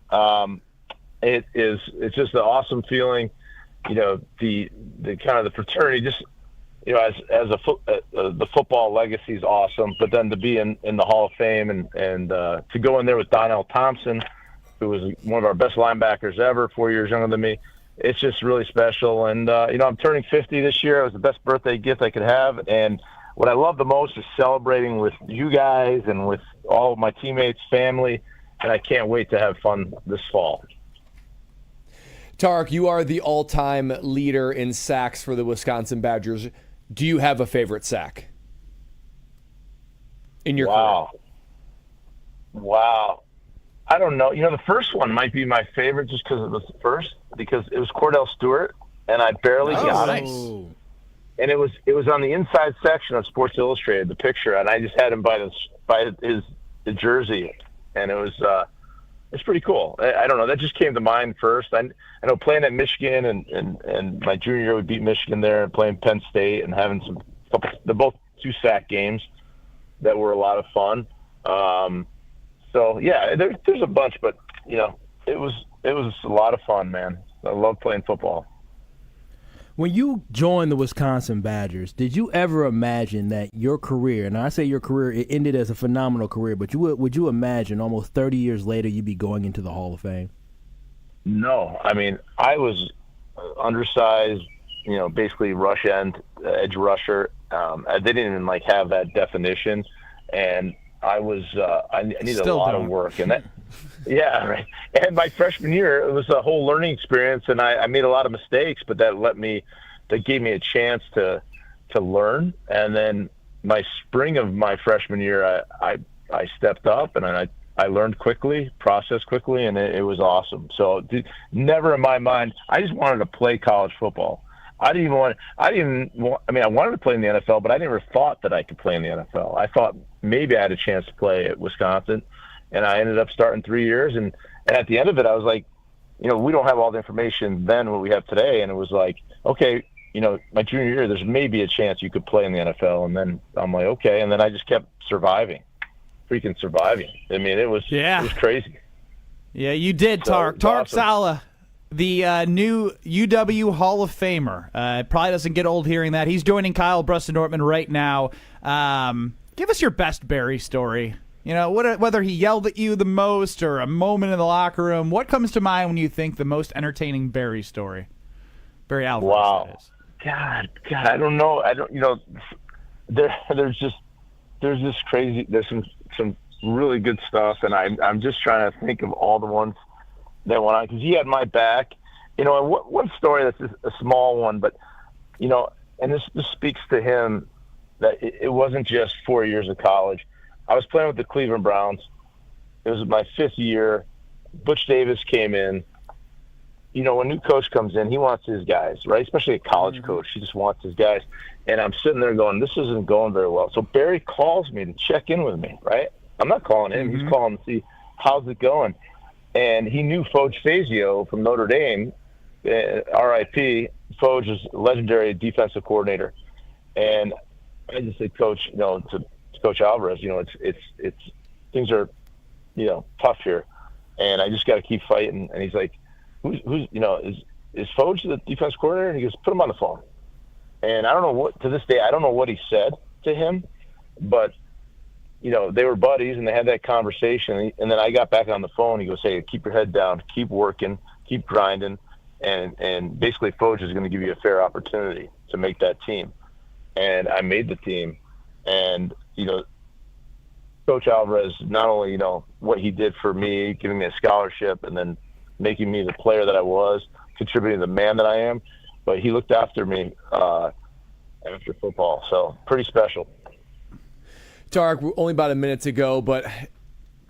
It's just an awesome feeling, the kind of the fraternity, just, as the football legacy is awesome, but then to be in the Hall of Fame and to go in there with Donnell Thompson, who was one of our best linebackers ever, 4 years younger than me, it's just really special. And, I'm turning 50 this year. It was the best birthday gift I could have. And what I love the most is celebrating with you guys and with all of my teammates, family, and I can't wait to have fun this fall. Tarek, you are the all-time leader in sacks for the Wisconsin Badgers. Do you have a favorite sack in your career? Wow. I don't know. The first one might be my favorite just because it was the first, because it was Cordell Stewart, and I barely got it. And it was on the inside section of Sports Illustrated, the picture, and I just had him by his jersey, and it was it's pretty cool. I don't know. That just came to mind first. I know playing at Michigan and my junior year we beat Michigan there, and playing Penn State and having they're both 2 sack games that were a lot of fun. So yeah, there's a bunch, but it was a lot of fun, man. I love playing football. When you joined the Wisconsin Badgers, did you ever imagine that your career, and I say your career, it ended as a phenomenal career, but would you imagine almost 30 years later you'd be going into the Hall of Fame? No. I mean, I was undersized, basically rush end, edge rusher. They didn't even have that definition, and I was I needed a lot of work, and that. Yeah, right. And my freshman year, it was a whole learning experience, and I made a lot of mistakes, but that gave me a chance to learn. And then my spring of my freshman year, I stepped up and I learned quickly, processed quickly, and it was awesome. So never in my mind, I just wanted to play college football. I wanted to play in the NFL, but I never thought that I could play in the NFL. I thought maybe I had a chance to play at Wisconsin. And I ended up starting 3 years. And at the end of it, I was like, we don't have all the information then what we have today. And it was like, okay, my junior year, there's maybe a chance you could play in the NFL. And then I'm like, okay. And then I just kept freaking surviving. I mean, it was crazy. Yeah, you did, Tarek. Tarek Saleh, the new UW Hall of Famer. It probably doesn't get old hearing that. He's joining Kyle, Brust, and Nortman right now. Give us your best Barry story. Whether he yelled at you the most or a moment in the locker room, what comes to mind when you think the most entertaining Barry story? Barry Alvarez. Wow. That is. God, I don't know. There's this crazy. There's some really good stuff, and I'm just trying to think of all the ones that went on because he had my back. And one story that's just a small one, but and this speaks to him that it wasn't just 4 years of college. I was playing with the Cleveland Browns, It was my 5th year. Butch Davis came in. You know, when a new coach comes in, he wants his guys, right? Especially a college coach. He just wants his guys. And I'm sitting there going, this isn't going very well. So Barry calls me to check in with me, right? I'm not calling him. He's calling to see how's it going. And he knew Foge Fazio from Notre Dame, RIP. Foge is a legendary defensive coordinator. And I just said, Coach, to Coach Alvarez, it's things are, tough here. And I just got to keep fighting. And he's like, who's is Foge the defense coordinator? And he goes, put him on the phone. And I don't know to this day, I don't know what he said to him, but, they were buddies and they had that conversation. And then I got back on the phone. He goes, hey, keep your head down, keep working, keep grinding. And basically Foge is going to give you a fair opportunity to make that team. And I made the team. And, Coach Alvarez, not only, what he did for me, giving me a scholarship and then making me the player that I was, contributing to the man that I am, but he looked after me after football. So pretty special. Tarek, we're only about a minute to go, but I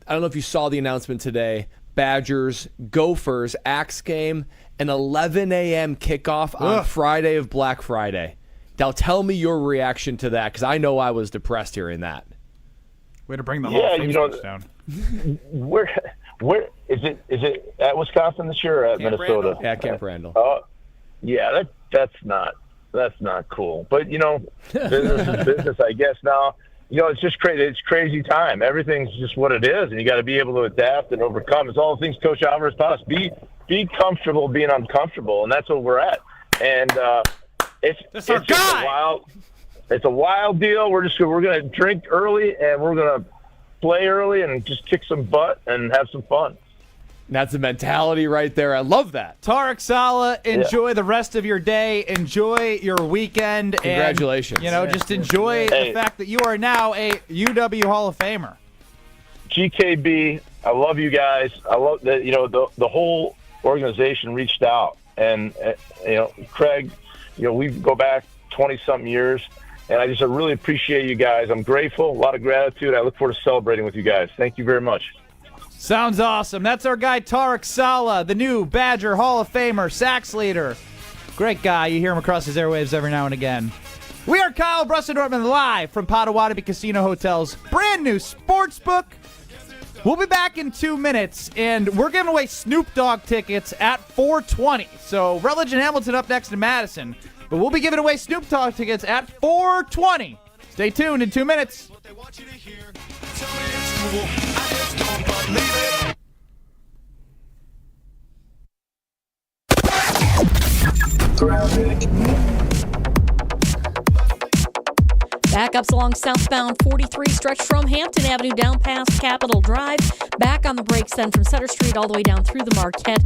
don't know if you saw the announcement today. Badgers, Gophers, Axe game, an 11 a.m. kickoff on Friday of Black Friday. Now tell me your reaction to that, because I know I was depressed hearing that. Way to bring the whole thing down. Where is it at Wisconsin this year or at Camp Minnesota? Randall. Yeah, Camp Randall. Oh, yeah, that's not cool. But business is business, I guess. Now, it's just crazy. It's crazy time. Everything's just what it is, and you got to be able to adapt and overcome. It's all the things Coach Alvarez taught us. Be comfortable being uncomfortable, and that's what we're at. And it's just a wild deal. We're going to drink early and we're going to play early and just kick some butt and have some fun. That's the mentality right there. I love that. Tarek Saleh, enjoy the rest of your day. Enjoy your weekend. Congratulations. And, just enjoy the fact that you are now a UW Hall of Famer. GKB, I love you guys. I love that, the whole organization reached out. And, Craig, we go back 20-something years. And I really appreciate you guys. I'm grateful, a lot of gratitude. I look forward to celebrating with you guys. Thank you very much. Sounds awesome. That's our guy, Tarek Saleh, the new Badger Hall of Famer, sacks leader. Great guy. You hear him across his airwaves every now and again. We are Kyle, Brust, and Nortman live from Potawatomi Casino Hotel's brand new sports book. We'll be back in 2 minutes, and we're giving away Snoop Dogg tickets at 4:20. So Rutledge and Hamilton up next to Madison. But we'll be giving away Snoop Dogg tickets at 4:20. Stay tuned in 2 minutes. Backups along southbound 43 stretch from Hampton Avenue down past Capitol Drive. Back on the brakes then from Center Street all the way down through the Marquette,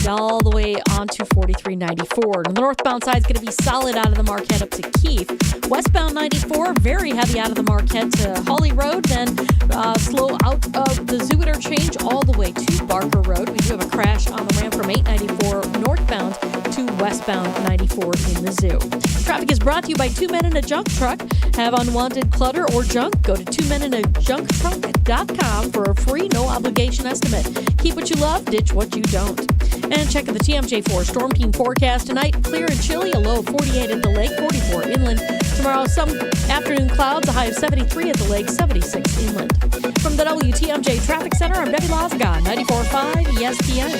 all the way onto 4394. And the northbound side is going to be solid out of the Marquette up to Keith. Westbound 94, very heavy out of the Marquette to Hawley Road, then slow out of the Zoo Interchange all the way to Barker Road. We do have a crash on the ramp from 894 northbound to westbound 94 in the Zoo. Traffic is brought to you by Two Men in a Junk Truck. Have unwanted clutter or junk? Go to twomeninajunktruck.com for a free, no-obligation estimate. Keep what you love, ditch what you don't. And check out the TMJ4 Storm Team forecast tonight. Clear and chilly, a low of 48 at the lake, 44 inland. Tomorrow, some afternoon clouds, a high of 73 at the lake, 76 inland. From the WTMJ Traffic Center, I'm Debbie Lozga, 94.5 ESPN.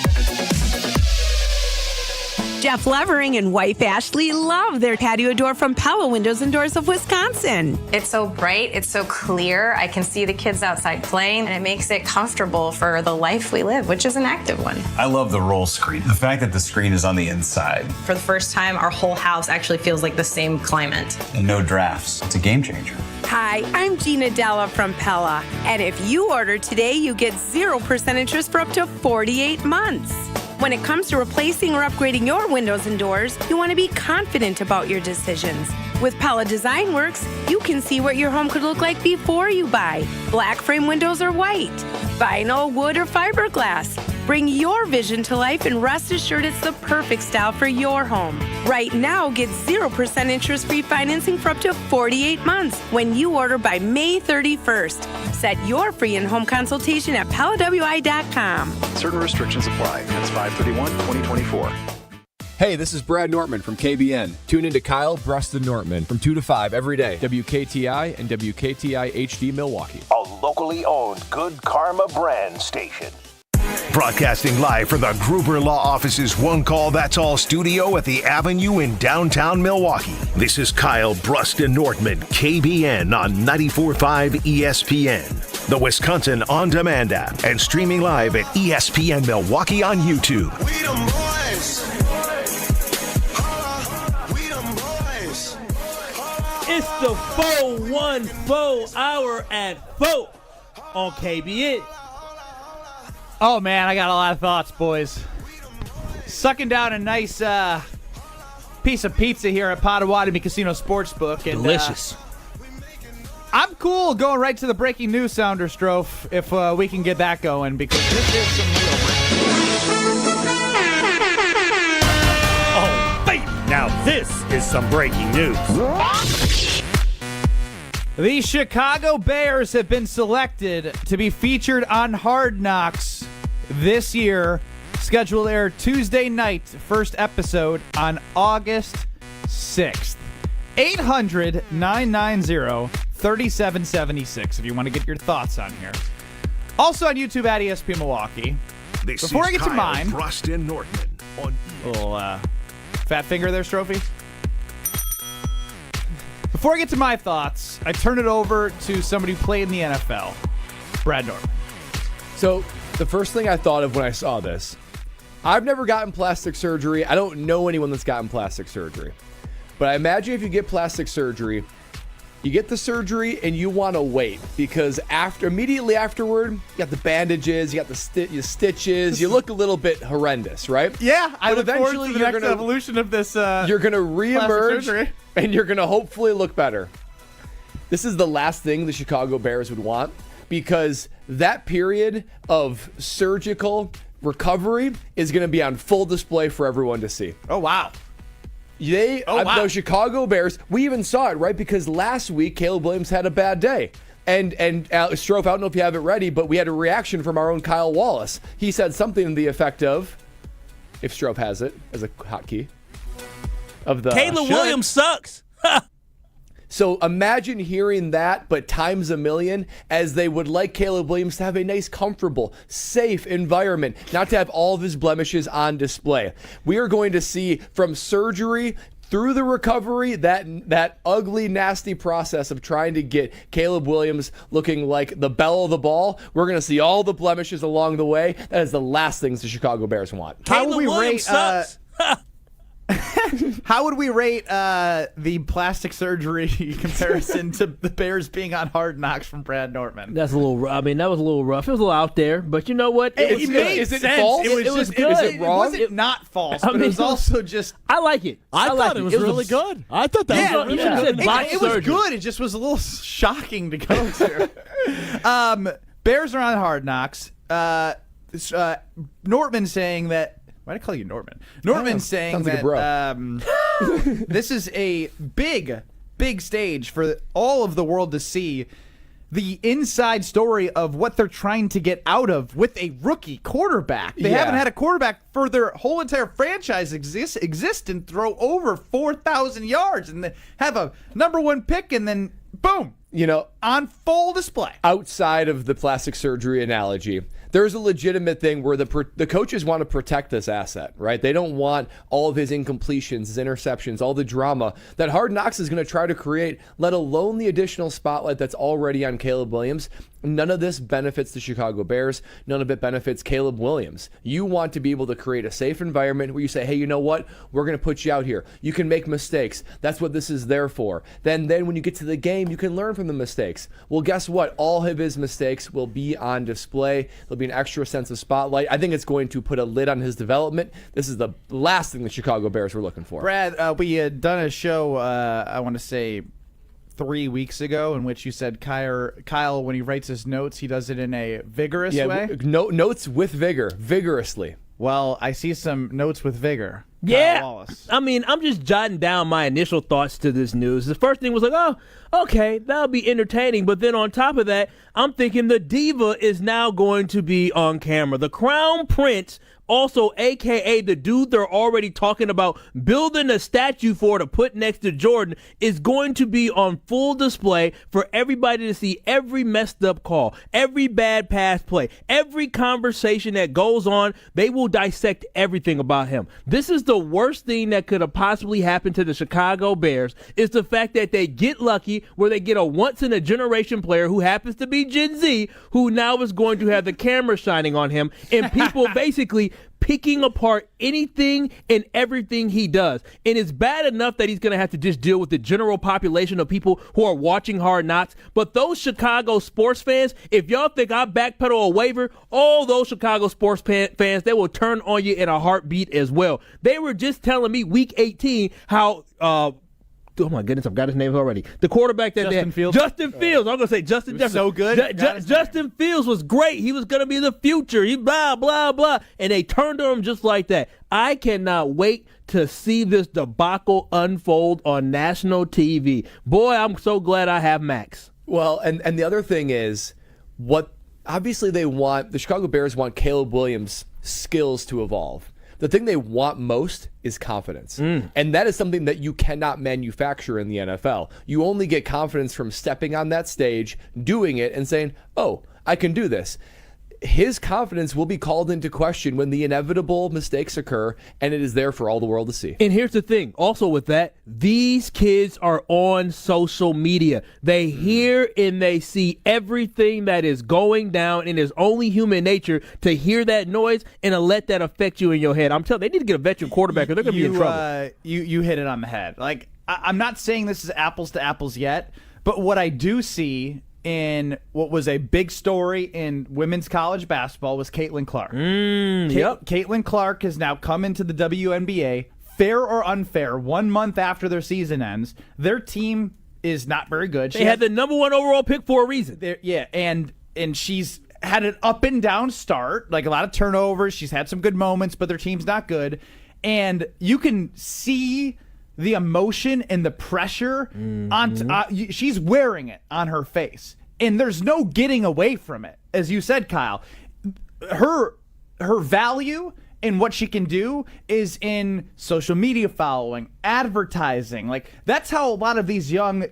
Jeff Levering and wife Ashley love their patio door from Pella Windows and Doors of Wisconsin. It's so bright, it's so clear. I can see the kids outside playing, and it makes it comfortable for the life we live, which is an active one. I love the roll screen. The fact that the screen is on the inside. For the first time, our whole house actually feels like the same climate. And no drafts. It's a game changer. Hi, I'm Gina Della from Pella. And if you order today, you get 0% interest for up to 48 months. When it comes to replacing or upgrading your windows and doors, you want to be confident about your decisions. With Pella Design Works, you can see what your home could look like before you buy. Black frame windows or white, vinyl, wood, or fiberglass. Bring your vision to life and rest assured it's the perfect style for your home. Right now, get 0% interest-free financing for up to 48 months when you order by May 31st. Set your free in-home consultation at PellaWI.com. Certain restrictions apply. That's 5/31/2024. Hey, this is Brad Nortman from KBN. Tune into Kyle, Brust, and Nortman from 2 to 5 every day. WKTI and WKTI HD Milwaukee. A locally owned Good Karma brand station. Broadcasting live from the Gruber Law Office's One Call That's All studio at the Avenue in downtown Milwaukee. This is Kyle, Brust, and Nortman, KBN on 94.5 ESPN, the Wisconsin On Demand app, and streaming live at ESPN Milwaukee on YouTube. We them boys. It's the 414 hour at 4 on KBN. Oh, man, I got a lot of thoughts, boys. Sucking down a nice piece of pizza here at Potawatomi Casino Sportsbook. And, delicious. I'm cool going right to the breaking news sounder, Strofe, if we can get that going, because this is some real Oh, baby! Now this is some breaking news. The Chicago Bears have been selected to be featured on Hard Knocks this year. Scheduled to air Tuesday night, first episode on August 6th. 800-990-3776 if you want to get your thoughts on here. Also on YouTube at ESPN Milwaukee. Before I get to mine, Brust and Nortman on little fat finger there, Strophy. Before I get to my thoughts, I turn it over to somebody who played in the NFL, Brad Nortman. So the first thing I thought of when I saw this, I've never gotten plastic surgery. I don't know anyone that's gotten plastic surgery. But I imagine if you get plastic surgery, you get the surgery and you want to wait because immediately afterward, you got the bandages, you got the stitches, you look a little bit horrendous, right? Yeah, I but look forward to the next evolution of this. You're going to reemerge and you're going to hopefully look better. This is the last thing the Chicago Bears would want because that period of surgical recovery is going to be on full display for everyone to see. Oh, wow. The Chicago Bears, we even saw it, right? Because last week, Caleb Williams had a bad day. And Strofe, I don't know if you have it ready, but we had a reaction from our own Kyle Wallace. He said something to the effect of, if Strofe has it as a hotkey, of the Caleb Williams sucks. So imagine hearing that, but times a million, as they would like Caleb Williams to have a nice, comfortable, safe environment, not to have all of his blemishes on display. We are going to see from surgery through the recovery, that ugly, nasty process of trying to get Caleb Williams looking like the belle of the ball. We're going to see all the blemishes along the way. That is the last things the Chicago Bears want. Caleb Williams sucks. How would we rate the plastic surgery comparison to the Bears being on Hard Knocks from Brad Nortman? That's a little. I mean, that was a little rough. It was a little out there, but you know what? It made is it sense. false? It was good. Is it wrong? It wasn't not false, but it was also just. I like it. I thought it was really good. I thought that was really good. It was good. It just was a little shocking to go to. Bears are on Hard Knocks. Nortman saying that. Why did I call you Nortman? Nortman saying that this is a big stage for all of the world to see the inside story of what they're trying to get out of with a rookie quarterback. They haven't had a quarterback for their whole entire franchise exist and throw over 4,000 yards and then have a number one pick and then boom, on full display. Outside of the plastic surgery analogy, there's a legitimate thing where the coaches want to protect this asset, right? They don't want all of his incompletions, his interceptions, all the drama that Hard Knocks is going to try to create, let alone the additional spotlight that's already on Caleb Williams. None of this benefits the Chicago Bears. None of it benefits Caleb Williams. You want to be able to create a safe environment where you say, hey, you know what? We're going to put you out here. You can make mistakes. That's what this is there for. Then when you get to the game, you can learn from the mistakes. Well, guess what? All of his mistakes will be on display. There'll be an extra sense of spotlight. I think it's going to put a lid on his development. This is the last thing the Chicago Bears were looking for. Brad, we had done a show, I want to say 3 weeks ago, in which you said Kyle, when he writes his notes, he does it in a vigorous way. Notes with vigor, vigorously. Well, I see some notes with vigor. Yeah, Kyle Wallace. I mean, I'm just jotting down my initial thoughts to this news. The first thing was like, oh, okay, that'll be entertaining. But then on top of that, I'm thinking the diva is now going to be on camera. The Crown Prince, also a.k.a. the dude they're already talking about building a statue for to put next to Jordan, is going to be on full display for everybody to see every messed up call, every bad pass play, every conversation that goes on. They will dissect everything about him. This is the worst thing that could have possibly happened to the Chicago Bears, is the fact that they get lucky where they get a once-in-a-generation player who happens to be Gen Z, who now is going to have the camera shining on him, and people basically picking apart anything and everything he does. And it's bad enough that he's going to have to just deal with the general population of people who are watching Hard Knocks. But those Chicago sports fans, if y'all think I backpedal a waiver, all those Chicago sports fans, they will turn on you in a heartbeat as well. They were just telling me week 18 how oh my goodness, I've got his name already. The quarterback that Justin Fields. Justin Fields. I'm gonna say Justin. So good. Justin Fields was great. He was gonna be the future. He blah blah blah, and they turned on him just like that. I cannot wait to see this debacle unfold on national TV. Boy, I'm so glad I have Max. Well, and the other thing is, obviously the Chicago Bears want Caleb Williams' skills to evolve. The thing they want most is confidence. And that is something that you cannot manufacture in the NFL. You only get confidence from stepping on that stage, doing it, and saying, oh, I can do this. His confidence will be called into question when the inevitable mistakes occur, and it is there for all the world to see. And here's the thing. Also with that, these kids are on social media. They hear and they see everything that is going down, and it's only human nature to hear that noise and to let that affect you in your head. I'm telling you, they need to get a veteran quarterback or they're going to be in trouble. You hit it on the head. Like, I'm not saying this is apples to apples yet, but what I do see in what was a big story in women's college basketball was Caitlin Clark. Caitlin Clark has now come into the WNBA, fair or unfair, 1 month after their season ends. Their team is not very good. They had the number 1 overall pick for a reason. And she's had an up and down start, like a lot of turnovers. She's had some good moments, but their team's not good. And you can see the emotion and the pressure she's wearing it on her face, and there's no getting away from it. As you said, Kyle, her value and what she can do is in social media following, advertising. Like, that's how a lot of these young,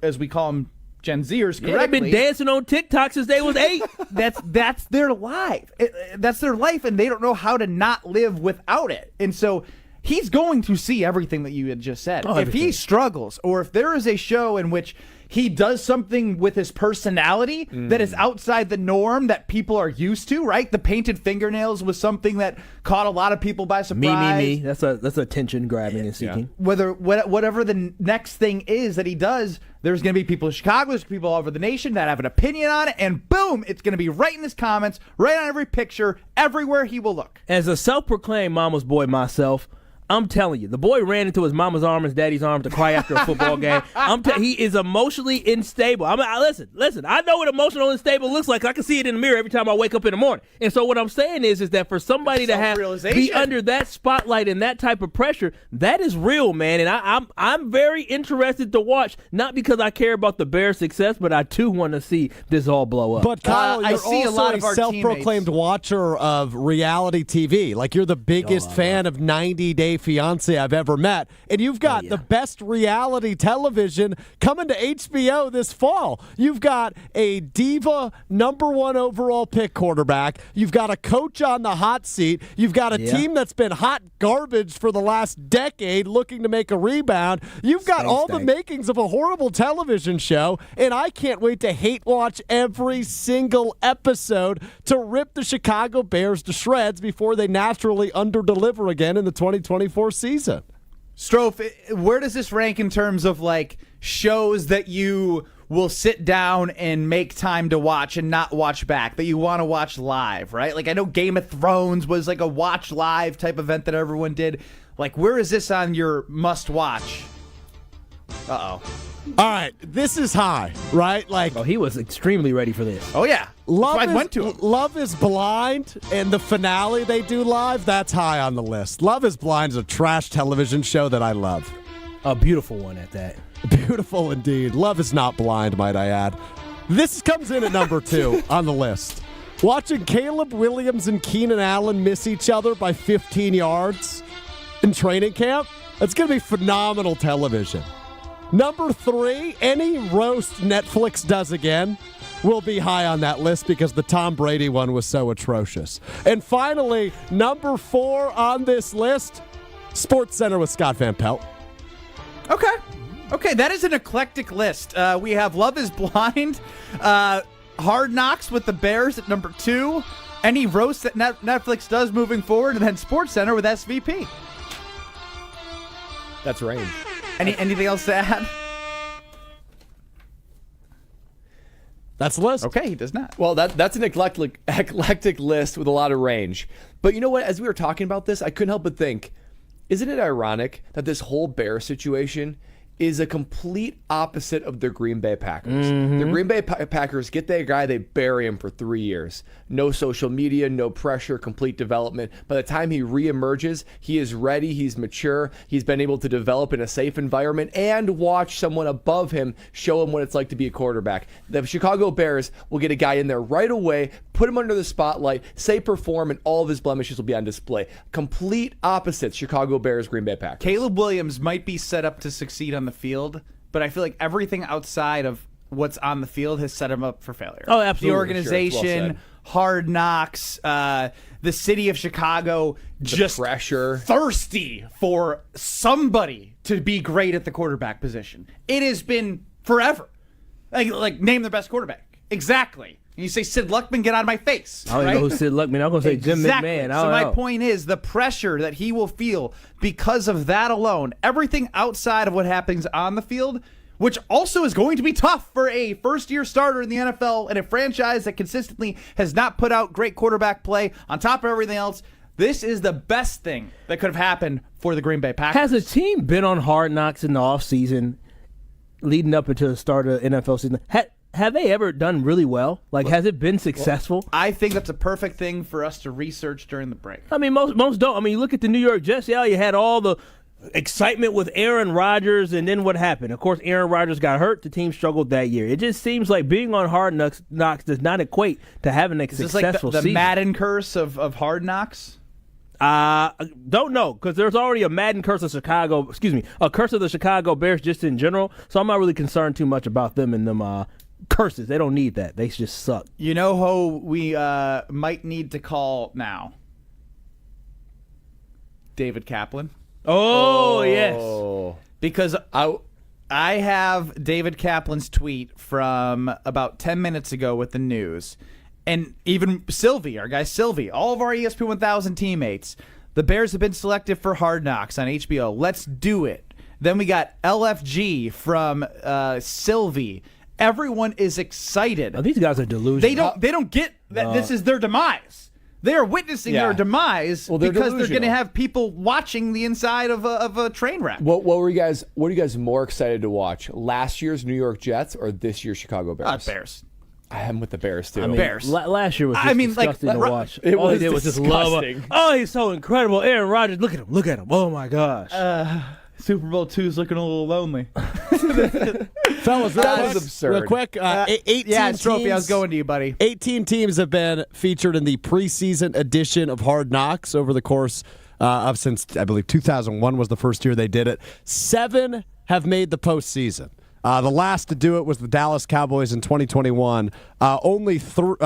as we call them, Gen Zers, correctly. They've been dancing on TikTok since they was 8. That's their life. That's their life, and they don't know how to not live without it. And so he's going to see everything that you had just said. If he struggles, or if there is a show in which he does something with his personality that is outside the norm that people are used to, right? The painted fingernails was something that caught a lot of people by surprise. Me. That's attention grabbing and seeking. Whatever the next thing is that he does, there's going to be people in Chicago, there's people all over the nation that have an opinion on it, and boom, it's going to be right in his comments, right on every picture, everywhere he will look. As a self-proclaimed mama's boy myself, I'm telling you, the boy ran into his mama's arm and his daddy's arm to cry after a football game. He is emotionally unstable. Listen, I know what emotional unstable looks like. I can see it in the mirror every time I wake up in the morning. And so what I'm saying is that for somebody to be under that spotlight and that type of pressure, that is real, man. And I'm very interested to watch, not because I care about the Bears' success, but I too want to see this all blow up. But Kyle, you're I see also a lot of our self-proclaimed watcher of reality TV. Like, you're the biggest fan of 90 Day Fiance I've ever met, and you've got the best reality television coming to HBO this fall. You've got a diva number 1 overall pick quarterback. You've got a coach on the hot seat. You've got a team that's been hot garbage for the last decade looking to make a rebound. You've got the makings of a horrible television show, and I can't wait to hate watch every single episode to rip the Chicago Bears to shreds before they naturally underdeliver again in the 2024 season. Strofe, where does this rank in terms of like shows that you will sit down and make time to watch and not watch back, that you want to watch live, right? Like, I know Game of Thrones was like a watch live type event that everyone did. Like, where is this on your must watch? All right, this is high, right? Like, he was extremely ready for this. Oh yeah, Love is Blind and the finale they do live. That's high on the list. Love is Blind is a trash television show that I love. A beautiful one at that. Beautiful indeed. Love is Not Blind, might I add. This comes in at number 2 on the list. Watching Caleb Williams and Keenan Allen miss each other by 15 yards in training camp. That's going to be phenomenal television. Number 3, any roast Netflix does again will be high on that list because the Tom Brady one was so atrocious. And finally, number 4 on this list, SportsCenter with Scott Van Pelt. Okay, that is an eclectic list. We have Love is Blind, Hard Knocks with the Bears at number 2, any roast that Netflix does moving forward, and then SportsCenter with SVP. That's range. Anything else to add? That's the list. Okay, he does not. Well, that's an eclectic list with a lot of range. But you know what? As we were talking about this, I couldn't help but think, isn't it ironic that this whole Bear situation is a complete opposite of the Green Bay Packers? The Green Bay Packers get that guy, they bury him for 3 years. No social media, no pressure, complete development. By the time he reemerges, he is ready, he's mature, he's been able to develop in a safe environment and watch someone above him show him what it's like to be a quarterback. The Chicago Bears will get a guy in there right away, put him under the spotlight, say perform, and all of his blemishes will be on display. Complete opposites, Chicago Bears, Green Bay Packers. Caleb Williams might be set up to succeed on the field, but I feel like everything outside of what's on the field has set him up for failure. Oh, absolutely. The organization, Hard Knocks, the city of Chicago, just pressure, thirsty for somebody to be great at the quarterback position. It has been forever. Like name the best quarterback. Exactly. And you say Sid Luckman, get out of my face. I don't know who Sid Luckman. I'm going to say Jim McMahon. So my point is the pressure that he will feel because of that alone, everything outside of what happens on the field, which also is going to be tough for a first-year starter in the NFL and a franchise that consistently has not put out great quarterback play on top of everything else. This is the best thing that could have happened for the Green Bay Packers. Has a team been on Hard Knocks in the offseason leading up into the start of the NFL season? Have they ever done really well? Like, has it been successful? I think that's a perfect thing for us to research during the break. I mean, most don't. I mean, you look at the New York Jets. Yeah, you had all the excitement with Aaron Rodgers, and then what happened? Of course, Aaron Rodgers got hurt. The team struggled that year. It just seems like being on Hard Knocks does not equate to having a successful the season. Madden curse of Hard Knocks? Don't know, because there's already a Madden curse of Chicago. Excuse me, a curse of the Chicago Bears just in general. So I'm not really concerned too much about them and them curses. They don't need that. They just suck. You know who we might need to call now? David Kaplan. Oh, yes. Because I have David Kaplan's tweet from about 10 minutes ago with the news. And even Sylvie, our guy Sylvie, all of our ESPN 1000 teammates, the Bears have been selected for Hard Knocks on HBO. Let's do it. Then we got LFG from Sylvie. Everyone is excited. Oh, these guys are delusional. They don't get that this is their demise. They are witnessing their demise because they're going to have people watching the inside of a train wreck. What are you guys more excited to watch? Last year's New York Jets or this year's Chicago Bears? Bears. I am with the Bears too. I mean, Bears. Last year was just disgusting to watch. All he did was just love him. Oh, he's so incredible. Aaron Rodgers, look at him. Oh my gosh. Super Bowl II is looking a little lonely. Fellas, that was absurd. Real quick, 18 teams, trophy. I was going to you, buddy. 18 teams have been featured in the preseason edition of Hard Knocks over the course of since, I believe, 2001 was the first year they did it. 7 have made the postseason. The last to do it was the Dallas Cowboys in 2021. Only 3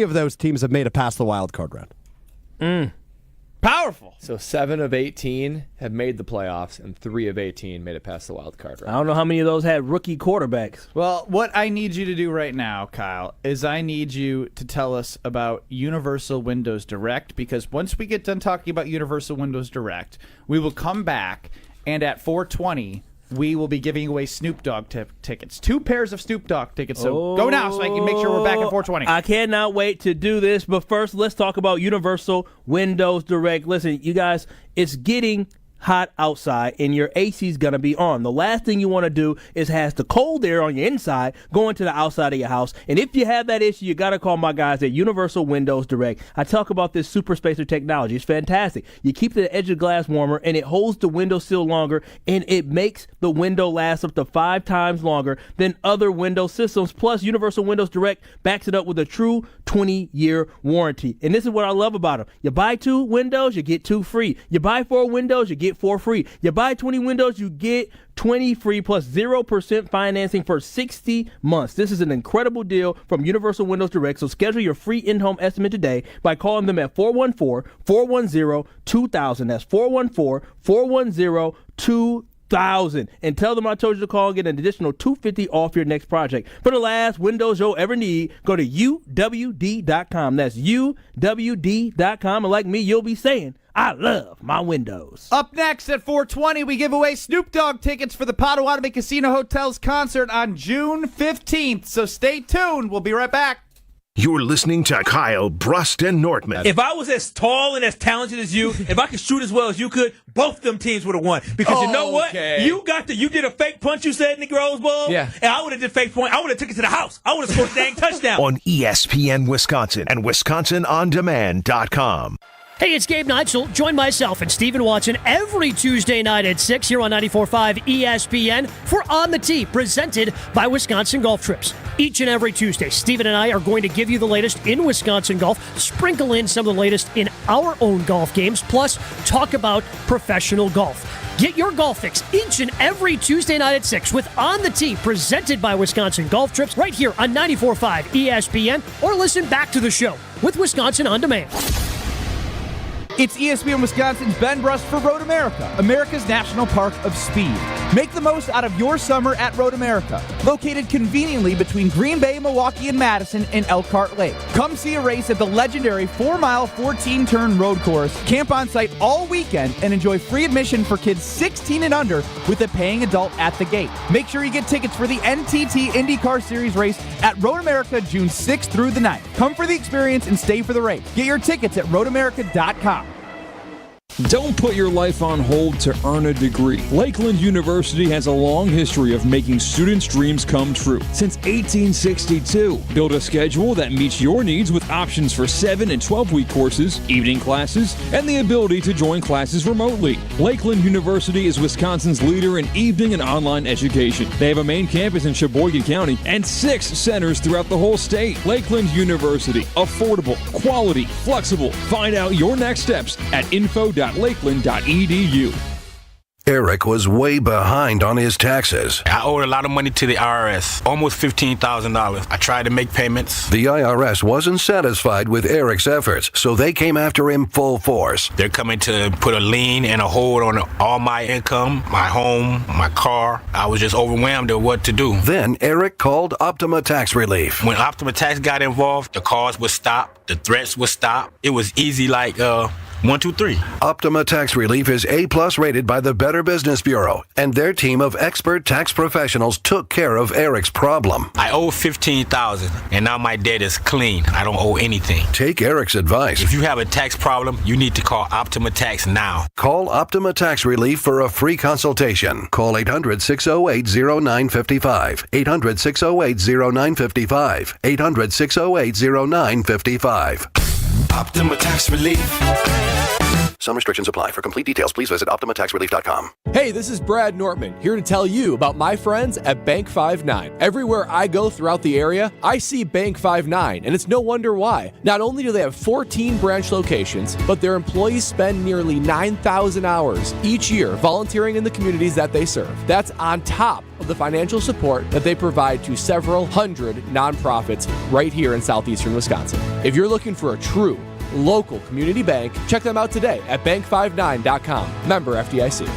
of those teams have made it past the wild card round. Powerful. So 7 of 18 have made the playoffs, and 3 of 18 made it past the wild card round. I don't know how many of those had rookie quarterbacks. Well, what I need you to do right now, Kyle, is I need you to tell us about Universal Windows Direct, because once we get done talking about Universal Windows Direct, we will come back, and at 4:20, we will be giving away Snoop Dogg tickets. 2 pairs of Snoop Dogg tickets. So go now so I can make sure we're back at 4:20. I cannot wait to do this. But first, let's talk about Universal Windows Direct. Listen, you guys, it's getting hot outside and your AC is going to be on. The last thing you want to do is have the cold air on your inside going to the outside of your house. And if you have that issue, you got to call my guys at Universal Windows Direct. I talk about this super spacer technology. It's fantastic. You keep the edge of the glass warmer and it holds the window sill longer, and it makes the window last up to 5 times longer than other window systems. Plus, Universal Windows Direct backs it up with a true 20-year warranty. And this is what I love about them. You buy 2 windows, you get 2 free. You buy 4 windows, you get 4 free. You buy 20 windows, you get 20 free plus 0% financing for 60 months. This is an incredible deal from Universal Windows Direct. So schedule your free in-home estimate today by calling them at 414-410-2000. That's 414-410-2000. And tell them I told you to call and get an additional $250 off your next project. For the last windows you'll ever need, go to UWD.com. That's UWD.com. And like me, you'll be saying, I love my windows. Up next at 4:20, we give away Snoop Dogg tickets for the Potawatomi Casino Hotel's concert on June 15th. So stay tuned. We'll be right back. You're listening to Kyle, Brust, and Nortman. If I was as tall and as talented as you, if I could shoot as well as you could, both them teams would have won. Because you know what? You did a fake punch, you said, in the Rose Bowl. Yeah. And I would have did fake point. I would have took it to the house. I would have scored a dang touchdown. On ESPN Wisconsin and WisconsinOnDemand.com. Hey, it's Gabe Neitzel. Join myself and Stephen Watson every Tuesday night at 6 here on 94.5 ESPN for On the Tee, presented by Wisconsin Golf Trips. Each and every Tuesday, Stephen and I are going to give you the latest in Wisconsin golf, sprinkle in some of the latest in our own golf games, plus talk about professional golf. Get your golf fix each and every Tuesday night at 6 with On the Tee, presented by Wisconsin Golf Trips, right here on 94.5 ESPN, or listen back to the show with Wisconsin On Demand. It's ESPN Wisconsin's Ben Brust for Road America, America's National Park of Speed. Make the most out of your summer at Road America, located conveniently between Green Bay, Milwaukee, and Madison in Elkhart Lake. Come see a race at the legendary 4-mile, 14-turn road course, camp on site all weekend, and enjoy free admission for kids 16 and under with a paying adult at the gate. Make sure you get tickets for the NTT IndyCar Series race at Road America June 6th through the 9th. Come for the experience and stay for the race. Get your tickets at roadamerica.com. Don't put your life on hold to earn a degree. Lakeland University has a long history of making students' dreams come true. Since 1862, build a schedule that meets your needs with options for 7- and 12-week courses, evening classes, and the ability to join classes remotely. Lakeland University is Wisconsin's leader in evening and online education. They have a main campus in Sheboygan County and 6 centers throughout the whole state. Lakeland University, affordable, quality, flexible. Find out your next steps at info.lakeland.edu. Eric was way behind on his taxes. I owed a lot of money to the IRS, almost $15,000. I tried to make payments. The IRS wasn't satisfied with Eric's efforts, so they came after him full force. They're coming to put a lien and a hold on all my income, my home, my car. I was just overwhelmed at what to do. Then Eric called Optima Tax Relief. When Optima Tax got involved, the calls would stop, the threats would stop. It was easy like 1, 2, 3. Optima Tax Relief is A+ rated by the Better Business Bureau, and their team of expert tax professionals took care of Eric's problem. I owe $15,000, and now my debt is clean. I don't owe anything. Take Eric's advice. If you have a tax problem, you need to call Optima Tax now. Call Optima Tax Relief for a free consultation. Call 800-608-0955. 800-608-0955. 800-608-0955. Optima Tax Relief. Some restrictions apply. For complete details, please visit OptimaTaxRelief.com. Hey, this is Brad Nortman, here to tell you about my friends at Bank 5-9. Everywhere I go throughout the area, I see Bank 5-9, and it's no wonder why. Not only do they have 14 branch locations, but their employees spend nearly 9,000 hours each year volunteering in the communities that they serve. That's on top of the financial support that they provide to several hundred nonprofits right here in southeastern Wisconsin. If you're looking for a true local community bank, check them out today at bank59.com. Member FDIC.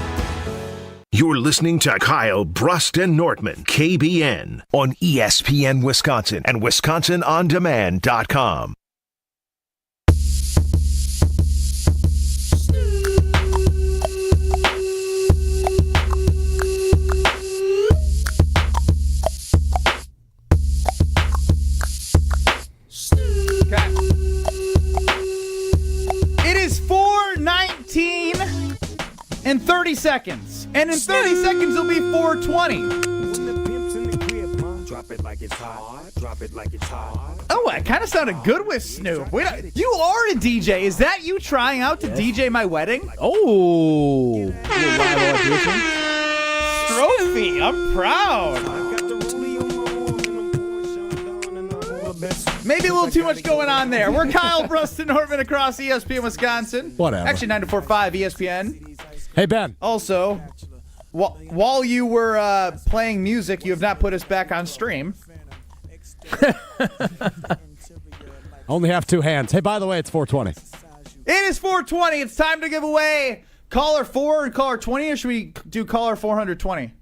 You're listening to Kyle, Brust, and Nortman, KBN, on ESPN Wisconsin and WisconsinOnDemand.com. It is 4:19 and 30 seconds. And in 30 seconds, it'll be 4:20. Drop it like it's hot. Drop it like it's hot. Oh, it kind of sounded good with Snoop. Wait, you are a DJ. Is that you trying out to DJ my wedding? Oh. Trophy. I'm proud. Maybe a little too much going on there. We're Kyle, Brust, and Nortman across ESPN Wisconsin. Whatever. Actually, 94.5 ESPN. Hey, Ben. Also, while you were playing music, you have not put us back on stream. Only have two hands. Hey, by the way, it's 4:20. It is 4:20. It's time to give away caller 4 and caller 20, or should we do caller 420?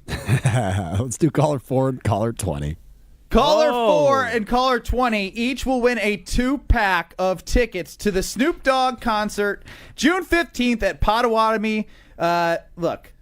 Let's do caller 4 and caller 20. Caller 4 and caller 20 each will win a 2-pack of tickets to the Snoop Dogg concert June 15th at Potawatomi. Look,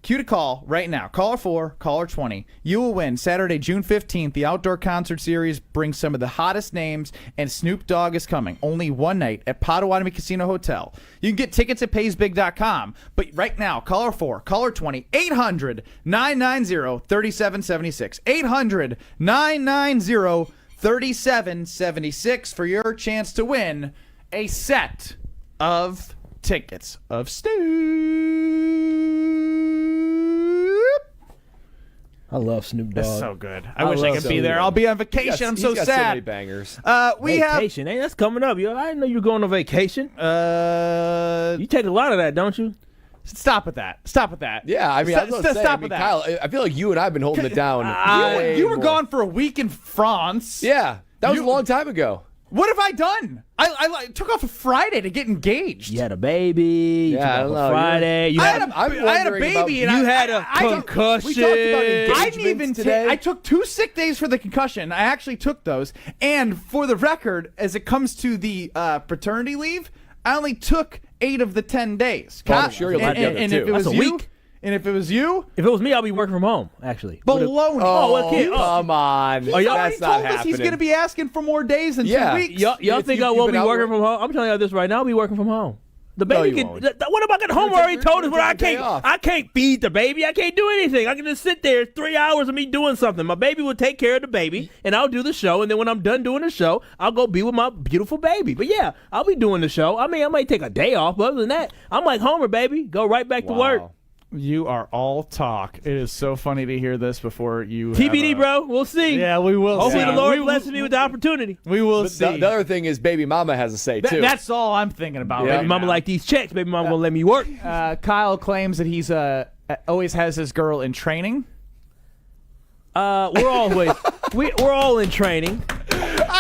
cue to call right now. Caller 4, caller 20. You will win Saturday, June 15th. The outdoor concert series brings some of the hottest names, and Snoop Dogg is coming. Only one night at Potawatomi Casino Hotel. You can get tickets at paysbig.com. But right now, caller 4, caller 20, 800-990-3776. 800-990-3776 for your chance to win a set of tickets of Snoop. I love Snoop Dogg. That's so good. I wish I could be there. I'll be on vacation. I'm so He's got sad. so many bangers. Vacation. Hey, that's coming up. I didn't know you were going on vacation. You take a lot of that, don't you? Stop with that. Stop with that. Yeah, I mean, stop with that. Kyle, I feel like you and I have been holding it down. You were gone for a week in France. Yeah, that was a long time ago. What have I done? I took off a Friday to get engaged. You had a baby. You took off a Friday. I had a baby. And you had a concussion. We talked about engagements I didn't even today. I took 2 sick days for the concussion. I actually took those. And for the record, as it comes to the paternity leave, I only took 8 of the 10 days. Well, I'm sure you'll have the other and two. if it was That's a week. And if it was you, if it was me, I'll be working from home. Actually, baloney. Come on. He already That's not told us he's going to be asking for more days than 2 weeks. Y'all think I won't be working from home? I'm telling you this right now. I'll be working from home. The baby can. What about getting home? Already told us, but I can't feed the baby. I can't do anything. I can just sit there 3 hours of me doing something. My baby will take care of the baby, and I'll do the show. And then when I'm done doing the show, I'll go be with my beautiful baby. But yeah, I'll be doing the show. I mean, I might take a day off, but other than that, I'm like Homer, baby. Go right back to work. You are all talk. It is so funny to hear this before you. TBD, bro. We'll see. Yeah, we will. Hopefully, the Lord blesses me with the opportunity. We will see. The other thing is, baby mama has a say too. That's all I'm thinking about. Baby mama like these checks. Baby mama gonna let me work. Kyle claims that he's always has his girl in training. We're all in training.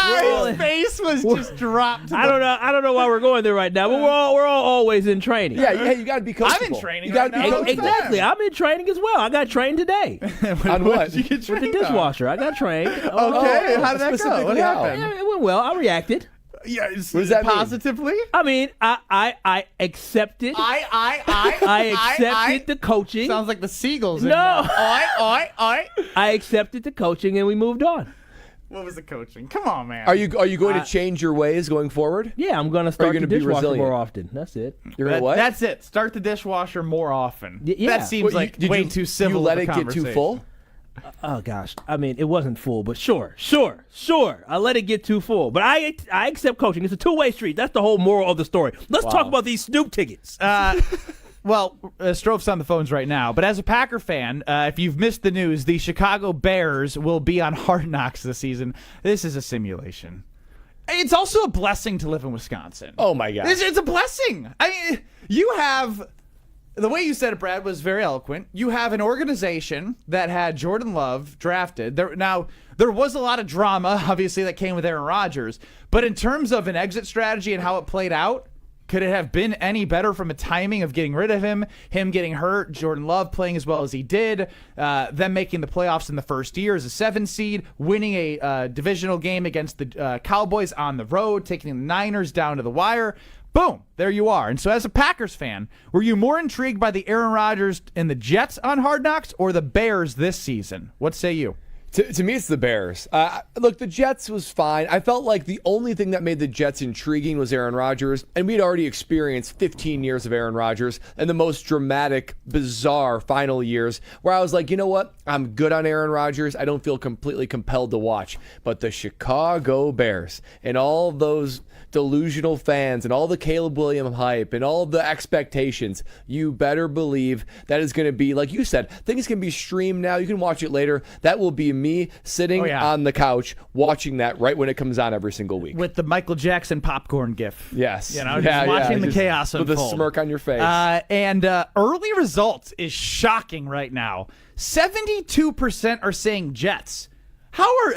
His face was just dropped. I don't know why we're going there right now, but we're all always in training. Yeah, you got to be comfortable. I'm in training. You got to be comfortable. Exactly. I'm in training as well. I got trained today. On what? Did you get trained With the dishwasher. I got trained. Okay. How did that go? What happened? It went well. I reacted. Yeah, what does that positively? Mean? I mean, I accepted. I accepted the coaching. Sounds like the Seagulls. No. I accepted the coaching and we moved on. What was the coaching? Come on, man. Are you going to change your ways going forward? Yeah, I'm going to start the dishwasher more often. That's it. You're going to what? That's it. Start the dishwasher more often. Yeah. That seems like way too civil. You let it get too full? Oh gosh, I mean it wasn't full, but sure. I let it get too full, but I accept coaching. It's a two-way street. That's the whole moral of the story. Let's talk about these Snoop tickets. Well, Stroph's on the phones right now, but as a Packer fan, if you've missed the news, the Chicago Bears will be on Hard Knocks this season. This is a simulation. It's also a blessing to live in Wisconsin. Oh my God, it's a blessing. I mean, you have. The way you said it, Brad, was very eloquent. You have an organization that had Jordan Love drafted. There was a lot of drama, obviously, that came with Aaron Rodgers. But in terms of an exit strategy and how it played out, could it have been any better from a timing of getting rid of him getting hurt, Jordan Love playing as well as he did, them making the playoffs in the first year as a 7 seed, winning a divisional game against the Cowboys on the road, taking the Niners down to the wire. Boom, there you are. And so as a Packers fan, were you more intrigued by the Aaron Rodgers and the Jets on Hard Knocks or the Bears this season? What say you? To me, it's the Bears. Look, the Jets was fine. I felt like the only thing that made the Jets intriguing was Aaron Rodgers, and we'd already experienced 15 years of Aaron Rodgers and the most dramatic, bizarre final years where I was like, you know what? I'm good on Aaron Rodgers. I don't feel completely compelled to watch. But the Chicago Bears and all those delusional fans and all the Caleb Williams hype and all the expectations, you better believe that is going to be, like you said, things can be streamed now. You can watch it later. That will be me sitting on the couch watching that right when it comes on every single week. With the Michael Jackson popcorn gif. Yes. Just watching the chaos unfold. With a smirk on your face. And early results is shocking right now. 72% are saying Jets. How are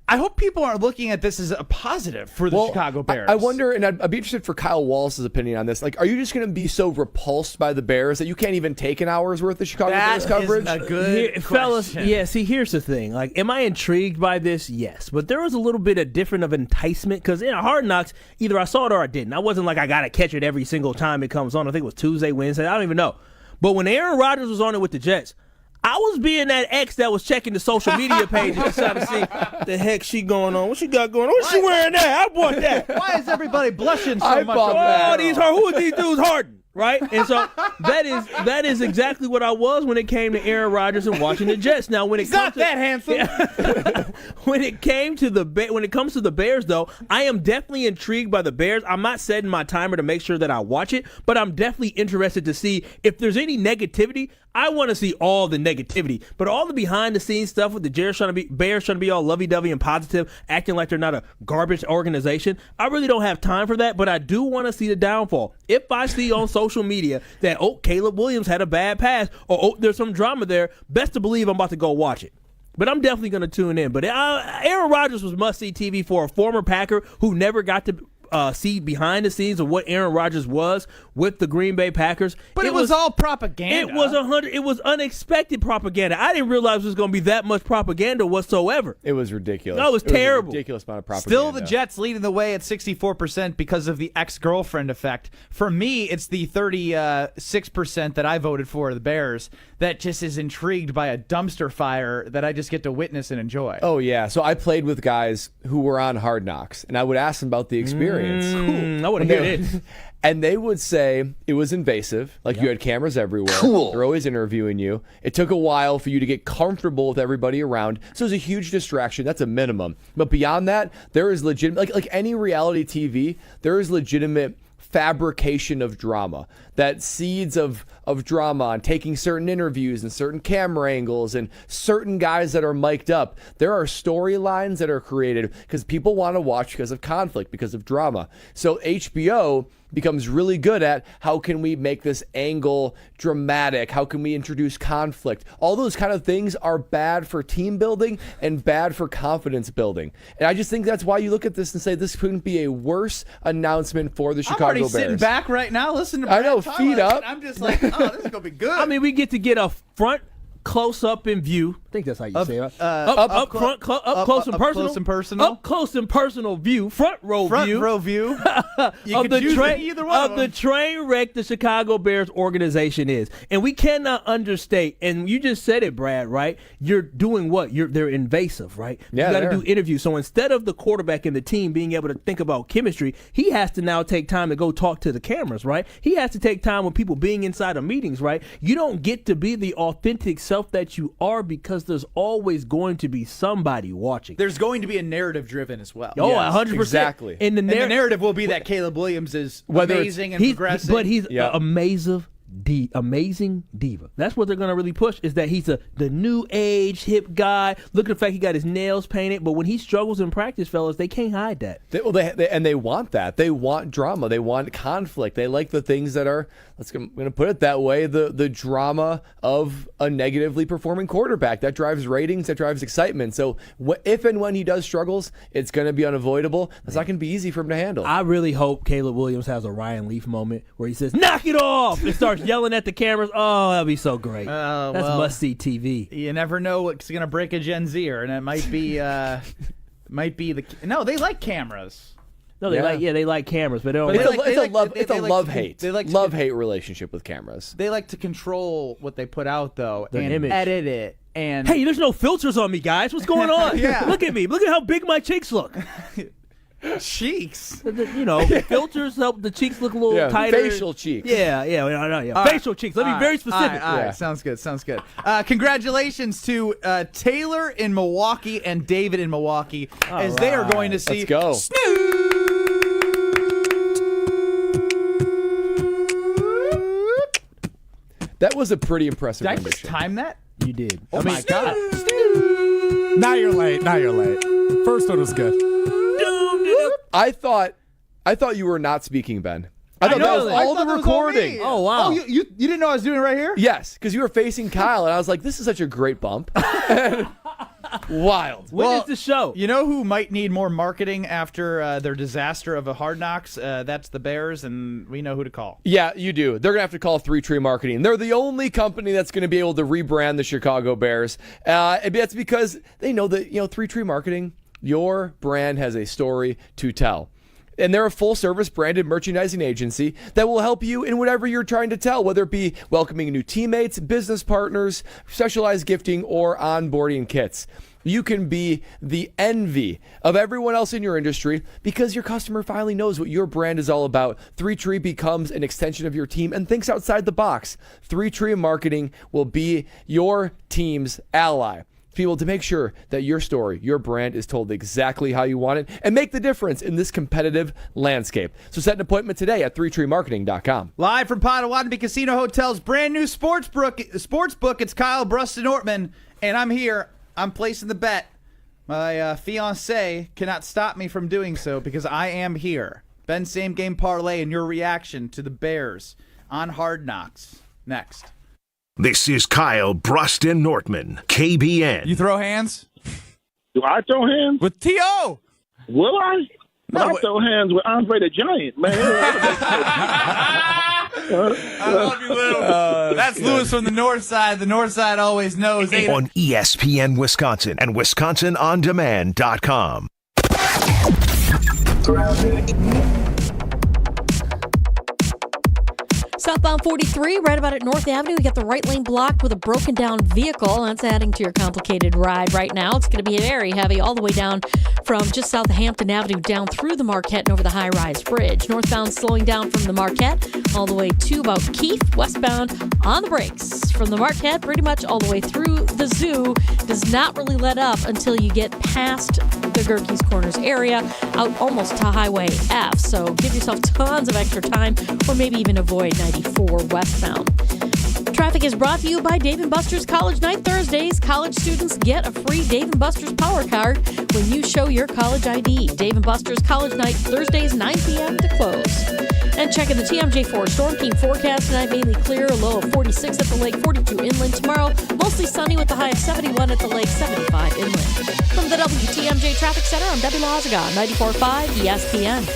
I hope people are looking at this as a positive for the Chicago Bears. I wonder, and I'd be interested for Kyle Wallace's opinion on this. Like, are you just going to be so repulsed by the Bears that you can't even take an hour's worth of Chicago Bears coverage? That is a good fellas. Yeah, see, here's the thing. Like, am I intrigued by this? Yes, but there was a little bit of different of enticement because in Hard Knocks, either I saw it or I didn't. I wasn't like I got to catch it every single time it comes on. I think it was Tuesday, Wednesday. I don't even know. But when Aaron Rodgers was on it with the Jets, I was being that ex that was checking the social media pages to try to see what the heck she going on. What she got going on? What's she wearing that? I bought that. Why is everybody blushing so much? Who are these dudes Harden? Right? And so that is exactly what I was when it came to Aaron Rodgers and watching the Jets. Now when He's not that handsome. When it comes to the Bears though, I am definitely intrigued by the Bears. I'm not setting my timer to make sure that I watch it, but I'm definitely interested to see if there's any negativity. I want to see all the negativity, but all the behind-the-scenes stuff with the Bears trying to be all lovey-dovey and positive, acting like they're not a garbage organization. I really don't have time for that, but I do want to see the downfall. If I see on social media that, Caleb Williams had a bad pass, or there's some drama there, best to believe I'm about to go watch it. But I'm definitely going to tune in. But Aaron Rodgers was must-see TV for a former Packer who never got to see behind the scenes of what Aaron Rodgers was with the Green Bay Packers. But it was all propaganda. It was unexpected propaganda. I didn't realize it was going to be that much propaganda whatsoever. It was ridiculous. No, it was terrible. A ridiculous amount of propaganda. Still the Jets leading the way at 64% because of the ex-girlfriend effect. For me, it's the 36% that I voted for the Bears that just is intrigued by a dumpster fire that I just get to witness and enjoy. Oh, yeah. So I played with guys who were on Hard Knocks, and I would ask them about the experience. Cool. I want to hear it. And they would say it was invasive, like you had cameras everywhere. Cool. They're always interviewing you. It took a while for you to get comfortable with everybody around. So it was a huge distraction. That's a minimum. But beyond that, there is legitimate, like any reality TV, there is legitimate fabrication of drama, that seeds of drama on taking certain interviews and certain camera angles and certain guys that are mic'd up. There are storylines that are created because people want to watch because of conflict, because of drama. So HBO becomes really good at how can we make this angle dramatic? How can we introduce conflict? All those kind of things are bad for team building and bad for confidence building. And I just think that's why you look at this and say this couldn't be a worse announcement for the Chicago Bears. I'm already sitting back right now listening to Brad I know, talk feet like up. it. I'm just like, this is going to be good. I mean, we get to get a front close-up in view. I think that's how you say it. Up close and personal. Close and personal. Up close and personal view. Front row view. You could choose either one of the train wreck the Chicago Bears organization is. And we cannot understate, and you just said it, Brad, right? You're doing what? They're invasive, right? Yeah, you got to do interviews. So instead of the quarterback and the team being able to think about chemistry, he has to now take time to go talk to the cameras, right? He has to take time with people being inside of meetings, right? You don't get to be the authentic self that you are because there's always going to be somebody watching. There's going to be a narrative driven as well. Oh, 100%. Exactly. And the narrative will be that Caleb Williams is amazing and progressive. But he's amazing diva. That's what they're going to really push, is that he's the new age hip guy. Look at the fact he got his nails painted. But when he struggles in practice, fellas, they can't hide that. They want that. They want drama. They want conflict. They like the things that are, I'm going to put it that way, the drama of a negatively performing quarterback. That drives ratings. That drives excitement. So if and when he does struggles, it's going to be unavoidable. That's not going to be easy for him to handle. I really hope Caleb Williams has a Ryan Leaf moment where he says, "Knock it off!" and starts yelling at the cameras. Oh, that'd be so great. That's must-see TV. You never know what's going to break a Gen Zer, and it might be no, they like cameras. No, they like cameras, but they don't. It's a love-hate relationship with cameras. They like to control what they put out, though, Their and image. edit it And hey, there's no filters on me, guys. What's going on? Yeah. Look at me. Look at how big my cheeks look. Cheeks? Filters help the cheeks look a little tighter. Facial cheeks. Yeah. Facial cheeks. Let me be very specific. All right. Sounds good. Congratulations to Taylor in Milwaukee and David in Milwaukee as they are going to see Let's go. That was a pretty impressive Did I rendition. just time that? You did. Oh my God. Now you're late. First one was good. I thought you were not speaking, Ben. I thought that was all the recording. Oh, wow. Oh, you didn't know I was doing it right here? Yes, because you were facing Kyle, and I was like, this is such a great bump. Wild. When is the show? You know who might need more marketing after their disaster of a Hard Knocks? That's the Bears, and we know who to call. Yeah, you do. They're going to have to call 3 Tree Marketing. They're the only company that's going to be able to rebrand the Chicago Bears. That's because they know that, 3 Tree Marketing, your brand has a story to tell. And they're a full-service branded merchandising agency that will help you in whatever you're trying to tell, whether it be welcoming new teammates, business partners, specialized gifting, or onboarding kits. You can be the envy of everyone else in your industry because your customer finally knows what your brand is all about. 3 Tree becomes an extension of your team and thinks outside the box. 3 Tree Marketing will be your team's ally. People, to make sure that your story, your brand is told exactly how you want it and make the difference in this competitive landscape. So set an appointment today at 3treemarketing.com. Live from Potawatomi Casino Hotel's brand new sportsbook. It's Kyle, Brust, and Nortman, and I'm here. I'm placing the bet. My fiance cannot stop me from doing so because I am here. Ben's same game parlay and your reaction to the Bears on Hard Knocks. Next. This is Kyle, Brust, and Nortman, KBN. You throw hands? Do I throw hands? With T.O. Will I? No, I throw hands with Andre the Giant, man. I love you, Lou. That's Lewis from the north side. The north side always knows. On ESPN Wisconsin and WisconsinOnDemand.com. Southbound 43, right about at North Avenue, you got the right lane blocked with a broken down vehicle. That's adding to your complicated ride right now. It's going to be very heavy all the way down from just south of Hampton Avenue down through the Marquette and over the high-rise bridge. Northbound slowing down from the Marquette all the way to about Keith. Westbound on the brakes from the Marquette pretty much all the way through the zoo. Does not really let up until you get past the Gerke's Corners area out almost to Highway F. So give yourself tons of extra time or maybe even avoid 94 westbound. Traffic is brought to you by Dave & Buster's College Night Thursdays. College students get a free Dave & Buster's Power Card when you show your college ID. Dave & Buster's College Night Thursdays, 9 p.m. to close. And checking the TMJ4 Storm King forecast tonight, mainly clear, a low of 46 at the lake, 42 inland. Tomorrow, mostly sunny with a high of 71 at the lake, 75 inland. From the WTMJ Traffic Center, I'm Debbie Loziga, 94.5 ESPN.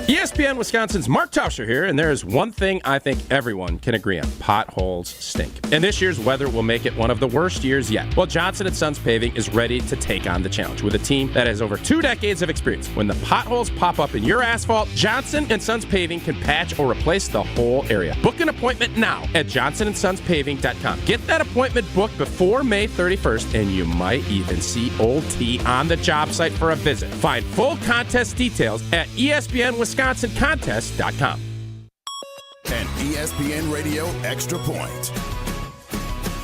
ESPN Wisconsin's Mark Tauscher here, and there is one thing I think everyone can agree on. Potholes stink. And this year's weather will make it one of the worst years yet. Well, Johnson & Sons Paving is ready to take on the challenge with a team that has over 2 decades of experience. When the potholes pop up in your asphalt, Johnson & Sons Paving can patch or replace the whole area. Book an appointment now at johnsonsonspaving.com. Get that appointment booked before May 31st, and you might even see Old T on the job site for a visit. Find full contest details at ESPNWisconsinContest.com. An ESPN Radio Extra Point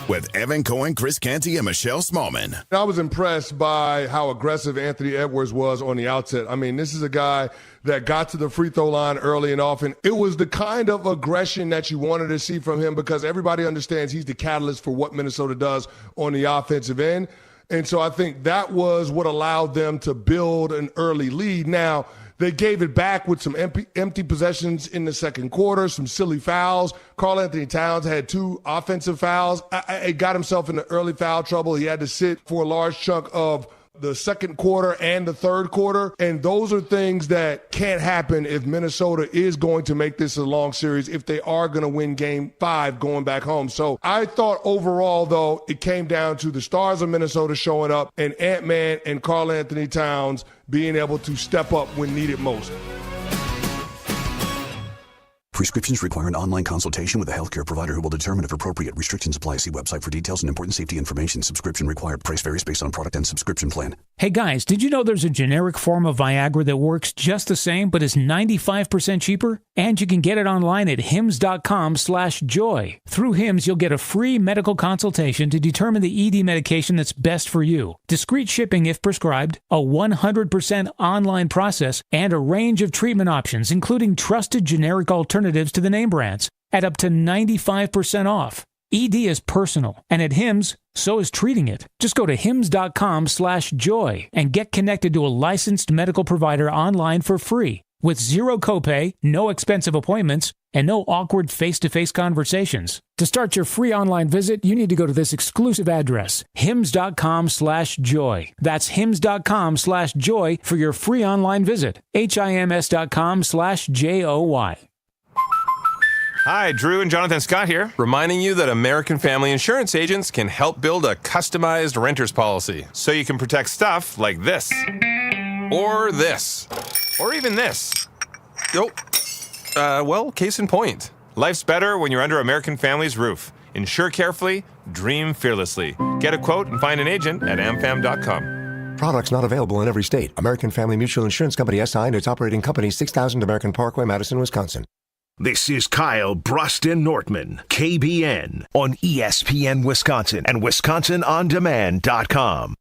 with Evan Cohen, Chris Canty, and Michelle Smallman. I was impressed by how aggressive Anthony Edwards was on the outset. I mean, this is a guy that got to the free throw line early and often. It was the kind of aggression that you wanted to see from him because everybody understands he's the catalyst for what Minnesota does on the offensive end. And so I think that was what allowed them to build an early lead. Now, they gave it back with some empty possessions in the second quarter, some silly fouls. Karl Anthony Towns had 2 offensive fouls. It got himself into early foul trouble. He had to sit for a large chunk of the second quarter and the third quarter. And those are things that can't happen if Minnesota is going to make this a long series, if they are going to win game 5 going back home. So I thought overall, though, it came down to the stars of Minnesota showing up and Ant-Man and Karl Anthony Towns being able to step up when needed most. Prescriptions require an online consultation with a healthcare provider who will determine if appropriate. Restrictions apply. See website for details and important safety information. Subscription required. Price varies based on product and subscription plan. Hey guys, did you know there's a generic form of Viagra that works just the same but is 95% cheaper? And you can get it online at hims.com/joy. Through Hims, you'll get a free medical consultation to determine the ED medication that's best for you. Discreet shipping if prescribed, a 100% online process, and a range of treatment options, including trusted generic alternatives to the name brands, at up to 95% off. ED is personal, and at Hims, so is treating it. Just go to hims.com/joy and get connected to a licensed medical provider online for free, with zero copay, no expensive appointments, and no awkward face-to-face conversations. To start your free online visit, you need to go to this exclusive address, hims.com/joy. That's hims.com/joy for your free online visit. HIMS.com/JOY. Hi, Drew and Jonathan Scott here, reminding you that American Family Insurance agents can help build a customized renter's policy so you can protect stuff like this, or this, or even this. Well, case in point. Life's better when you're under American Family's roof. Insure carefully, dream fearlessly. Get a quote and find an agent at amfam.com. Products not available in every state. American Family Mutual Insurance Company SI and its operating company, 6000 American Parkway, Madison, Wisconsin. This is Kyle, Brust, and Nortman, KBN, on ESPN Wisconsin and WisconsinOnDemand.com.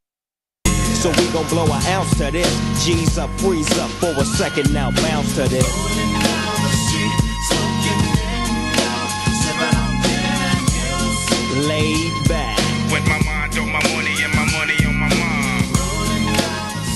So we gon' blow an ounce to this. G's up, freeze up for a second now, bounce to this. Laid back. With my mind on my money and my money on my mind.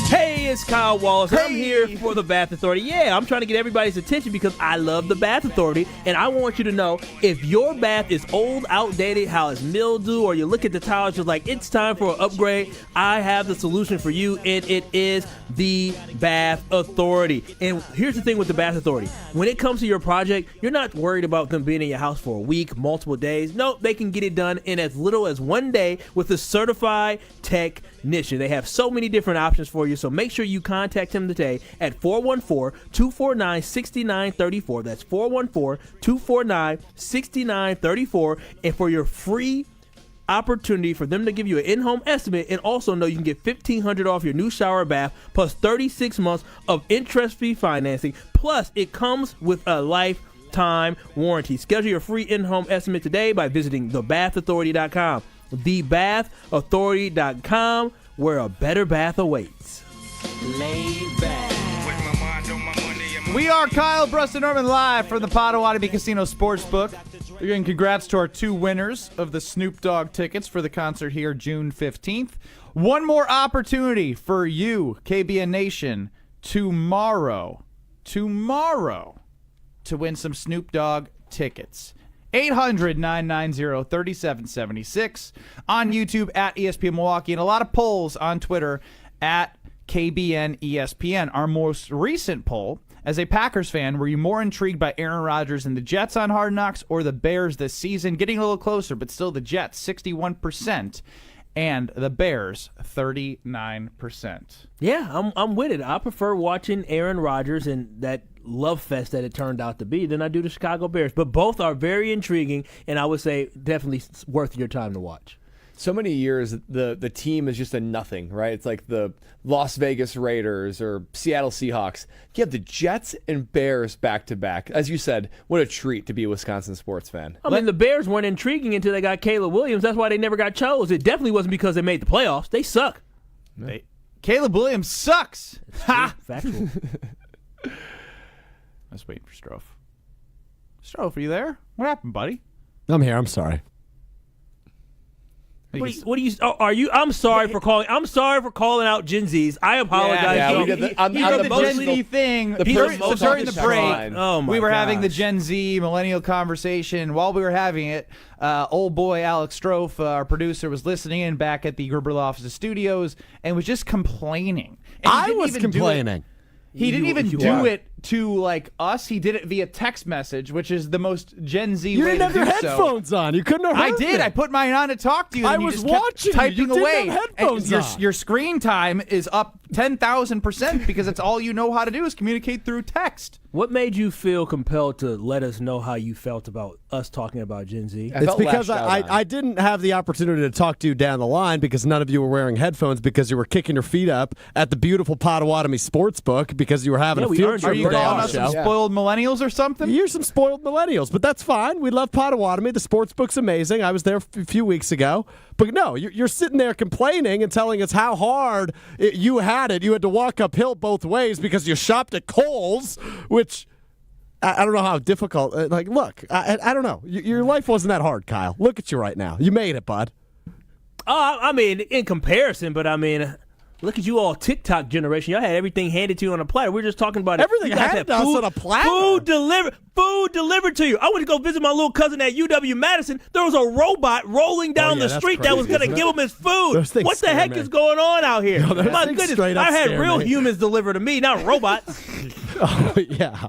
Hey, it's Kyle Wallace. I'm here for the Bath Authority. Yeah, I'm trying to get everybody's attention because I love the Bath Authority, and I want you to know if your bath is old, outdated, how it's mildew, or you look at the tiles, you're like, it's time for an upgrade, I have the solution for you, and it is the Bath Authority. And here's the thing with the Bath Authority. When it comes to your project, you're not worried about them being in your house for a week, multiple days. No, they can get it done in as little as one day with a certified technician. They have so many different options for you, so make sure you contact him today at 414-249-6934. That's 414-249-6934. And for your free opportunity for them to give you an in-home estimate, and also know you can get $1,500 off your new shower or bath, plus 36 months of interest-free financing. Plus, it comes with a lifetime warranty. Schedule your free in-home estimate today by visiting thebathauthority.com. thebathauthority.com, where a better bath awaits. Laid back. We are Kyle, Brust, and Norman live from the Potawatomi Casino Sportsbook. Again, congrats to our two winners of the Snoop Dogg tickets for the concert here June 15th. One more opportunity for you, KBN Nation, tomorrow, to win some Snoop Dogg tickets. 800-990-3776 on YouTube at ESPN Milwaukee, and a lot of polls on Twitter at KBN ESPN. Our most recent poll, as a Packers fan, were you more intrigued by Aaron Rodgers and the Jets on Hard Knocks or the Bears this season? Getting a little closer, but still the Jets, 61%, and the Bears, 39%. Yeah, I'm with it. I prefer watching Aaron Rodgers and that love fest that it turned out to be than I do the Chicago Bears. But both are very intriguing, and I would say definitely worth your time to watch. So many years, the team is just a nothing, right? It's like the Las Vegas Raiders or Seattle Seahawks. You have the Jets and Bears back-to-back. As you said, what a treat to be a Wisconsin sports fan. I mean, the Bears weren't intriguing until they got Caleb Williams. That's why they never got chose. It definitely wasn't because they made the playoffs. They suck. Caleb Williams sucks. Ha! Factual. I was waiting for Strofe. Strofe, are you there? What happened, buddy? I'm here. I'm sorry. What do you? Are you? I'm sorry for calling. I'm sorry for calling out Gen Zs. I apologize. Yeah, we did the Gen Z thing during the break. Oh my we were gosh. having the Gen Z millennial conversation. While we were having it, old boy Alex Strofe, our producer, was listening in back at the Gerber Office Studios and was just complaining. And I was complaining. He didn't even do it to like us, he did it via text message, which is the most Gen Z You way didn't to have your do so. headphones on. You couldn't have heard I did. me. I put mine on to talk to you. I and you was just kept watching you. typing You didn't away. have headphones and on. Your screen time is up 10,000% because it's all you know how to do is communicate through text. What made you feel compelled to let us know how you felt about us talking about Gen Z? It's because I didn't have the opportunity to talk to you down the line because none of you were wearing headphones because you were kicking your feet up at the beautiful Potawatomi Sportsbook because you were having a field trip. Are you calling us some spoiled millennials or something? You're some spoiled millennials, but that's fine. We love Potawatomi. The Sportsbook's amazing. I was there a few weeks ago. But no, you're sitting there complaining and telling us how hard you had it. You had to walk uphill both ways because you shopped at Kohl's, which I don't know how difficult. Look, I don't know. Your life wasn't that hard, Kyle. Look at you right now. You made it, bud. I mean, in comparison, but I mean, look at you all TikTok generation. Y'all had everything handed to you on a platter. We're just talking about everything you guys handed to us on a platter. Food delivered to you. I went to go visit my little cousin at UW-Madison. There was a robot rolling down the street that was going to give him his food. What the heck is going on out here? No, my goodness, I had real humans delivered to me, not robots. Oh, yeah.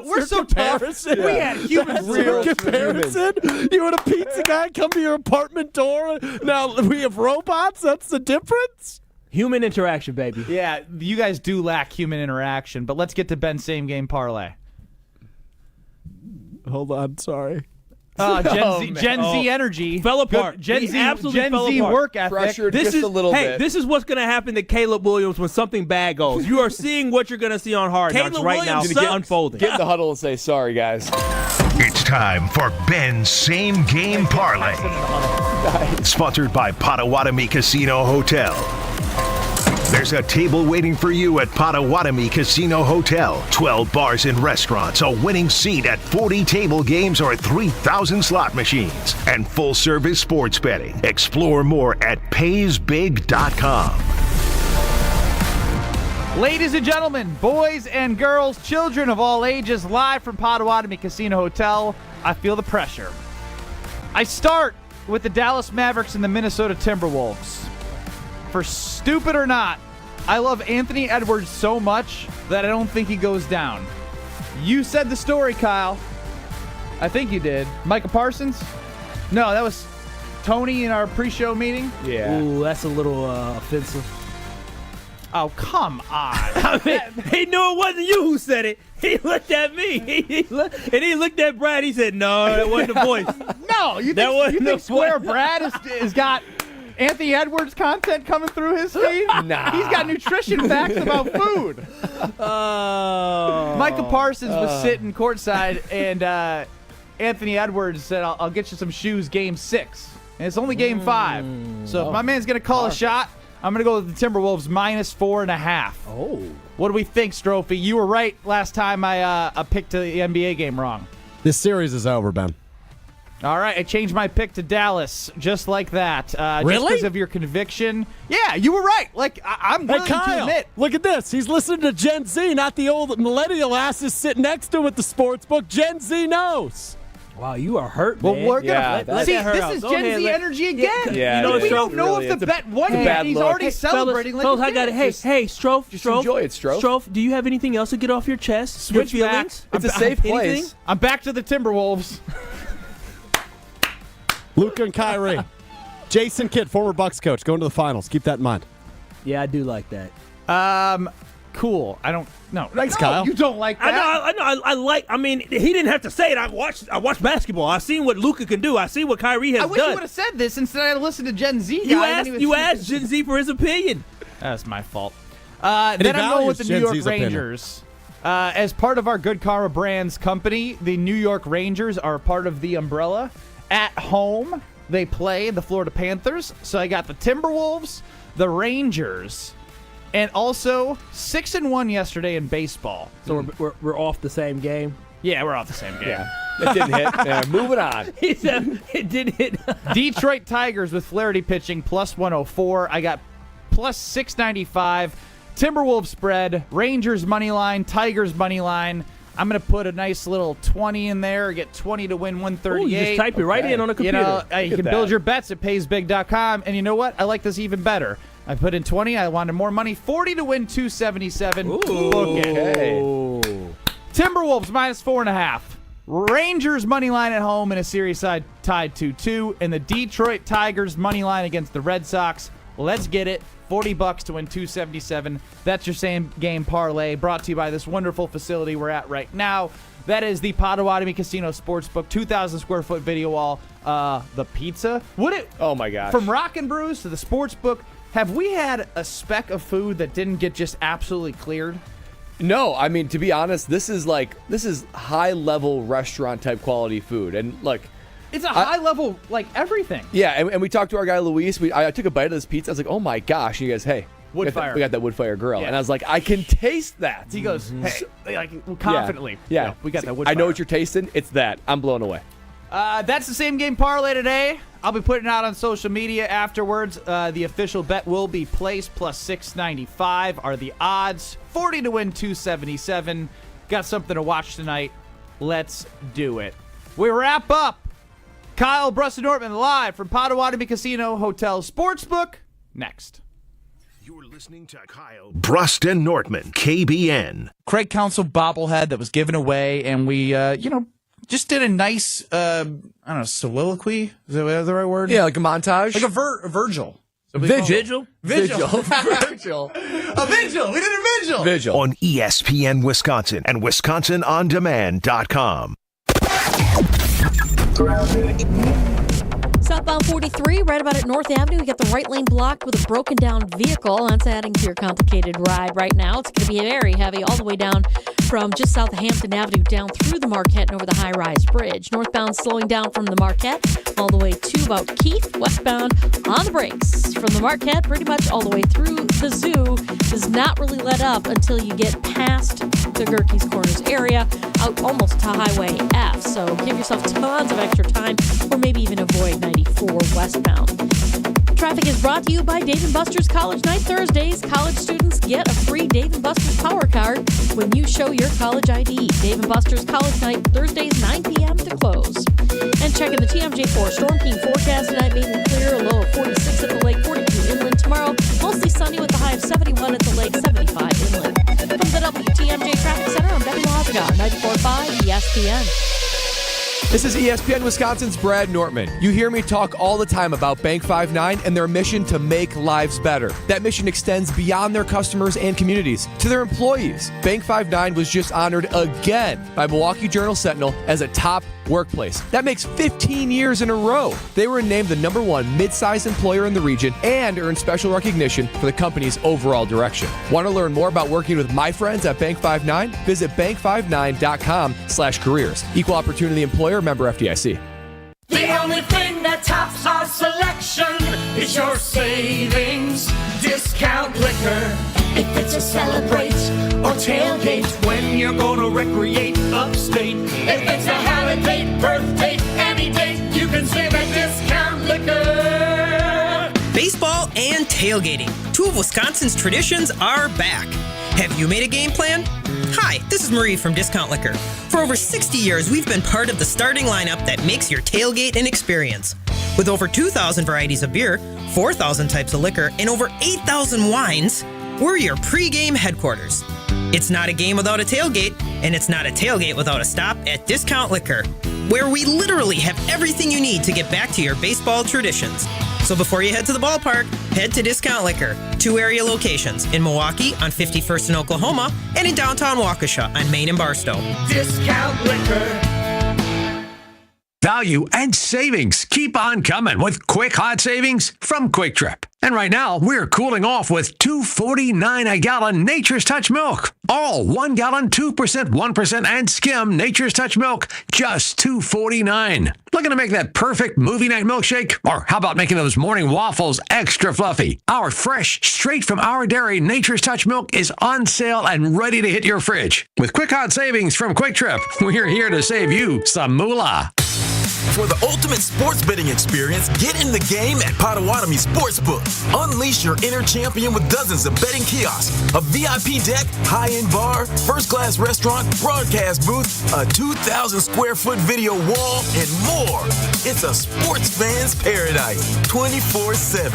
We're so tough. We had humans. Real comparison. You had a pizza guy come to your apartment door. Now we have robots. That's the difference. Human interaction, baby. Yeah, you guys do lack human interaction. But let's get to Ben's same game parlay. Hold on, sorry. Gen Z energy fell apart. Gen Z absolutely work ethic. Pressured just a little bit. This is what's going to happen to Caleb Williams when something bad goes. You are seeing what you're going to see on Hard Knocks right now unfolding. Get in the huddle and say, sorry, guys. It's time for Ben's Same Game Parlay. Sponsored by Potawatomi Casino Hotel. There's a table waiting for you at Potawatomi Casino Hotel. 12 bars and restaurants, a winning seat at 40 table games or 3,000 slot machines, and full-service sports betting. Explore more at paysbig.com. Ladies and gentlemen, boys and girls, children of all ages, live from Potawatomi Casino Hotel, I feel the pressure. I start with the Dallas Mavericks and the Minnesota Timberwolves. For stupid or not, I love Anthony Edwards so much that I don't think he goes down. You said the story, Kyle. I think you did. Micah Parsons? No, that was Tony in our pre-show meeting. Yeah. Ooh, that's a little offensive. Oh, come on. I mean, he knew it wasn't you who said it. He looked at me. He looked at Brad. He said, no, that wasn't the voice. No, you think Square Brad has got Anthony Edwards content coming through his feed? Nah. He's got nutrition facts about food. Micah Parsons was sitting courtside, and Anthony Edwards said, I'll get you some shoes game 6. And it's only game 5. So if my man's going to call a shot, I'm going to go with the Timberwolves -4.5. Oh. What do we think, Strophy? You were right last time I picked the NBA game wrong. This series is over, Ben. All right, I changed my pick to Dallas, just like that. Really? Just because of your conviction. Yeah, you were right. Like, I'm willing to admit. Look at this. He's listening to Gen Z, not the old millennial asses sitting next to him at the sports book. Gen Z knows. Wow, you are hurt, Well, man. we're gonna let see. that hurt This out. is Go Gen ahead, Z energy again. Yeah, we don't know really, if the bet won yet. bad He's look. already celebrating. Fellas, like I got it. Hey, Strofe. Just enjoy it, Strofe. Strofe, do you have anything else to get off your chest? Switch Your back. feelings? It's a safe place. Anything? I'm back to the Timberwolves. Luka and Kyrie. Jason Kidd, former Bucks coach, going to the finals. Keep that in mind. Yeah, I do like that. Cool. I don't. No. Thanks, no, Kyle. You don't like that. I know. I like. I mean, he didn't have to say it. I watched basketball. I've seen what Luka can do. I see what Kyrie has I done. wish you would have said this instead. I had to listen to Gen Z. You asked Gen Z for his opinion. That's my fault. Then I'm going with the New York Rangers. As part of our Good Karma Brands company, the New York Rangers are part of the umbrella. At home, they play the Florida Panthers. So I got the Timberwolves, the Rangers, and also 6-1 yesterday in baseball. So we're off the same game. Yeah, we're off the same game. Yeah. It didn't hit. Yeah, moving on. He said it did hit. Detroit Tigers with Flaherty pitching +104. I got +695. Timberwolves spread, Rangers money line, Tigers money line. I'm going to put a nice little 20 in there, get 20 to win 138. Ooh, you just type it right in on a computer. You know, you can build your bets at paysbig.com. And you know what? I like this even better. I put in 20. I wanted more money. 40 to win 277. Ooh. Book it. Okay. Timberwolves minus 4.5. Rangers money line at home in a series tied 2-2. And the Detroit Tigers money line against the Red Sox. Let's get it. $40 to win 277. That's your same game parlay, brought to you by this wonderful facility we're at right now. That is the Potawatomi Casino Sportsbook, 2,000 square foot video wall. The pizza. Oh my gosh. From Rock and Brews to the Sportsbook, have we had a speck of food that didn't get just absolutely cleared? No, I mean, to be honest, this is high level restaurant type quality food, and look. It's a high level, everything. Yeah, and we talked to our guy Luis. I took a bite of this pizza. I was like, "Oh my gosh!" And you guys, hey, wood fire. We got that wood fire grill, Yeah. and I was like, "I can taste that." He goes, hey, confidently. Yeah, we got that wood fire. I know what you're tasting. It's that. I'm blown away. That's the same game parlay today. I'll be putting it out on social media afterwards. The official bet will be placed. Plus 695 are the odds. 40 to win 277. Got something to watch tonight. Let's do it. We wrap up. Kyle, Brust, and Nortman live from Potawatomi Casino Hotel Sportsbook. Next. You're listening to Kyle, Brust, and Nortman, KBN. Craig Counsell bobblehead that was given away, and we, just did a nice, soliloquy. Is that the right word? Yeah, like a montage. Like a Virgil. Vigil. Vigil. Vigil. A vigil. We did a vigil. Vigil. On ESPN Wisconsin and WisconsinOnDemand.com. Southbound 43, right about at North Avenue. You got the right lane blocked with a broken down vehicle. That's adding to your complicated ride right now. It's going to be very heavy all the way down from just south of Hampton Avenue down through the Marquette and over the high-rise bridge. Northbound slowing down from the Marquette all the way to about Keith. Westbound on the brakes from the Marquette pretty much all the way through the zoo. Does not really let up until you get past the Gerke's Corners area out almost to Highway F. So give yourself tons of extra time or maybe even avoid 94 westbound. Traffic is brought to you by Dave & Buster's College Night Thursdays. College students get a free Dave & Buster's Power Card when you show your college ID. Dave & Buster's College Night Thursdays, 9 p.m. to close. And checking the TMJ4 Storm King forecast tonight, mainly clear, a low of 46 at the lake, 42 inland. Tomorrow, mostly sunny with a high of 71 at the lake, 75 inland. From the WTMJ Traffic Center, I'm Becky Loziga, 94.5 ESPN. This is ESPN Wisconsin's Brad Nortman. You hear me talk all the time about Bank 5-9 and their mission to make lives better. That mission extends beyond their customers and communities to their employees. Bank 5-9 was just honored again by Milwaukee Journal-Sentinel as a top workplace. That makes 15 years in a row. They were named the #1 mid-sized employer in the region and earned special recognition for the company's overall direction. Want to learn more about working with my friends at Bank 5-9? Visit bank59.com/careers. Equal opportunity employer, member FDIC. The only thing that tops our selection is your savings discount liquor. If it's a celebrate or tailgate when you're gonna recreate upstate. If it's a holiday, birthday, any date, you can save at discount liquor. Baseball and tailgating. Two of Wisconsin's traditions are back. Have you made a game plan? Hi, this is Marie from Discount Liquor. For over 60 years, we've been part of the starting lineup that makes your tailgate an experience. With over 2,000 varieties of beer, 4,000 types of liquor, and over 8,000 wines, we're your pregame headquarters. It's not a game without a tailgate, and it's not a tailgate without a stop at Discount Liquor, where we literally have everything you need to get back to your baseball traditions. So before you head to the ballpark, head to Discount Liquor. 2 area locations in Milwaukee on 51st in Oklahoma and in downtown Waukesha on Main and Barstow. Discount Liquor. Value and savings keep on coming with quick hot savings from Quick Trip. And right now, we're cooling off with $2.49 a gallon Nature's Touch milk. All 1 gallon, 2%, 1%, and skim Nature's Touch milk, just $2.49. Looking to make that perfect movie night milkshake? Or how about making those morning waffles extra fluffy? Our fresh, straight from our dairy Nature's Touch milk is on sale and ready to hit your fridge. With quick hot savings from Quick Trip, we're here to save you some moolah. For the ultimate sports betting experience, get in the game at Potawatomi Sportsbook. Unleash your inner champion with dozens of betting kiosks, a VIP deck, high-end bar, first-class restaurant, broadcast booth, a 2,000 square foot video wall, and more. It's a sports fan's paradise, 24/7.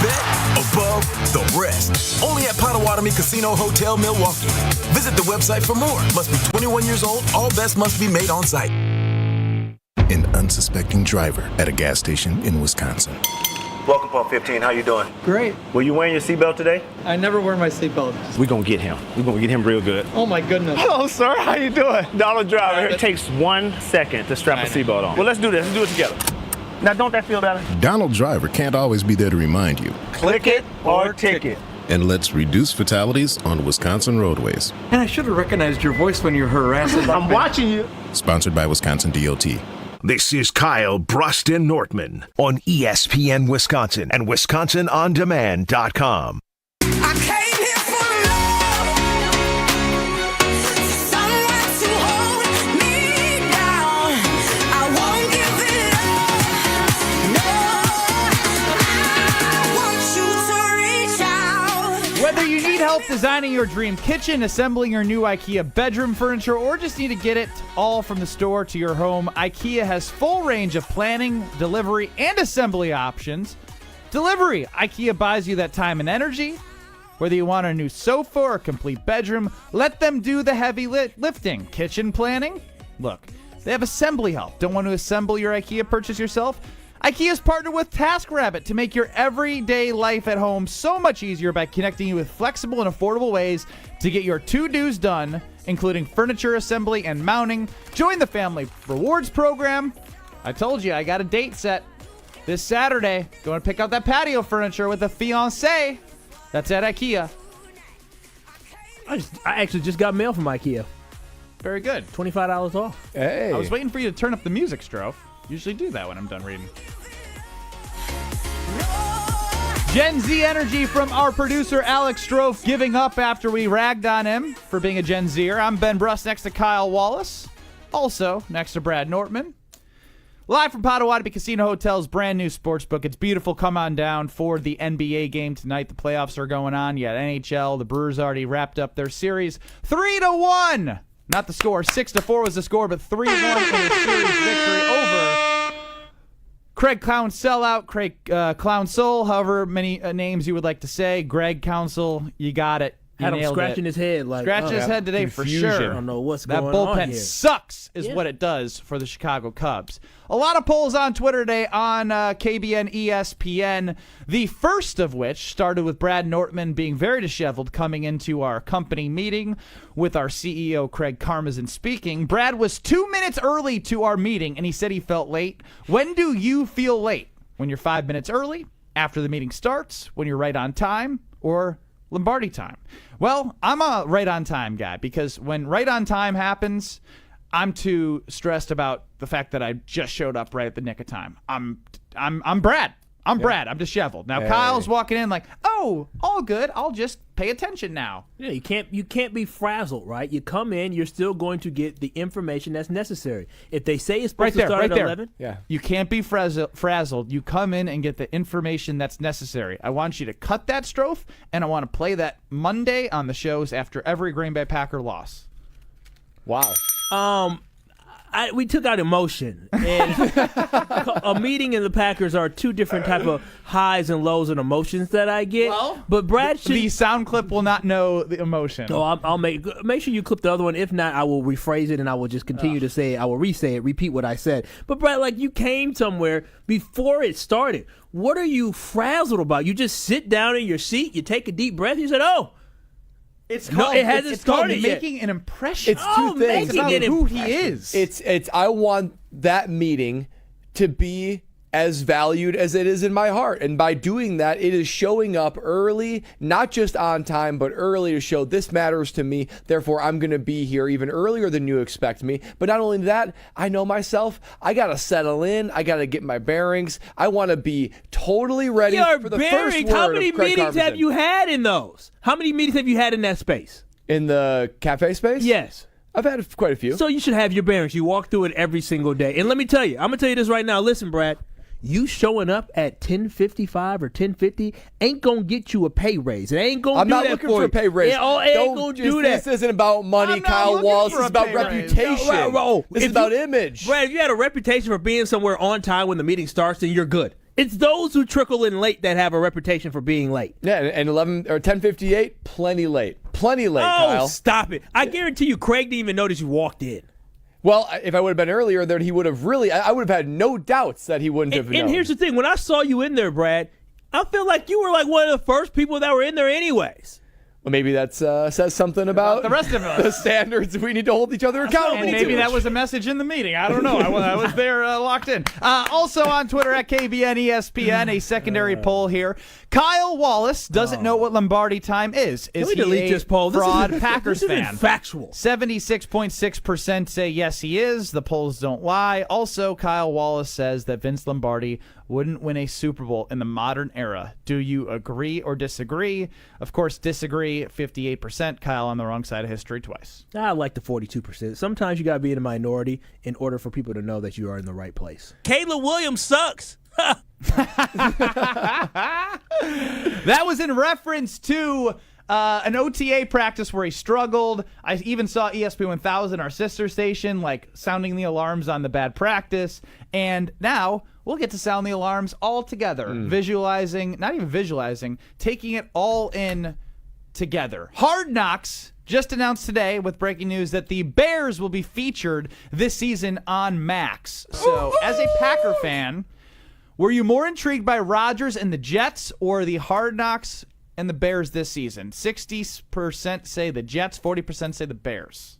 Bet above the rest. Only at Potawatomi Casino Hotel, Milwaukee. Visit the website for more. Must be 21 years old. All bets must be made on site. An unsuspecting driver at a gas station in Wisconsin. Welcome, Pump 15. How you doing? Great. Were you wearing your seatbelt today? I never wear my seatbelt. We're going to get him. We're going to get him real good. Oh, my goodness. Hello, sir. How you doing? Donald Driver. It takes 1 second to strap a seatbelt on. Well, let's do this. Let's do it together. Now, don't that feel better? Donald Driver can't always be there to remind you. Click it or ticket. And let's reduce fatalities on Wisconsin roadways. And I should have recognized your voice when you were harassing. I'm watching you. Sponsored by Wisconsin DOT. This is Kyle, Brust, and Nortman on ESPN Wisconsin and WisconsinOnDemand.com. I came here for love, someone to hold me down. I won't give it up. No, I want you to reach out. Whether you need help designing your dream kitchen, assembling your new IKEA bedroom furniture, or just need to get it all from the store to your home, IKEA has full range of planning, delivery, and assembly options. Delivery. IKEA buys you that time and energy. Whether you want a new sofa or a complete bedroom, let them do the heavy lifting. Kitchen planning? Look, they have assembly help. Don't want to assemble your IKEA purchase yourself? IKEA's partnered with TaskRabbit to make your everyday life at home so much easier by connecting you with flexible and affordable ways to get your to-dos done, including furniture assembly and mounting. Join the Family Rewards program. I told you, I got a date set this Saturday. Going to pick out that patio furniture with a fiancé. That's at IKEA. I actually just got mail from IKEA. Very good. $25 off. Hey. I was waiting for you to turn up the music, Strofe. Usually do that when I'm done reading. Gen Z energy from our producer Alex Strofe giving up after we ragged on him for being a Gen Zer. I'm Ben Brust next to Kyle Wallace. Also next to Brad Nortman. Live from Potawatomi Casino Hotel's brand new sportsbook. It's beautiful. Come on down for the NBA game tonight. The playoffs are going on. You got NHL. The Brewers already wrapped up their series 3-1. Not the score. 6-4 was the score, but 3-1 in a series victory over Craig Clown Sellout, Craig Clown Soul, however many names you would like to say. Greg Council, you got it. You Had him scratching his head. Scratching his head today confusion. for sure. I don't know what's that going on bullpen here. sucks is what it does for the Chicago Cubs. A lot of polls on Twitter today on KBN ESPN. The first of which started with Brad Nortman being very disheveled coming into our company meeting with our CEO Craig Karmazin speaking. Brad was 2 minutes early to our meeting and he said he felt late. When do you feel late? When you're 5 minutes early? After the meeting starts? When you're right on time? Or Lombardi time? Well, I'm a right on time guy because when right on time happens, I'm too stressed about the fact that I just showed up right at the nick of time. I'm Brad. Brad. I'm disheveled. Now Kyle's walking in like, oh, all good. I'll just pay attention now. Yeah, you can't be frazzled, right? You come in, you're still going to get the information that's necessary. If they say it's supposed to start at 11, you can't be frazzled. You come in and get the information that's necessary. I want you to cut that Strofe, and I want to play that Monday on the shows after every Green Bay Packer loss. Wow. We took out emotion, and a meeting and the Packers are two different type of highs and lows and emotions that I get. Well, but Brad should. The sound clip will not know the emotion. Oh, I'll make sure you clip the other one. If not, I will rephrase it and I will just continue to say it. I will re-say it, repeat what I said. But Brad, like you came somewhere before it started. What are you frazzled about? You just sit down in your seat, you take a deep breath, you said, "Oh." It hasn't started yet. Making an impression. It's two things. About who he is. It's I want that meeting to be as valued as it is in my heart. And by doing that, it is showing up early, not just on time, but early to show this matters to me. Therefore, I'm going to be here even earlier than you expect me. But not only that, I know myself. I got to settle in. I got to get my bearings. I want to be totally ready for the first word. How many of Craig meetings Karmazin. have you had in those? How many meetings have you had in that space? In the cafe space? Yes. I've had quite a few. So you should have your bearings. You walk through it every single day. And let me tell you, I'm going to tell you this right now. Listen, Brad. You showing up at 10:55 or 10:50 ain't gonna get you a pay raise. It ain't gonna I'm do not that looking for for you. a pay raise. It ain't gonna do that. This isn't about money, Kyle Wallace. This is about reputation. This is about image. Brad, if you had a reputation for being somewhere on time when the meeting starts, then you're good. It's those who trickle in late that have a reputation for being late. Yeah, and 11 or 10:58, plenty late. Plenty late, Kyle. Oh, stop it. I guarantee you Craig didn't even notice you walked in. Well, if I would have been earlier, then he would have really, I would have had no doubts that he wouldn't have known. And here's the thing. When I saw you in there, Brad, I feel like you were like one of the first people that were in there anyways. Well, maybe that says something about the rest of us. The standards we need to hold each other accountable And maybe that was a message in the meeting. I don't know. I was there locked in. Also on Twitter at KBN ESPN, a secondary poll here. Kyle Wallace doesn't know what Lombardi time is. Is Can we delete this poll? Fraud this Packers fan? Factual. 76.6% say yes, he is. The polls don't lie. Also, Kyle Wallace says that Vince Lombardi wouldn't win a Super Bowl in the modern era. Do you agree or disagree? Of course, disagree, 58%. Kyle on the wrong side of history twice. I like the 42%. Sometimes you got to be in a minority in order for people to know that you are in the right place. Caleb Williams sucks. That was in reference to an OTA practice where he struggled. I even saw ESPN 1000, our sister station, like sounding the alarms on the bad practice. And now we'll get to sound the alarms all together, visualizing, not even visualizing, taking it all in together. Hard Knocks just announced today with breaking news that the Bears will be featured this season on Max. So as a Packer fan, were you more intrigued by Rodgers and the Jets or the Hard Knocks and the Bears this season? 60% say the Jets, 40% say the Bears.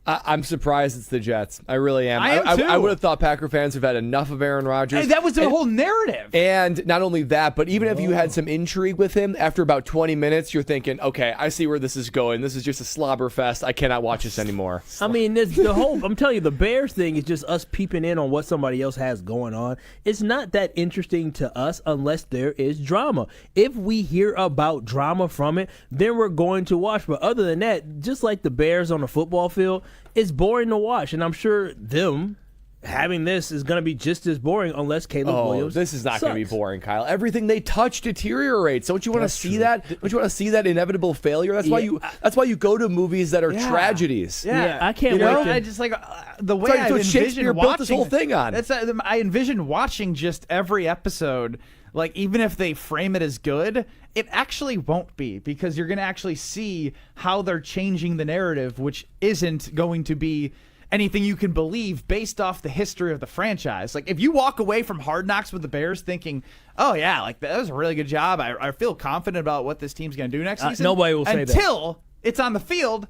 I'm surprised it's the Jets. I really am. I am too. I would have thought Packer fans have had enough of Aaron Rodgers. Hey, that was the whole narrative. And not only that, but even if you had some intrigue with him, after about 20 minutes, you're thinking, okay, I see where this is going. This is just a slobber fest. I cannot watch this anymore. I mean, I'm telling you, the Bears thing is just us peeping in on what somebody else has going on. It's not that interesting to us unless there is drama. If we hear about drama from it, then we're going to watch. But other than that, just like the Bears on the football field, it's boring to watch, and I'm sure them having this is going to be just as boring unless Caleb Williams. This is not going to be boring, Kyle. Everything they touch deteriorates. Don't you want to see that? Don't you want to see that inevitable failure? That's why you. That's why you go to movies that are tragedies. Yeah, I can't wait. I just like the way I envision built this whole thing on. I envision watching just every episode. Like, even if they frame it as good, it actually won't be, because you're going to actually see how they're changing the narrative, which isn't going to be anything you can believe based off the history of the franchise. Like, if you walk away from Hard Knocks with the Bears thinking, oh, yeah, like, that was a really good job, I feel confident about what this team's going to do next season. Nobody will say that. Until it's on the field.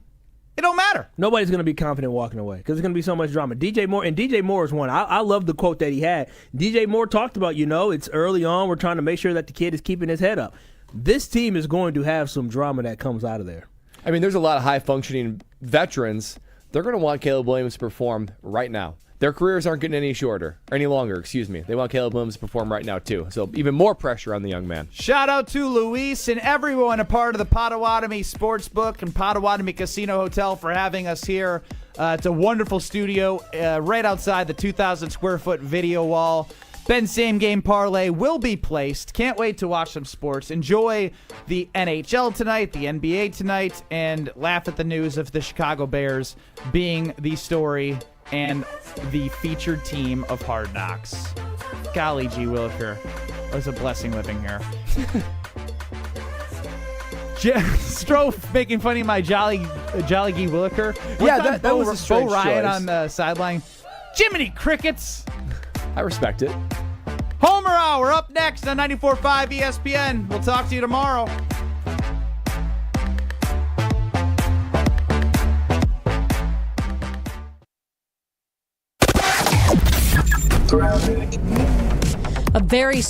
It don't matter. Nobody's going to be confident walking away because there's going to be so much drama. DJ Moore is one. I love the quote that he had. DJ Moore talked about, it's early on. We're trying to make sure that the kid is keeping his head up. This team is going to have some drama that comes out of there. I mean, there's a lot of high-functioning veterans. They're going to want Caleb Williams to perform right now. Their careers aren't getting any longer. They want Caleb Williams to perform right now, too. So even more pressure on the young man. Shout out to Luis and everyone a part of the Potawatomi Sportsbook and Potawatomi Casino Hotel for having us here. It's a wonderful studio right outside the 2,000 square foot video wall. Ben's Same Game Parlay will be placed. Can't wait to watch some sports. Enjoy the NHL tonight, the NBA tonight, and laugh at the news of the Chicago Bears being the story and the featured team of Hard Knocks. Golly gee williker. It was a blessing living here. Strofe making fun of my Jolly Gee Williker. Yeah, that was a strange Bo Ryan choice. on the sideline. Jiminy Crickets. I respect it. Homer Hour up next on 94.5 ESPN. We'll talk to you tomorrow. A very